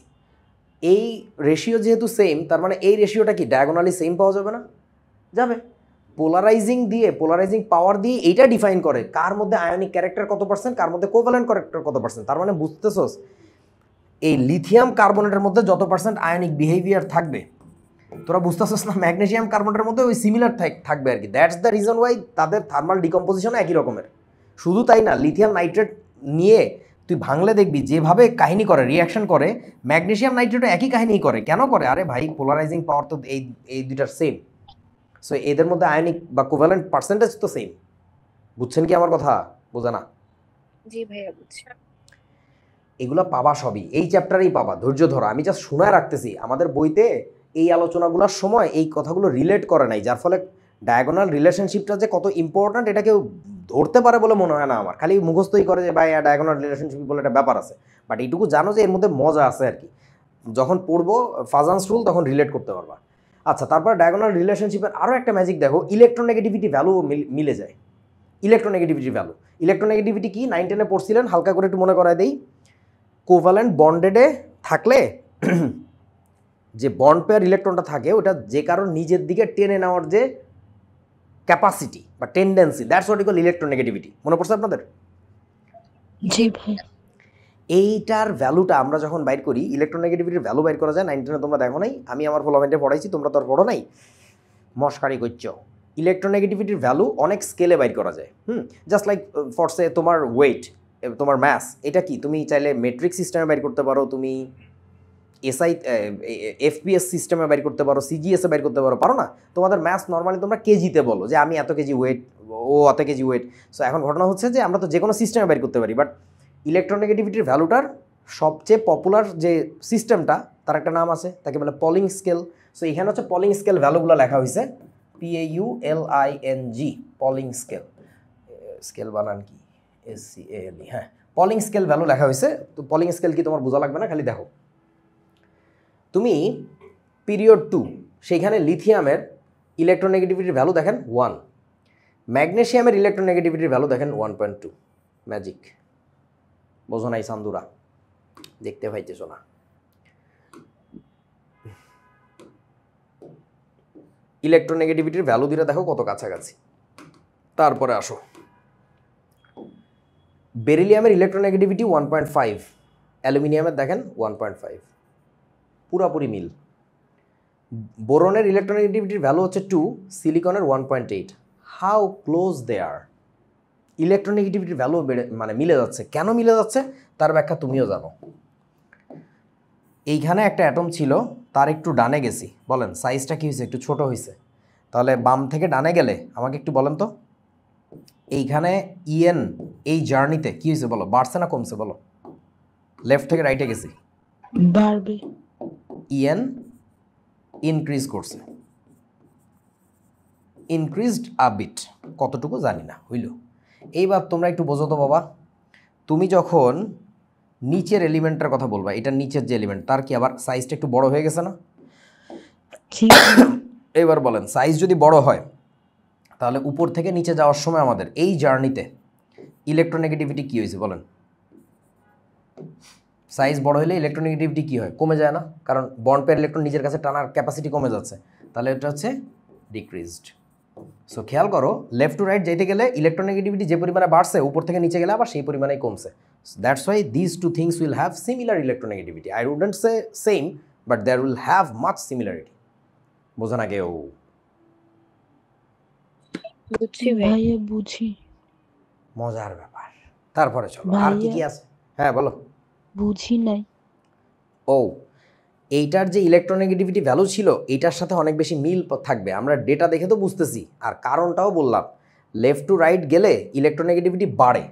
এই রেশিও যেহেতু সেম, তার মানে এই রেশিওটা কি ডায়াগোনালি সেম পাওয়া যাবে না? যাবে। পোলারাইজিং পাওয়ার দিয়ে এইটা ডিফাইন করে কার মধ্যে আয়নিক ক্যারেক্টার কত পার্সেন্ট, কার মধ্যে কোভ্যালেন্ট ক্যারেক্টার কত পার্সেন্ট। তার মানে বুঝতেছস এই লিথিয়াম কার্বনেটের মধ্যে যত পার্সেন্ট আয়নিক বিহেভিয়ার থাকবে, তোরা বুঝতেছস না ম্যাগনেসিয়াম কার্বনেটের মধ্যে ওই সিমিলার থাকবে আর কি। দ্যাটস দ্য রিজন ওয়াই তাদের থার্মাল ডিকম্পোজিশন একই রকমের। শুধু তাই না, লিথিয়াম নাইট্রেট নিয়ে তুই ভাঙলে দেখবি যেভাবে কাহিনী করে, রিয়াকশন করে, ম্যাগনেসিয়াম নাইট্রেটও একই কাহিনী করে। কেন করে? আরে ভাই, পোলারাইজিং পাওয়ার তো এই দুইটার সেম। সো এদের মধ্যে আয়নিক বা কোভ্যালেন্ট পার্সেন্টেজ তো সেম। বুঝছেন কি আমার কথা? বোঝা না? জি ভাইয়া বুঝছি। এগুলো পাবা সবই এই চ্যাপ্টারেই পাবা, ধৈর্য ধরো। আমি জাস্ট শোনায় রাখতেছি, আমাদের বইতে এই আলোচনাগুলোর সময় এই কথাগুলো রিলেট করে নাই, যার ফলে ডায়াগোনাল রিলেশনশিপটা যে কত ইম্পর্ট্যান্ট এটা কেউ ধরতে পারে বলে মনে হয় না আমার। খালি মুখস্থই করে যে ভাই ডায়াগোনাল রিলেশনশিপ বলে একটা ব্যাপার আছে, বাট এইটুকু জানো যে এর মধ্যে মজা আছে আর কি। যখন পড়বো ফাজান্স রুল তখন রিলেট করতে পারবা। আচ্ছা, তারপর ডায়াগোনাল রিলেশনশিপের আরও একটা ম্যাজিক দেখো, ইলেকট্রোনেগেটিভিটি ভ্যালু মিলে যায়। ইলেকট্রোনেগেটিভিটি কি 9 10-এ পড়ছিলেন, হালকা করে একটু মনে করায় দেই। কোভ্যালেন্ট বন্ডেডে থাকলে যে বন্ড পেয়ার ইলেকট্রনটা থাকে ওটা যে কারণ নিজের দিকে টেনে নেওয়ার যে ক্যাপাসিটি বা tendency, that's what equal electronegativity. মনে পড়ছে আপনাদের? জি ভাই। এইটার ভ্যালুটা আমরা যখন বাইর করি, ইলেকট্রোনেগেটিভিটির ভ্যালু বাইর করা যায় 9 10-এ। তোমরা দেখো নাই, আমি আমার ফলোমেন্টে পড়াইছি, তোমরা তো আর পড়ো নাই, মস্কারি করছো। ইলেকট্রোনেগেটিভিটির ভ্যালু অনেক স্কেলে বাইর করা যায়। জাস্ট লাইক ফর সে তোমার ওয়েট, তোমার ম্যাস, এটা কি তুমি চাইলে মেট্রিক সিস্টেমে বাইর করতে পারো, তুমি এসআই এফপিএস সিস্টেমে বাইর করতে পারো, সিজিএসে বাইর করতে পারো না? তোমাদের ম্যাথস নর্মালি তোমরা কেজিতে বলো যে আমি এত কেজি ওয়েট, ও অত কেজি ওয়েট। সো এখন ঘটনা হচ্ছে যে আমরা তো যে কোনো সিস্টেমে বাইর করতে পারি, বাট ইলেকট্রোনেগেটিভিটির ভ্যালুটার সবচেয়ে পপুলার যে সিস্টেমটা তার একটা নাম আছে, তাকে বলে পলিং স্কেল। সো এখানে হচ্ছে পলিং স্কেল ভ্যালুগুলো লেখা হয়েছে, PAULING, পলিং স্কেল। স্কেল বানান কি? SCALE। হ্যাঁ, পলিং স্কেল ভ্যালু লেখা হয়েছে। তো পলিং স্কেল কি তোমার বোঝা লাগবে না, খালি দেখো। তুমি পিরিয়ড 2 সেইখানে লিথিয়ামের ইলেকট্রোনেগেটিভিটির ভ্যালু দেখেন 1, ম্যাগনেসিয়ামের ইলেকট্রোনেগেটিভিটির ভ্যালু দেখেন 1.2। ম্যাজিক বোঝো নাই সান্দুরা? দেখতে পাইতেছো না? ইলেকট্রোনেগেটিভিটির ভ্যালু দিয়ে দেখো কত কাছাকাছি। তারপরে আসো, বেরিলিয়ামের ইলেকট্রোনেগেটিভিটি 1.5, অ্যালুমিনিয়ামের দেখেন 1.5, পুরাপুরি মিল। বোরনের ইলেকট্রোনেগেটিভিটির ভ্যালু হচ্ছে 2, সিলিকনের 1.8। How close they are! ইলেকট্রোনেগেটিভিটির ভ্যালু মানে মিলে যাচ্ছে। কেন মিলে যাচ্ছে তার ব্যাখ্যা তুমিও জানো। এইখানে একটা অ্যাটম ছিল, তার একটু ডানে গেছি, বলেন সাইজটা কি হয়েছে? একটু ছোট হয়েছে। তাহলে বাম থেকে ডানে গেলে আমাকে একটু বলেন তো, এইখানে ইএন এই জার্নিতে কি হয়েছে বলো, বাড়ছে না কমছে বলো? লেফট থেকে রাইটে গেছি, বাড়বে। ইএন ইনক্রিজ করছে, ইনক্রিজড আ বিট, কতটুকু জানি না, হইল। এইবার তোমরা একটু বোঝো তো বাবা, তুমি যখন নিচের এলিমেন্টটার কথা বলবা, এটা নিচের যে এলিমেন্ট তার কি আবার সাইজটা একটু বড় হয়ে গেছে না? জি এবার বলেন সাইজ যদি বড় হয় তাহলে উপর থেকে নিচে যাওয়ার সময় আমাদের এই জার্নিতে ইলেকট্রোনেগেটিভিটি কী হয়েছে বলেন? সাইজ বড় হলে ইলেকট্রোনেগেটিভিটি কী হয়? কমে যায় না? কারণ বন্ড পেয়ার ইলেকট্রন নিজের কাছে টানার ক্যাপাসিটি কমে যাচ্ছে, তাহলে এটা হচ্ছে ডিক্রিজড। সো খেয়াল করো, লেফট টু রাইট যেতে গেলে ইলেকট্রোনেগেটিভিটি যে পরিমাণে বাড়ছে, উপর থেকে নিচে গেলে আবার সেই পরিমাণেই কমছে। That's why this two things will have similar electronegativity. I wouldn't say same, but there will have much similarity. বোঝা না কেউ? বুঝছি ভাই। ভাইয়া বুঝি। মজার ব্যাপার। তারপরে চলো আর কি কি আছে, হ্যাঁ বলো। বুঝি নাই। ও, এইটার যে ইলেকট্রোনেগেটিভিটি ভ্যালু ছিল এইটার সাথে অনেক বেশি মিল থাকবে, আমরা ডেটা দেখে তো বুঝতেছি। আর কারণটাও বললাম, লেফট টু রাইট গেলে ইলেকট্রোনেগেটিভিটি বাড়ে,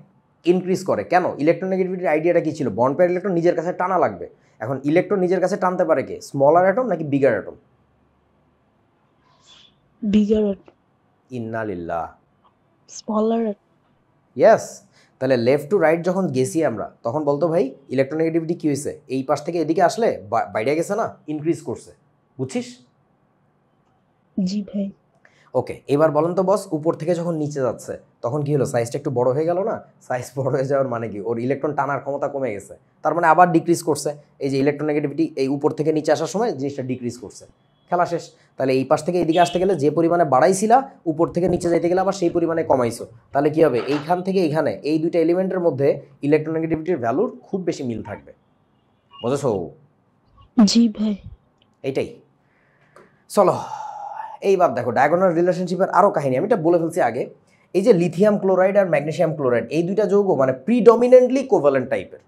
ইনক্রিজ করে। কেন? ইলেকট্রোনেগেটিভিটির আইডিয়াটা কি ছিল? বন্ড পেয়ার ইলেকট্রন নিজের কাছে টানা লাগবে। এখন ইলেকট্রন নিজের কাছে টানতে পারে কে? স্মলার অ্যাটম নাকি বিগার অ্যাটম? বিগার, ইন্নালিল্লাহ, স্মলার। ইয়েস। তাহলে লেফট টু রাইট যখন গেছি আমরা, তখন বলতো ভাই ইলেকট্রোনেগেটিভিটি কী হয়েছে? এই পাশ থেকে এদিকে আসলে বাইরে গেছে না, ইনক্রিজ করছে। বুঝছিস? জি ভাই। ওকে, এবার বলেন তো বস, উপর থেকে যখন নিচে যাচ্ছে তখন কি হলো? সাইজটা একটু বড় হয়ে গেল না? সাইজ বড় হয়ে যাওয়ার মানে কি? ওর ইলেকট্রন টানার ক্ষমতা কমে গেছে, তার মানে আবার ডিক্রিজ করছে। এই যে ইলেকট্রোনেগেটিভিটি এই উপর থেকে নিচে আসার সময় জিনিসটা ডিক্রিজ করছে, খেলা শেষ। তাহলে এই পাশ থেকে এদিকে আসতে গেলে যে পরিমাণে বাড়াইছিলা, উপর থেকে নিচে যাইতে গেলে আবার সেই পরিমাণে কমাইছো। তাহলে কি হবে? এইখান থেকে এইখানে এই দুইটা এলিমেন্টের মধ্যে ইলেকট্রোনেগেটিভিটির ভ্যালুর খুব বেশি মিল থাকবে। বুঝেছো? জি ভাই। এইটাই। চলো এইবার দেখো ডায়াগোনাল রিলেশনশিপের আরও কাহিনী, আমি এটা বলে ফেলছি আগে। এই যে লিথিয়াম ক্লোরাইড আর ম্যাগনেসিয়াম ক্লোরাইড, এই দুইটা যৌগ মানে প্রিডমিনেন্টলি কোভ্যালেন্ট টাইপের।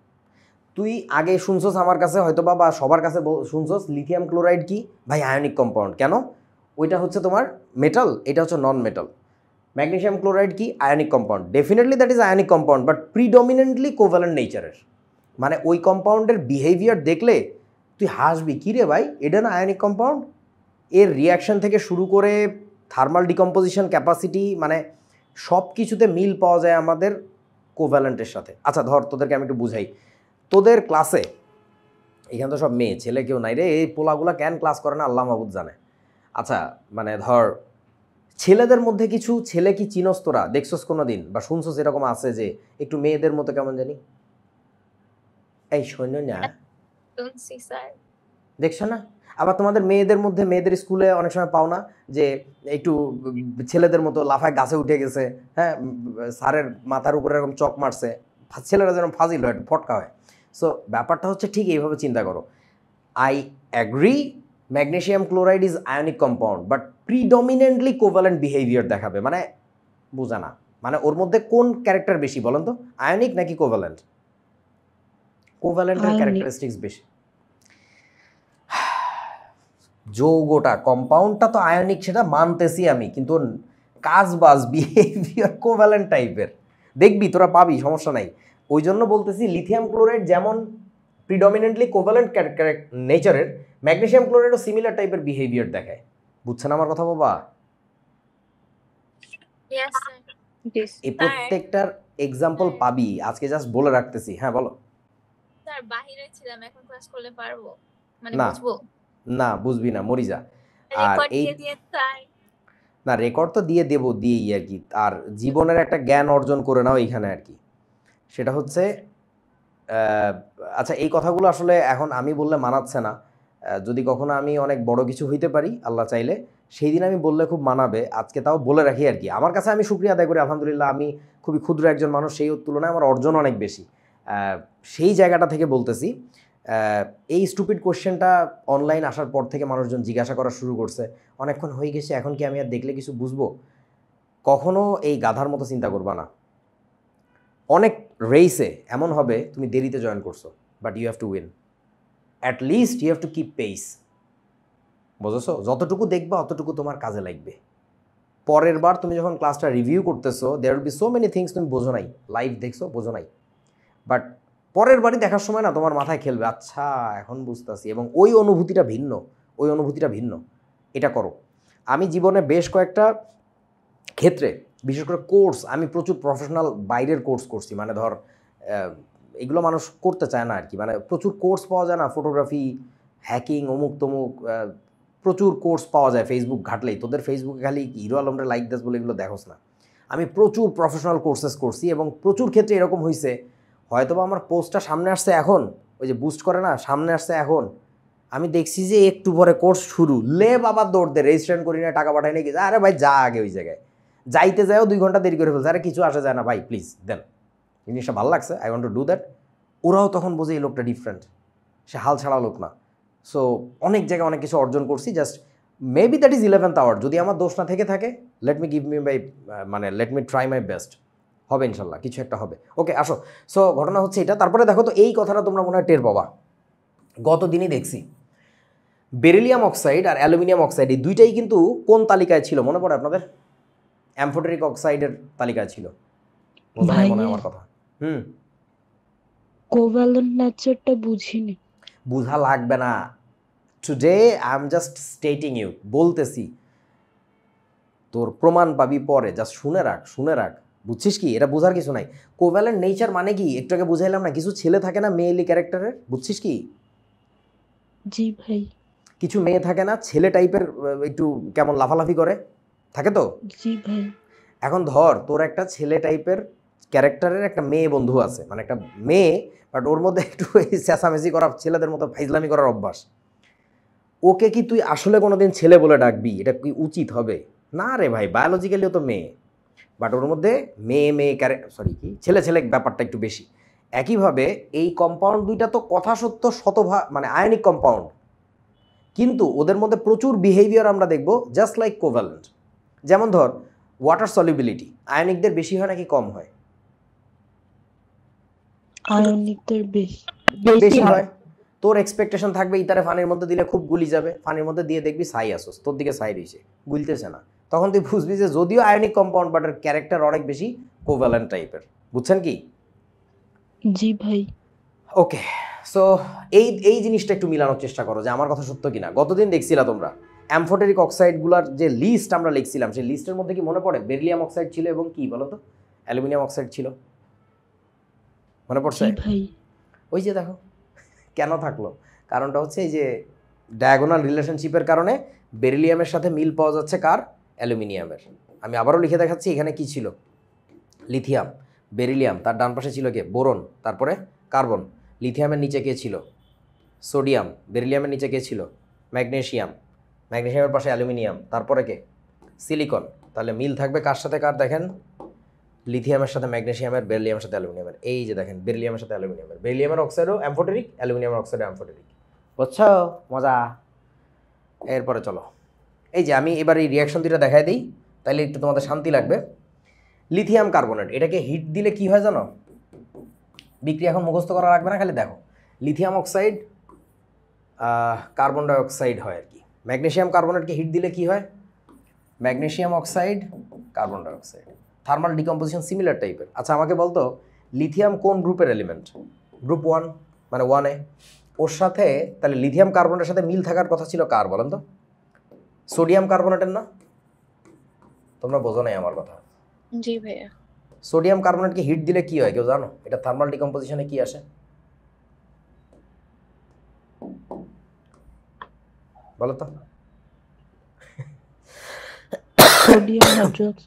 তুই আগে শুনছস আমার কাছে হয়তো বা সবার কাছে শুনছস লিথিয়াম ক্লোরাইড কি ভাই? Ionic compound. কেন? ওইটা হচ্ছে তোমার মেটাল, এটা হচ্ছে নন মেটাল। ম্যাগনেসিয়াম ক্লোরাইড কি? Ionic compound. Definitely that is ionic compound, but predominantly covalent নেচারের। মানে ওই কম্পাউন্ডের বিহেভিয়ার দেখলে তুই হাসবি, কী রে ভাই এটা না আয়নিক কম্পাউন্ড? এর রিয়াকশন থেকে শুরু করে থার্মাল ডিকম্পোজিশন ক্যাপাসিটি, মানে সব কিছুতে মিল পাওয়া যায় আমাদের কোভ্যালেন্টের সাথে। আচ্ছা ধর তোদেরকে আমি একটু বুঝাই, তোদের ক্লাসে এখানে তো সব মেয়ে, ছেলে কেউ নাই রে, এই পোলাগুলা কেন ক্লাস করে না আল্লাহ মাহবুদ জানে। আচ্ছা মানে ধর ছেলেদের মধ্যে কিছু ছেলে কি চিনস তোরা, দেখছস কোনো দিন বা শুনছস এরকম আছে যে একটু মেয়েদের মতো কেমন জানি? এই শোনো না, শুনছি স্যার। দেখছো না? আবার তোমাদের মেয়েদের মধ্যে, মেয়েদের স্কুলে অনেক সময় পাও না যে একটু ছেলেদের মতো লাফায় গাছে উঠে গেছে, হ্যাঁ, স্যারের মাথার উপরে এরকম চক মারছে, ছেলেরা যেন ফাজিল হয়, ফটকা হয়। সো ব্যাপারটা হচ্ছে ঠিক এইভাবে চিন্তা করো। I agree magnesium chloride is ionic compound, but predominantly covalent behaviour দেখাবে। মানে বোঝা না, মানে ওর মধ্যে কোন ক্যারেক্টার বেশি বলেন তো, আয়নিক নাকি কোভ্যালেন্ট? কোভ্যালেন্টের ক্যারেক্টারিস্টিক্স বেশি। যৌগটা, কম্পাউন্ডটা তো আয়নিক, সেটা মানতেছি আমি, কিন্তু কাজবাজ বিহেভিয়ার কোভ্যালেন্ট টাইপের। দেখবি তোরা পাবি, সমস্যা নাই। ওই জন্য বলতেছি লিথিয়াম ক্লোরাইড যেমন প্রিডমিনেন্টলি কোভ্যালেন্ট নেচারের, ম্যাগনেসিয়াম ক্লোরাইডও সিমিলার টাইপের বিহেভিয়ার দেখায়। বুঝছেন আমার কথা বাবা? Yes sir. এই প্রত্যেকটার এক্সাম্পল পাবি, আজকে জাস্ট বলে রাখতেছি। হ্যাঁ বলো। স্যার বাহিরে ছিলাম, এখন ক্লাস করলে পারবো? মানে না। বুঝবো? না বুঝবি না, মরি যা। আর রেকর্ড এই দিয়ে দিয়ে স্যার। না, রেকর্ড তো দিয়ে দেবো, দিয়েই আর কি। আর জীবনের একটা জ্ঞান অর্জন করে নাও এইখানে আর কি। সেটা হচ্ছে আচ্ছা এই কথাগুলো আসলে এখন আমি বললে মানাচ্ছে না। যদি কখনো আমি অনেক বড় কিছু হইতে পারি আল্লাহ চাইলে, সেই দিন আমি বললে খুব মানাবে। আজকে তাও বলে রাখি আর কি। আমার কাছে আমি শুকরিয়া আদায় করি, আলহামদুলিল্লাহ আমি খুবই ক্ষুদ্র একজন মানুষ, সেই তুলনায় আমার অর্জন অনেক বেশি। সেই জায়গাটা থেকে বলতেছি, এই স্টুপিড কোশ্চেনটা অনলাইন আসার পর থেকে মানুষজন জিজ্ঞাসা করা শুরু করছে। অনেকক্ষণ হয়ে গেছে, এখন কি আমি আর দেখলে কিছু বুঝবো? কখনো এই গাধার মতো চিন্তা করবা না। অনেক রেসে এমন হবে তুমি দেরিতে জয়েন করছো, but you have to win. At least you have to keep pace. বুঝেছো? যতটুকু দেখবা অতটুকু তোমার কাজে লাগবে। পরের বার তুমি যখন ক্লাসটা রিভিউ করতেছো, there will be so many things তুমি বোঝো নাই, লাইভ দেখছো বোঝো নাই, বাট পরের বারই দেখার সময় না তোমার মাথায় খেলবে, আচ্ছা এখন বুঝতেছি, এবং ওই অনুভূতিটা ভিন্ন, ওই অনুভূতিটা ভিন্ন। এটা করো। আমি জীবনে বেশ কয়েকটা ক্ষেত্রে, বিশেষ করে কোর্স, আমি প্রচুর প্রফেশনাল বাইরের কোর্স করছি, মানে ধর এগুলো মানুষ করতে চায় না আর কি, মানে প্রচুর কোর্স পাওয়া যায় না, ফটোগ্রাফি, হ্যাকিং, অমুক তমুক, প্রচুর কোর্স পাওয়া যায় ফেসবুক ঘাটলেই। তোদের ফেসবুকে খালি হিরো আলমরে লাইক দাস বলে এগুলো দেখোস না। আমি প্রচুর প্রফেশনাল কোর্সেস করছি এবং প্রচুর ক্ষেত্রে এরকম হয়েছে, হয়তোবা আমার পোস্টটা সামনে আসছে এখন, ওই যে বুস্ট করে না, সামনে আসছে এখন, আমি দেখছি যে একটু পরে কোর্স শুরু, লে বাবা দৌড় দে, রেজিস্ট্রেশন করি না, টাকা পাঠাই নাকি, আরে ভাই যা আগে ওই জায়গায়, যাইতে যাও 2 ঘন্টা দেরি করে ফেলছে, আরে কিছু আসা যায় না ভাই, প্লিজ দেন, জিনিসটা ভালো লাগছে, I want to do that. ওরাও তখন বোঝে এই লোকটা ডিফারেন্ট, সে হাল ছাড়া লোক না। সো অনেক জায়গায় অনেক কিছু অর্জন করছি, just maybe that is 11th hour. যদি আমার দোষ না থেকে থাকে, let me try my best, হবে ইনশাল্লাহ, কিছু একটা হবে। ওকে আসো। সো ঘটনা হচ্ছে এটা। তারপরে দেখো তো, এই কথাটা তোমরা মনে হয় টের পাবা, গত দিনই দেখছি বেরিলিয়াম অক্সাইড আর অ্যালুমিনিয়াম অক্সাইড, এই দুইটাই কিন্তু কোন তালিকায় ছিল মনে পড়ে আপনাদের? অ্যামফোটেরিক অক্সাইডের তালিকায় ছিল। বোঝা নাই মনে হয় আমার কথা? কোভ্যালেন্ট নেচারটা বুঝিনি। বুঝা লাগবে না, today I am just stating you, বলতেছি, তোর প্রমাণ পাবি পরে, জাস্ট শুনে রাখ, শুনে রাখ, বুঝছিস কি? এটা বোঝার কিছু নাই। কোভ্যালেন্ট নেচার মানে কি একটু আগে বুঝাইলাম না, কিছু ছেলে থাকে না মেয়েলি ক্যারেক্টারের, বুঝছিস কি? জি ভাই। কিছু মেয়ে থাকে না ছেলে টাইপের, একটু কেমন লাফালাফি করে, থাকে তো? জি ভাই। এখন ধর তোর একটা ছেলে টাইপের ক্যারেক্টারের একটা মেয়ে বন্ধু আছে, মানে একটা মেয়ে, বাট ওর মধ্যে একটু চেঁচামেচি করা, ছেলেদের মতো ফাইজলামি করার অভ্যাস। ওকে কি তুই আসলে কোনোদিন ছেলে বলে ডাকবি? এটা কি উচিত হবে? না রে ভাই, বায়োলজিক্যালিও তো মেয়ে, বাট ওর মধ্যে মেয়ে কি ছেলে ছেলে ব্যাপারটা একটু বেশি। একইভাবে এই কম্পাউন্ড দুইটা তো কথা সত্য শতভাগ, মানে আয়নিক কম্পাউন্ড, কিন্তু ওদের মধ্যে প্রচুর বিহেভিয়ার আমরা দেখব জাস্ট লাইক কোভ্যালেন্ট। যেমন ধর ওয়াটার সলিবিলিটি, আয়নিকদের বেশি হয় নাকি কম হয়? আয়নিকদের বেশি হয়। তোর এক্সপেকটেশন থাকবে ইতারে পানির মধ্যে দিলে খুব গুলি যাবে, পানির মধ্যে দিয়ে দেখবি ছাই আসোস, তোর দিকে ছাই রয়েছে, গুলতেছে না, তখন তুই বুঝবি যে যদিও আয়নিক কম্পাউন্ড, বাট এর ক্যারেক্টার অনেক বেশি কোভ্যালেন্ট টাইপের। বুঝছেন কি? জি ভাই। ওকে, সো এই জিনিসটা একটু মিলানোর চেষ্টা করো যে আমার কথা সত্য কিনা। গতদিন দেখছিলা তোমরা অ্যামফোটেরিক অক্সাইডগুলোর যে লিস্ট আমরা লিখছিলাম, সেই লিস্টের মধ্যে কি মনে পড়ে বেরিলিয়াম অক্সাইড ছিল এবং কি বলো তো, অ্যালুমিনিয়াম অক্সাইড ছিল, মনে পড়ছে? জি ভাই। ওই যে দেখো কেন থাকলো, কারণটা হচ্ছে এই যে ডায়াগোনাল রিলেশনশিপের কারণে বেরিলিয়ামের সাথে মিল পাওয়া যাচ্ছে কার? অ্যালুমিনিয়ামের। আমি আবারও লিখে দেখাচ্ছি, এখানে কি ছিল? লিথিয়াম, বেরিলিয়াম, তার ডান পাশে ছিল কে? বোরন, তারপরে কার্বন। লিথিয়ামের নিচে কে ছিল? সোডিয়াম। বেরিলিয়ামের নিচে কে ছিল? ম্যাগনেশিয়াম। ম্যাগনেশিয়ামের পাশে অ্যালুমিনিয়াম, তারপরে কে? সিলিকন। তাহলে মিল থাকবে কার সাথে কার? দেখেন, লিথিয়ামের সাথে ম্যাগনেশিয়ামের, বেরিলিয়ামের সাথে অ্যালুমিনিয়ামের। এই যে দেখেন বেরিলিয়ামের সাথে অ্যালুমিনিয়ামের, বেরিলিয়ামের অক্সাইডও অ্যামফোটেরিক, অ্যালুমিনিয়ামের অক্সাইডও অ্যামফোটেরিক। বুঝছো? মজা। এরপরে চলো, এই যে আমি এবার এই রিয়াকশন দুটো দেখাই দিই, তাহলে একটু তোমাদের শান্তি লাগবে। লিথিয়াম কার্বনেট, এটাকে হিট দিলে কি হয় জানো? বিক্রিয়া এখন মুখস্থ করা লাগবে না, খালি দেখো। লিথিয়াম অক্সাইড কার্বন ডাইঅক্সাইড হয় আর কি। ম্যাগনেশিয়াম কার্বনেটকে হিট দিলে কি হয়? Magnesium oxide, carbon dioxide. Thermal decomposition similar টাইপের। আচ্ছা আমাকে বলতো, লিথিয়াম কোন গ্রুপের এলিমেন্ট? গ্রুপ 1, মানে 1A। ওর সাথে তাহলে লিথিয়াম কার্বনেটের সাথে মিল থাকার কথা ছিল কার বলেন তো? সোডিয়াম কার্বনেটের না? তোমরা বোঝো নাই আমার কথা। জি ভাইয়া। সোডিয়াম কার্বনেটকে হিট দিলে কি হয় কেউ জানো? এটা থার্মাল ডিকম্পোজিশনে কি আসে বলো তো? Sodium hydroxide.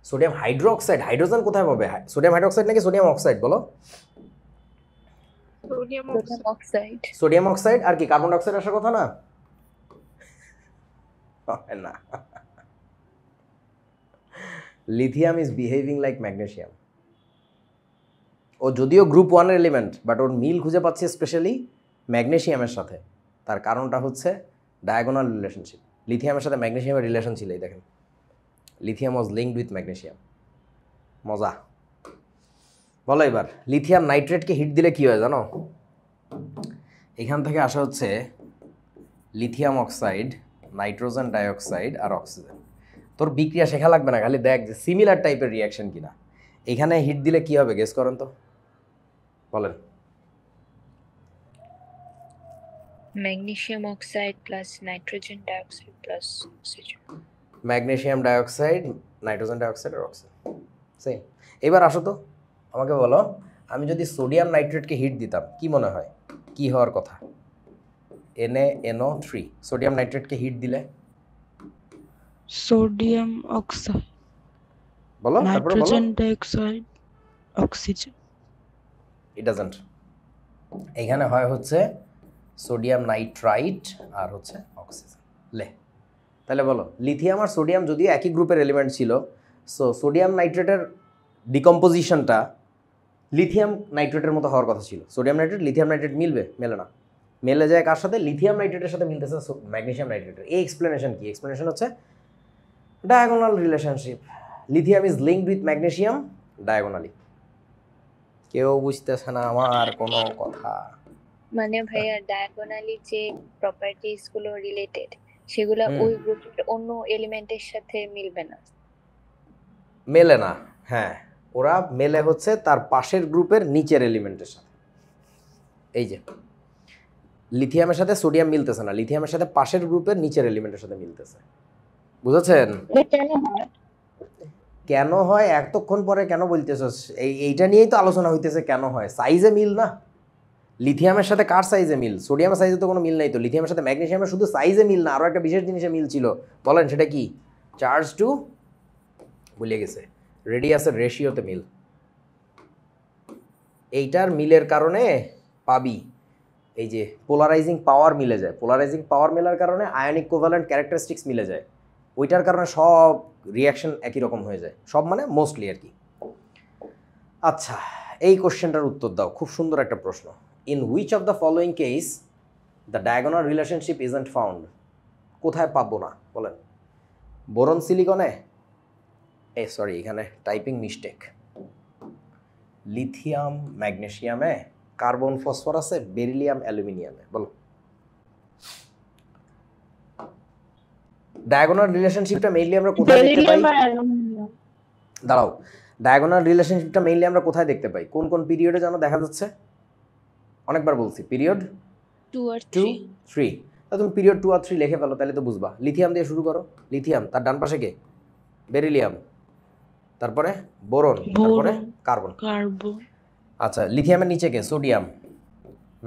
Sodium hydroxide. Hydrogen কোথায় পাবে? সোডিয়াম হাইড্রোক্সাইড নাকি সোডিয়াম অক্সাইড বলো? Sodium oxide. Sodium oxide. আর কি কার্বন ডাইঅক্সাইড আসার কথা না? না, lithium is behaving like magnesium. ও যদিও গ্রুপ 1 এর এলিমেন্ট, বাট ওর মিল খুঁজে পাচ্ছে স্পেশালি ম্যাগনেশিয়ামের সাথে। তার কারণটা হচ্ছে ডায়াগোনাল রিলেশনশিপ। লিথিয়ামের সাথে ম্যাগনেশিয়ামের রিলেশন ছিল, এই দেখেন, lithium was linked with magnesium. মজা। বলো এবার লিথিয়াম নাইট্রেটকে হিট দিলে কি হয় জানো? এখান থেকে আসা হচ্ছে লিথিয়াম অক্সাইড, নাইট্রোজেন ডাইঅক্সাইড আর অক্সিজেন। তোর বিক্রিয়া শেখা লাগবে না, খালি দেখ যে সিমিলার টাইপের রিয়াকশন কিনা। এখানে হিট দিলে কি হবে গেস করেন তো, বলেন। Magnesium oxide plus nitrogen dioxide plus oxygen. Magnesium dioxide, nitrogen dioxide আর অক্সিজেন, সেম। এবার আসো তো আমাকে বলো, আমি যদি সোডিয়াম নাইট্রেটকে হিট দিতাম কি মনে হয় কি হওয়ার কথা? NaNO3। সোডিয়াম নাইট্রেটকে হিট দিলে সোডিয়াম অক্সাইড, বলো, তারপরে বলো। Nitrogen dioxide, oxygen. It doesn't. এখানে হয় হচ্ছে সোডিয়াম নাইট্রাইট আর হচ্ছে অক্সিজেন। লে তাহলে বলো, লিথিয়াম আর সোডিয়াম যদিও একই গ্রুপের এলিমেন্ট ছিল, সো সোডিয়াম নাইট্রেটের ডিকম্পোজিশনটা লিথিয়াম নাইট্রেটের মতো হওয়ার কথা ছিল। সোডিয়াম নাইট্রেট লিথিয়াম নাইট্রেট মিলবে? মেলে না। মেলে যায় কার সাথে? লিথিয়াম নাইট্রেটের সাথে মিলতেছে ম্যাগনেসিয়াম নাইট্রেটের। এই এক্সপ্লেনেশন কি? এক্সপ্লেনেশন হচ্ছে diagonal relationship. Lithium is linked with magnesium diagonally. কেউ বুঝতেছে না আমার কোনো কথা? মানে ভাইয়া ডায়াগোনালি যে প্রপার্টিজ গুলো রিলেটেড সেগুলো ওই গ্রুপের অন্য এলিমেন্টের সাথে মিলবে না। মেলে না, হ্যাঁ, ওরা মেলে হচ্ছে তার পাশের গ্রুপের নিচের এলিমেন্টের সাথে। এই যে লিথিয়ামের সাথে সোডিয়াম মিলতেছে না, লিথিয়ামের সাথে পাশের গ্রুপের নিচের এলিমেন্টের সাথে মিলতেছে। বুঝেছেন? এটা কেন হয়? কেন হয় এতক্ষণ পরে কেন বলতেছস? এইটা নিয়েই তো আলোচনা হইতেছে কেন হয়। সাইজে মিল না, লিথিয়ামের সাথে কার সাইজে মিল? সোডিয়ামের সাইজে তো কোনো মিল নাই তো। লিথিয়ামের সাথে ম্যাগনেসিয়ামের শুধু সাইজে মিল না, আরও একটা বিশেষ জিনিসে মিল ছিল। বলেন সেটা কি? চার্জ টু, ভুলে গেছে, রেডিয়াসের রেশিওতে মিল। এইটার মিলের কারণে পাবি এই যে পোলারাইজিং পাওয়ার মিলে যায়। পোলারাইজিং পাওয়ার মেলার কারণে আয়নিক কোভ্যালেন্ট ক্যারেক্টারিস্টিক্স মিলে যায়। ওইটার কারণে সব রিয়াকশন একই রকম হয়ে যায়, সব মানে মোস্টলি আর কি। আচ্ছা, এই কোশ্চেনটার উত্তর দাও, খুব সুন্দর একটা প্রশ্ন। In which of the following case the diagonal relationship isn't found? কোথায় পাবো না বলেন? বোরন সিলিকনে, সরি এখানে টাইপিং মিস্টেক, লিথিয়াম ম্যাগনেসিয়ামে, কার্বন ফসফরাসে, বেরিলিয়াম অ্যালুমিনিয়ামে। বলো ডায়াগোনাল রিলেশনশিপটা মেইনলি আমরা কোথায় দেখতে পাই? বেরিলিয়াম আর অ্যালুমিনিয়াম। দাঁড়াও, ডায়াগোনাল রিলেশনশিপটা মেইনলি আমরা কোথায় দেখতে পাই? কোন কোন পিরিয়ডে যেন দেখা যাচ্ছে? অনেকবার বলছি, পিরিয়ড 2 আর 2, 3। 3। তা তুমি পিরিয়ড 2 আর 3 লিখে ফেলো, তাহলে তো বুঝবা। লিথিয়াম দিয়ে শুরু করো। লিথিয়াম, তার ডান পাশে কে? বেরিলিয়াম, তারপরে বোরন, তারপরে বোরন, কার্বন। কার্বন, আচ্ছা, লিথিয়ামের নিচে কে? Sodium,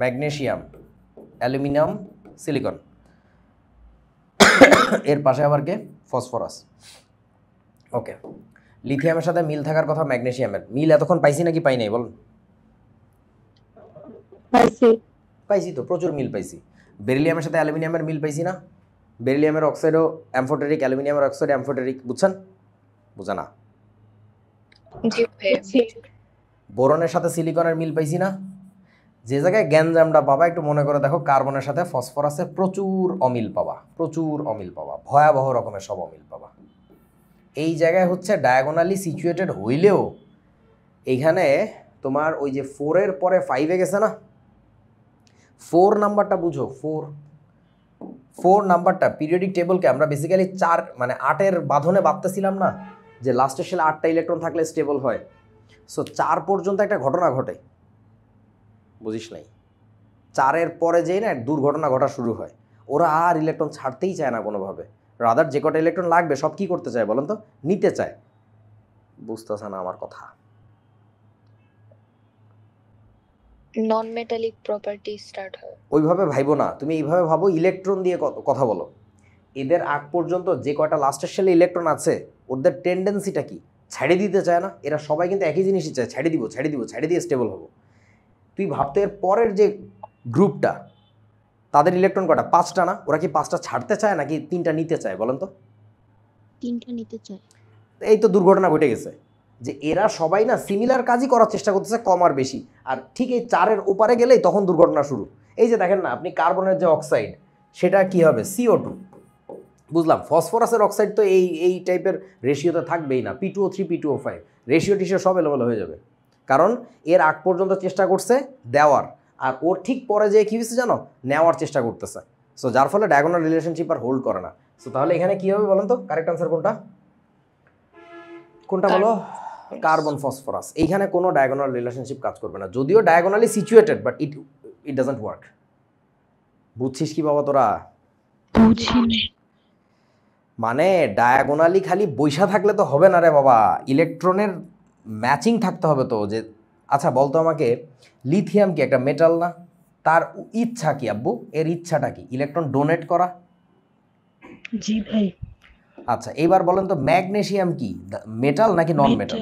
magnesium, aluminium, silicon. এর পাশে আবার কে? ফসফরাস। ওকে, লিথিয়ামের সাথে মিল থাকার কথা ম্যাগনেসিয়ামের। মিল এতক্ষণ পাইছি নাকি পাই নাই বলুন? পাইছি। পাইছি তো, প্রচুর মিল পাইছি। বেরিলিয়ামের সাথে অ্যালুমিনিয়ামের মিল পাইছি না? বেরিলিয়ামের অক্সাইডও অ্যামফোটেরিক, অ্যালুমিনিয়ামের অক্সাইড অ্যামফোটেরিক। বুঝছেন? বুঝে না? জি ভাইয়া। পাইছি। বোরনের সাথে সিলিকনের মিল পাইছি না? যে জায়গায় গ্যানজামটা পাবা একটু মনে করে দেখো, কার্বনের সাথে ফসফরাসে প্রচুর অমিল পাবা, প্রচুর অমিল পাবা, ভয়াবহ রকমের সব অমিল পাবা। এই জায়গায় হচ্ছে ডায়াগোনালি সিচুয়েটেড হইলেও এইখানে তোমার ওই যে 4-এর পরে 5-এ গেছে না, 4 নাম্বারটা বুঝো। 4 নাম্বারটা পিরিয়ডিক টেবলকে আমরা বেসিক্যালি 4 মানে 8-এর বাঁধনে বাঁধতেছিলাম না, যে লাস্টের শেলে 8টা ইলেকট্রন থাকলে স্টেবল হয়। সো 4 পর্যন্ত একটা ঘটনা ঘটে, বুঝিস নাই? 4-এর পরে যেই না দুর্ঘটনা ঘটা শুরু হয়। ওরা আর ইলেকট্রন ছাড়তেই চায় না কোনোভাবে। রাদার যে কটা ইলেকট্রন লাগবে সব কি করতে চায় বলেন তো? নিতে চায়। বুঝতেছে না আমার কথা? নন মেটালিক প্রপার্টি স্টার্ট হয়। ওইভাবে ভাইবো না, তুমি এইভাবে ভাবো, ইলেকট্রন দিয়ে কথা বলো। এদের আগ পর্যন্ত যে কয়টা লাস্টের শেলে ইলেকট্রন আছে ওদের টেন্ডেন্সিটা কি? ছেড়ে দিতে চায় না। এরা সবাই কিন্তু একই জিনিসই চায়, ছেড়ে দিব, ছেড়ে দিব, ছেড়ে দিয়ে স্টেবল হবো। তুই ভাবতে এর পরের যে গ্রুপটা তাদের ইলেকট্রন কটা? 5টা না? ওরা কি 5টা ছাড়তে চায় নাকি 3টা নিতে চায় বলেন তো? 3টা নিতে চায়। এই তো দুর্ঘটনা ঘটে গেছে যে এরা সবাই না সিমিলার কাজই করার চেষ্টা করতেছে, কম আর বেশি। আর ঠিক এই 4-এর ওপারে গেলেই তখন দুর্ঘটনা শুরু। এই যে দেখেন না আপনি, কার্বনের যে অক্সাইড সেটা কি হবে? CO2। বুঝলাম। ফসফরাসের অক্সাইড তো এই টাইপের রেশিওতে থাকবেই না, P2O3 P2O5 রেশিও টিশিও সব এলোমেলো হয়ে যাবে। কারণ এর আগ পর্যন্ত চেষ্টা করছে দেওয়ার, আর ওর ঠিক পরে যে কী হয়েছে জানো, নেওয়ার চেষ্টা করতেছে। সো যার ফলে ডায়াগোনাল রিলেশনশিপ আর হোল্ড করে না। সো তাহলে এখানে কী হবে বলেন তো, কারেক্ট আনসার কোনটা কোনটা বলো? Carbon phosphorus. এইখানে কোনো ডায়াগোনাল রিলেশনশিপ কাজ করবে না, যদিও diagonally situated, but it doesn't work. বুঝছিস কি বাবা তোরা? বুঝিনি। মানে ডায়াগোনালি খালি বৈশা থাকলে তো হবে না রে বাবা, ইলেকট্রনের ম্যাচিং থাকতে হবে তো। যে আচ্ছা বলতো আমাকে, লিথিয়াম কি একটা মেটাল না? তার ইচ্ছা কি আব্বু, এর ইচ্ছাটা কি? ইলেকট্রন ডোনেট করা। জি ভাই। আচ্ছা এইবার বলেন তো, ম্যাগনেসিয়াম কি মেটাল নাকি নন মেটাল? মেটাল।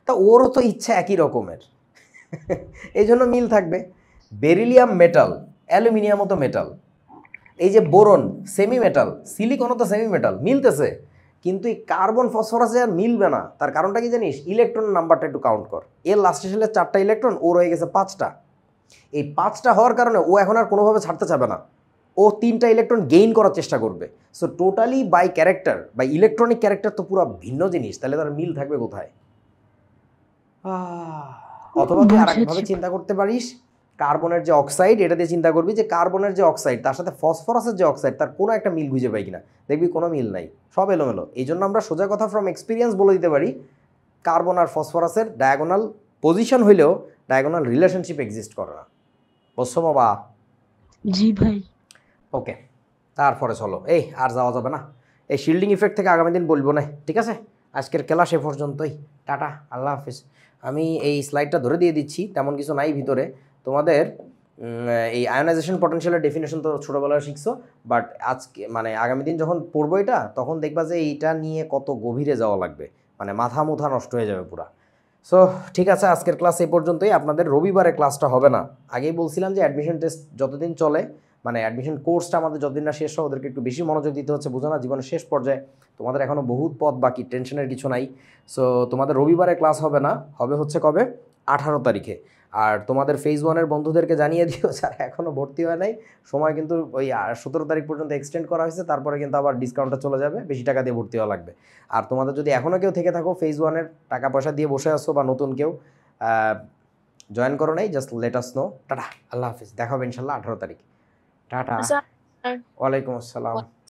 তা ওরও তো ইচ্ছা একই রকমের, এই জন্য মিল থাকবে। বেরিলিয়াম মেটাল, অ্যালুমিনিয়ামও তো মেটাল। এই যে বোরন সেমি মেটাল, সিলিকনও তো সেমি মেটাল, মিলতেছে। কিন্তু এই কার্বন ফসফরাসে আর মিলবে না। তার কারণটা কি জানিস? ইলেকট্রন নাম্বারটা একটু কাউন্ট কর। এর লাস্টে ছিল 4টা ইলেকট্রন, ওর হয়ে গেছে 5টা। এই 5টা হওয়ার কারণে ও এখন আর কোনোভাবে ছাড়তে চাবে না, ও 3টা ইলেকট্রন গেইন করার চেষ্টা করবে। So totally by character, by electronic character তো পুরো ভিন্ন জিনিস, তাহলে তার মিল থাকবে কোথায়? অথবা তুই আরেকভাবে চিন্তা করতে পারিস, কার্বনের যে অক্সাইড, এটা দিয়ে চিন্তা করবি যে কার্বনের যে অক্সাইড তার সাথে ফসফরাসের যে অক্সাইড, তার কোনো একটা মিল খুঁজে পাই কিনা, দেখবি কোনো মিল নাই, সব এলোমেলো। এই জন্য আমরা সোজা কথা ফ্রম এক্সপিরিয়েন্স বলে দিতে পারি, কার্বন আর ফসফরাসের ডায়াগোনাল পজিশন হইলেও ডায়াগোনাল রিলেশনশিপ এক্সিস্ট করে না। বুঝছো বাবা? জি ভাই। ওকে, তারপরে চলো, এই আর যাওয়া যাবে না, এই শিল্ডিং ইফেক্ট থেকে আগামী দিন বলবো না, ঠিক আছে? আজকের ক্লাস এ পর্যন্তই, টাটা, আল্লাহ হাফিজ। আমি এই স্লাইডটা ধরে দিয়ে দিচ্ছি, তেমন কিছু নাই ভিতরে। তোমাদের এই আয়োনাইজেশন পটেনশিয়ালের ডেফিনেশন তো ছোটোবেলায় শিখছো, বাট আজকে মানে আগামী দিন যখন পড়বো এটা, তখন দেখবা যে এইটা নিয়ে কত গভীরে যাওয়া লাগবে, মানে মাথা মুথা নষ্ট হয়ে যাবে পুরা। সো ঠিক আছে, আজকের ক্লাস এই পর্যন্তই। আপনাদের রবিবারে ক্লাসটা হবে না। আগেই বলছিলাম যে অ্যাডমিশন টেস্ট যতদিন চলে, মানে অ্যাডমিশন কোর্সটা আমাদের যতদিন না শেষ হয়, ওদেরকে একটু বেশি মনোযোগ দিতে হচ্ছে, বুঝো না? জীবনের শেষ পর্যায়ে তোমাদের এখনও বহুত পথ বাকি, টেনশনের কিছু নাই। সো তোমাদের রবিবারে ক্লাস হবে না, হবে হচ্ছে কবে? 18 তারিখে। আর তোমাদের ফেজ 1-এর বন্ধুদেরকে জানিয়ে দিও, যারা এখনও ভর্তি হয় নাই, সময় কিন্তু ওই 17 তারিখ পর্যন্ত এক্সটেন্ড করা হয়েছে, তারপরে কিন্তু আবার ডিসকাউন্টটা চলে যাবে, বেশি টাকা দিয়ে ভর্তি হওয়া লাগবে। আর তোমাদের যদি এখনও কেউ থেকে থাকো ফেজ 1-এর টাকা পয়সা দিয়ে বসে আসছো, বা নতুন কেউ জয়েন করো নাই, just let us know. Tata, আল্লাহ হাফিজ, দেখা হবে ইনশাল্লাহ 18 তারিখ। টাটা, আচ্ছা, ওয়ালাইকুম আসসালাম।